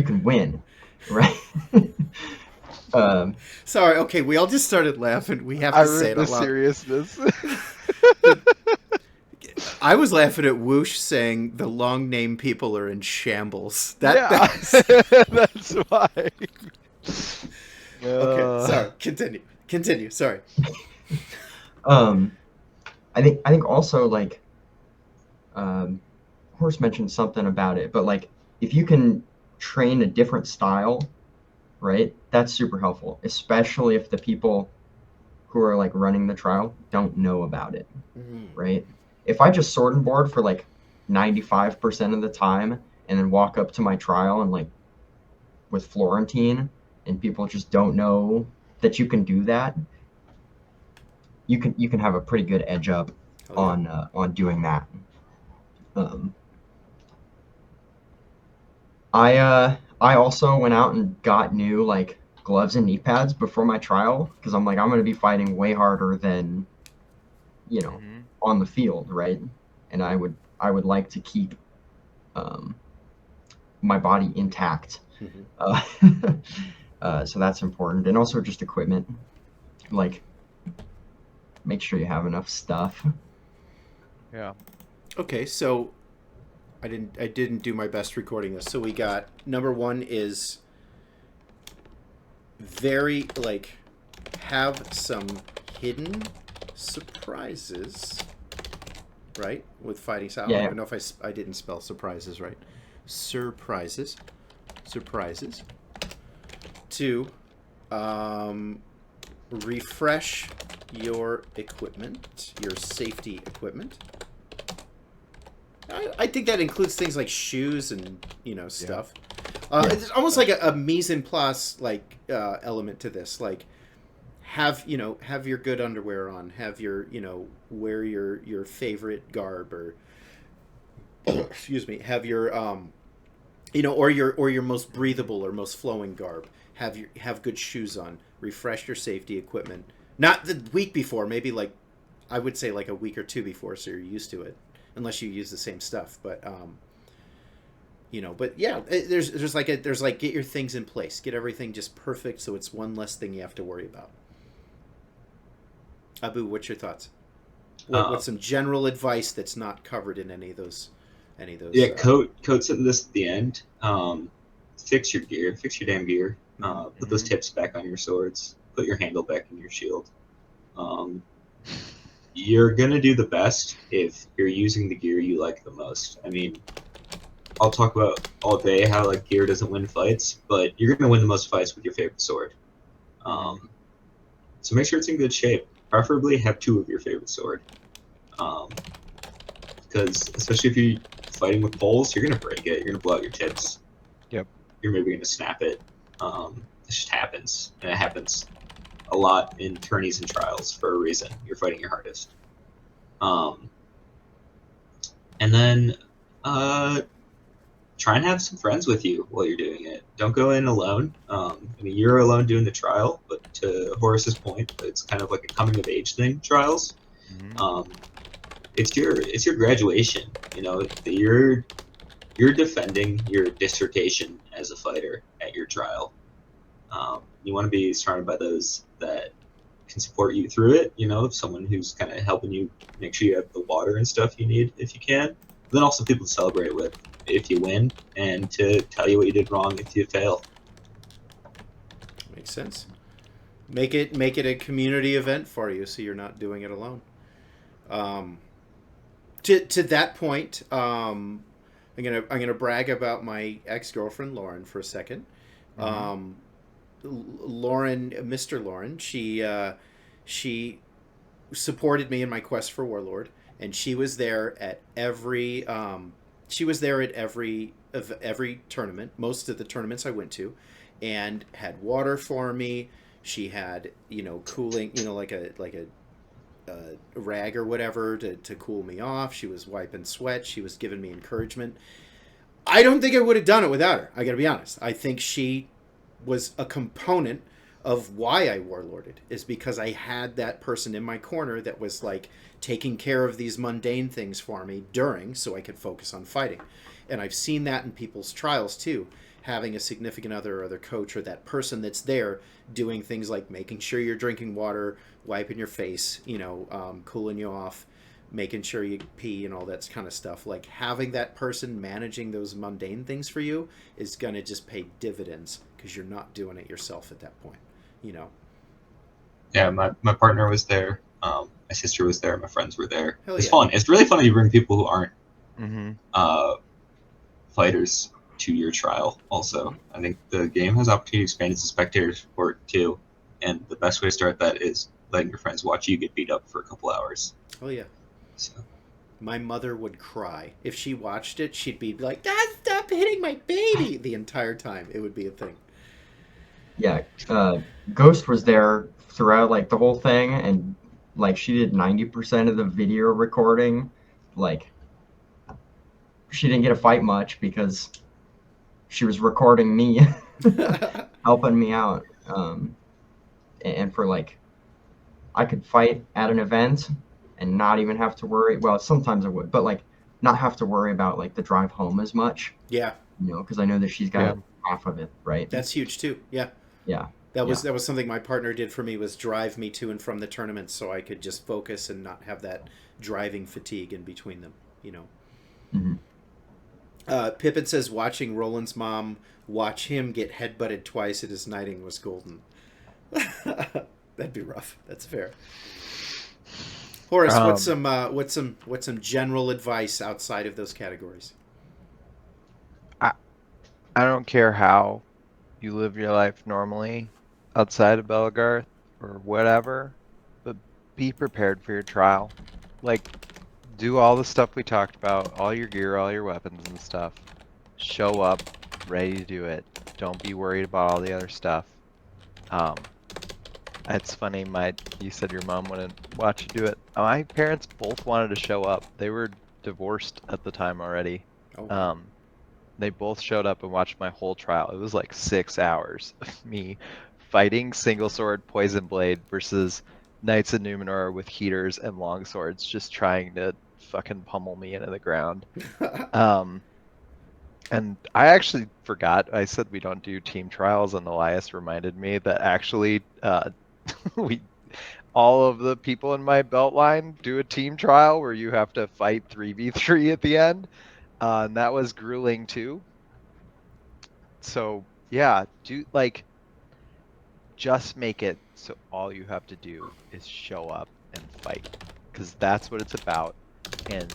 can win, right? Sorry, okay, we all just started laughing. We have I to say it the out loud. seriousness. I was laughing at Whoosh saying the long name people are in shambles. That's That's why. okay. Sorry, continue. Sorry. I think also, like, Horse mentioned something about it, but like, if you can train a different style, right, that's super helpful, especially if the people who are like running the trial don't know about it, right? If I just sword and board for like 95% of the time and then walk up to my trial and like with Florentine, and people just don't know that you can do that, you can have a pretty good edge up on doing that. I also went out and got new like gloves and knee pads before my trial, because I'm like, I'm going to be fighting way harder than on the field, right? And I would like to keep my body intact. So that's important. And also just equipment, like, make sure you have enough stuff. Yeah. Okay, so I didn't do my best recording this. So we got number 1 is very like have some hidden surprises, right? With fighting style. Yeah. I don't even know if I didn't spell surprises right. Surprises. 2, refresh your equipment, your safety equipment. I think that includes things like shoes and stuff. It's almost like a mise en place like element to this. Like have your good underwear on. Have your wear your favorite garb, or excuse me. Have your or your most breathable or most flowing garb. Have good shoes on. Refresh your safety equipment. Not the week before, maybe like I would say like a week or 2 before, so you're used to it. Unless you use the same stuff, but but yeah, there's like get your things in place, get everything just perfect, so it's one less thing you have to worry about. Abu, what's your thoughts? What's some general advice that's not covered in any of those? Yeah, Coat said this at the end. Fix your gear, fix your damn gear. Put those tips back on your swords. Put your handle back in your shield. You're gonna do the best if you're using the gear you like the most. I mean, I'll talk about all day how like gear doesn't win fights, but you're gonna win the most fights with your favorite sword. So make sure it's in good shape. Preferably have 2 of your favorite sword, because especially if you're fighting with poles, you're gonna break it. You're gonna blow out your tips. Yep. You're maybe gonna snap it. This just happens, and it happens a lot in tourneys and trials for a reason. You're fighting your hardest. And then try and have some friends with you while you're doing it. Don't go in alone. I mean, you're alone doing the trial, but to Horace's point, it's kind of like a coming of age thing. Trials. It's your graduation. You're defending your dissertation as a fighter at your trial. You want to be surrounded by those that can support you through it. Someone who's kind of helping you make sure you have the water and stuff you need if you can. But then also people to celebrate with if you win, and to tell you what you did wrong if you fail. Makes sense. Make it a community event for you, so you're not doing it alone. To that point, I'm gonna brag about my ex-girlfriend Lauren for a second. Lauren, Mr. Lauren, she supported me in my quest for Warlord, and she was there at every tournament, most of the tournaments I went to, and had water for me. She had cooling, like a rag or whatever to cool me off. She was wiping sweat. She was giving me encouragement. I don't think I would have done it without her. I got to be honest. I think she was a component of why I warlorded, is because I had that person in my corner that was like taking care of these mundane things for me during, so I could focus on fighting. And I've seen that in people's trials too, having a significant other or other coach or that person that's there doing things like making sure you're drinking water, wiping your face, cooling you off, making sure you pee and all that kind of stuff. Like having that person managing those mundane things for you is going to just pay dividends because you're not doing it yourself at that point, Yeah, my partner was there. My sister was there. My friends were there. Hell It's yeah. fun. It's really fun when you bring people who aren't Mm-hmm. fighters to your trial. Also, I think the game has opportunity to expand its spectator support too, and the best way to start that is letting your friends watch you get beat up for a couple hours. Oh yeah. So My mother would cry. If she watched it, she'd be like, "God, stop hitting my baby!" the entire time. It would be a thing. Yeah, Ghost was there throughout like the whole thing, and like she did 90% of the video recording. Like she didn't get to fight much because she was recording me, helping me out. And for like, I could fight at an event and not even have to worry. Well, sometimes I would, but like not have to worry about like the drive home as much, Yeah, because I know that she's got half of it, right? that's huge too. Yeah. Yeah. That was something my partner did for me, was drive me to and from the tournament so I could just focus and not have that driving fatigue in between them, Mm-hmm. Pippin says watching Roland's mom watch him get headbutted twice at his knighting was golden. That'd be rough. That's fair. Horus, what's some general advice outside of those categories? I don't care how you live your life normally outside of Belgarth or whatever, but be prepared for your trial. Like, do all the stuff we talked about, all your gear, all your weapons and stuff. Show up, ready to do it. Don't be worried about all the other stuff. It's funny, you said your mom wouldn't watch you do it. My parents both wanted to show up. They were divorced at the time already. Oh. They both showed up and watched my whole trial. It was like 6 hours of me fighting single sword poison blade versus Knights of Numenor with heaters and long swords, just trying to fucking pummel me into the ground. And I actually forgot. I said we don't do team trials, and Elias reminded me that actually all of the people in my belt line do a team trial where you have to fight 3v3 at the end. And that was grueling too. So yeah, just make it so all you have to do is show up and fight, because that's what it's about. And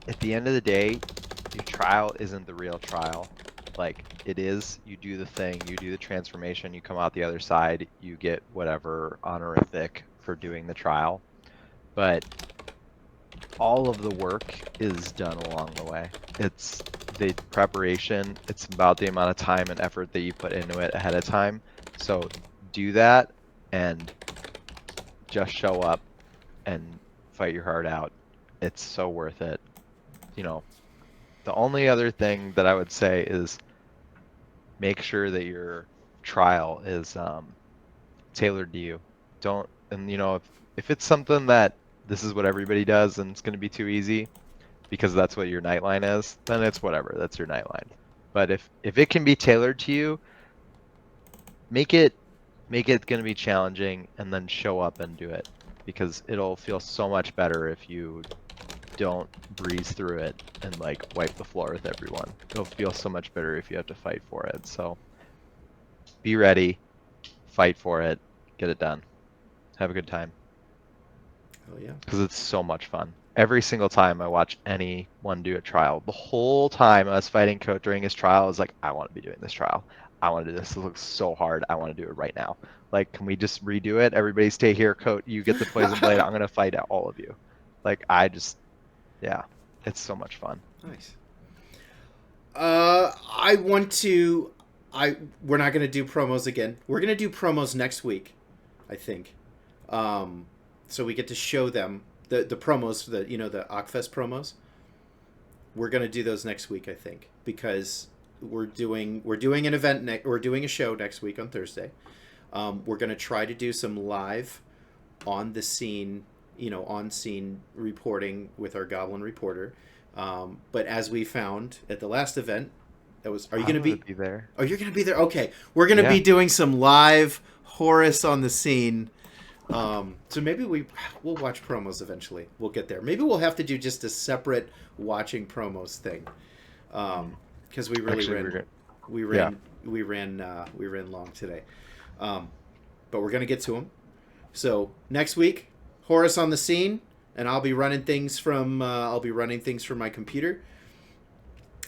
at the end of the day, your trial isn't the real trial. Like, it is, you do the thing, you do the transformation, you come out the other side, you get whatever honorific for doing the trial. But all of the work is done along the way. It's the preparation, it's about the amount of time and effort that you put into it ahead of time. So do that and just show up and fight your heart out. It's so worth it. The only other thing that I would say is make sure that your trial is tailored to you. If it's something that this is what everybody does and it's going to be too easy because that's what your nightline is, then it's whatever, that's your nightline. But if it can be tailored to you, make it going to be challenging, and then show up and do it, because it'll feel so much better if you don't breeze through it and like wipe the floor with everyone. It'll feel so much better if you have to fight for it. So be ready, fight for it, get it done, have a good time. Oh yeah. Because it's so much fun. Every single time I watch anyone do a trial, the whole time I was fighting Coat during his trial, I was like, I want to be doing this trial. I want to do this. It looks so hard. I want to do it right now. Like, can we just redo it? Everybody stay here, Coat. You get the poison blade. I'm going to fight at all of you. Like, yeah, it's so much fun. Nice. We're not going to do promos again. We're going to do promos next week, I think. So we get to show them the promos, the Ockfest promos. we're gonna do those next week, I think, because we're doing an event we're doing a show next week on Thursday. We're gonna try to do some live on the scene, on scene reporting with our Goblin reporter. But as we found at the last event, are you going to be there? Oh, you're going to be there. Okay, we're going to be doing some live Horus on the scene. So maybe we'll watch promos eventually. We'll get there. Maybe we'll have to do just a separate watching promos thing, because we ran long today. But we're going to get to them. So next week, Horus on the scene, and I'll be running things from my computer.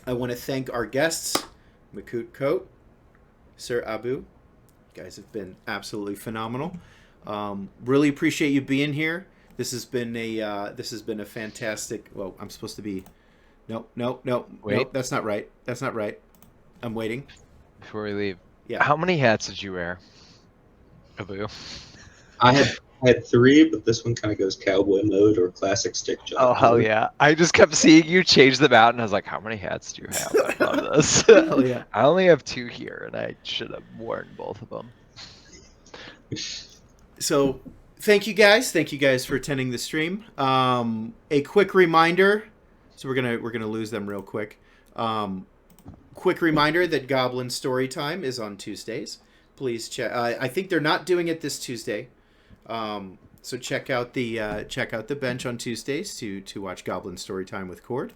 I want to thank our guests, Mekoot, Sir Abu. You guys have been absolutely phenomenal. Really appreciate you being here. This has been a fantastic. Well, I'm supposed to be. No. Wait. Nope, that's not right. I'm waiting. Before we leave, Yeah. how many hats did you wear, Abu? I had 3, but this one kind of goes cowboy mode or classic stick job. Oh, hell yeah. I just kept seeing you change them out, and I was like, how many hats do you have? I love this. Hell yeah. I only have 2 here, and I should have worn both of them. So, thank you guys for attending the stream. A quick reminder. So we're gonna lose them real quick. Quick reminder that Goblin Storytime is on Tuesdays. Please check. I think they're not doing it this Tuesday. So check out the bench on Tuesdays to watch Goblin Storytime with Cord.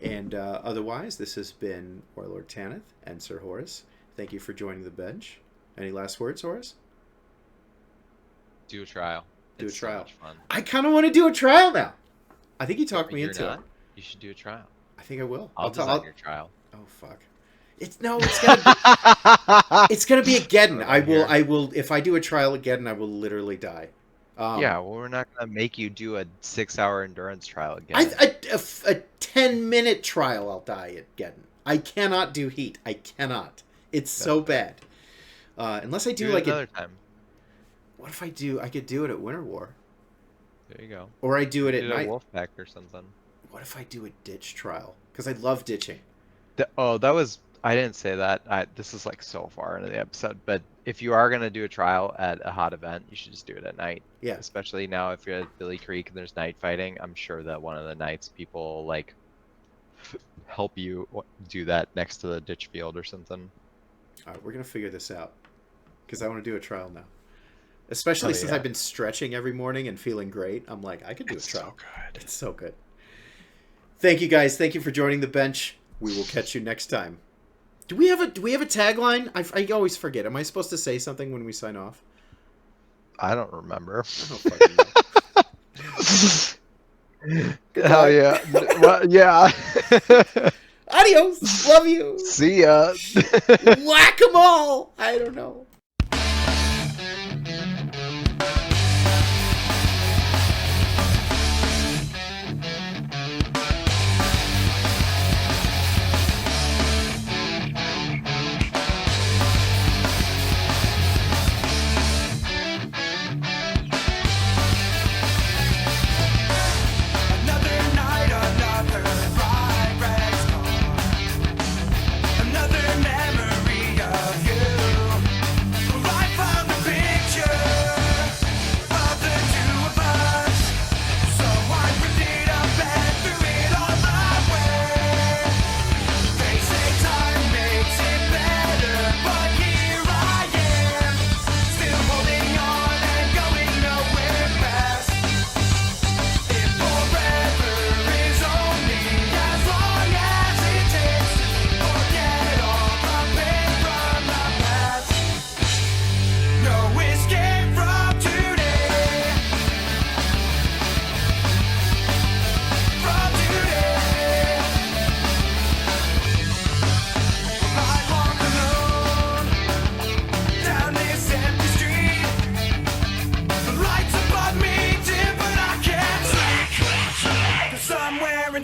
And otherwise, this has been Warlord Tanith and Sir Horus. Thank you for joining the bench. Any last words, Horus? Do a trial. Do a trial. So much fun. I kind of want to do a trial now. I think you talked me into it. You should do a trial. I think I will. I'll design your trial. Oh fuck! It's gonna be a Geddon. I will. If I do a trial at Geddon, I will literally die. Yeah, well, we're not gonna make you do a 6-hour endurance trial again. A 10-minute trial, I'll die at Geddon. I cannot do heat. I cannot. It's so bad. Unless I do like another time. What if I do? I could do it at Winter War. There you go. Or I do it at do night. a wolf pack or something. What if I do a ditch trial? Because I love ditching. That was. I didn't say that. This is like so far into the episode, but if you are gonna do a trial at a hot event, you should just do it at night. Yeah. Especially now, if you're at Billy Creek and there's night fighting, I'm sure that one of the nights people like help you do that next to the ditch field or something. All right, we're gonna figure this out because I want to do a trial now. Especially since I've been stretching every morning and feeling great. I'm like, I could do a trial. So good. It's so good. Thank you guys. Thank you for joining the bench. We will catch you next time. Do we have a tagline? I always forget. Am I supposed to say something when we sign off? I don't remember. I don't fucking know. Hell yeah. Well, yeah. Adios. Love you. See ya. Whack-a-mole. I don't know.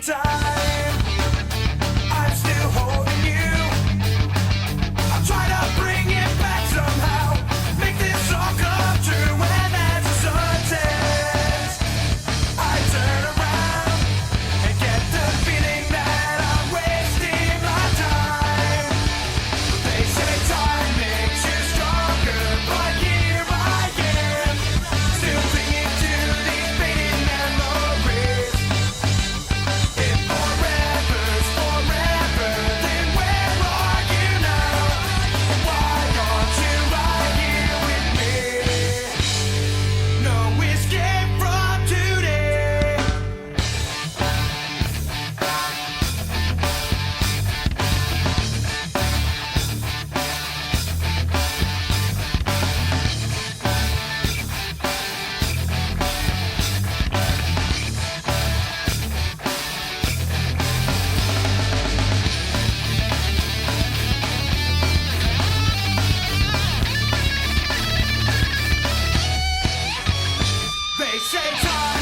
That They say time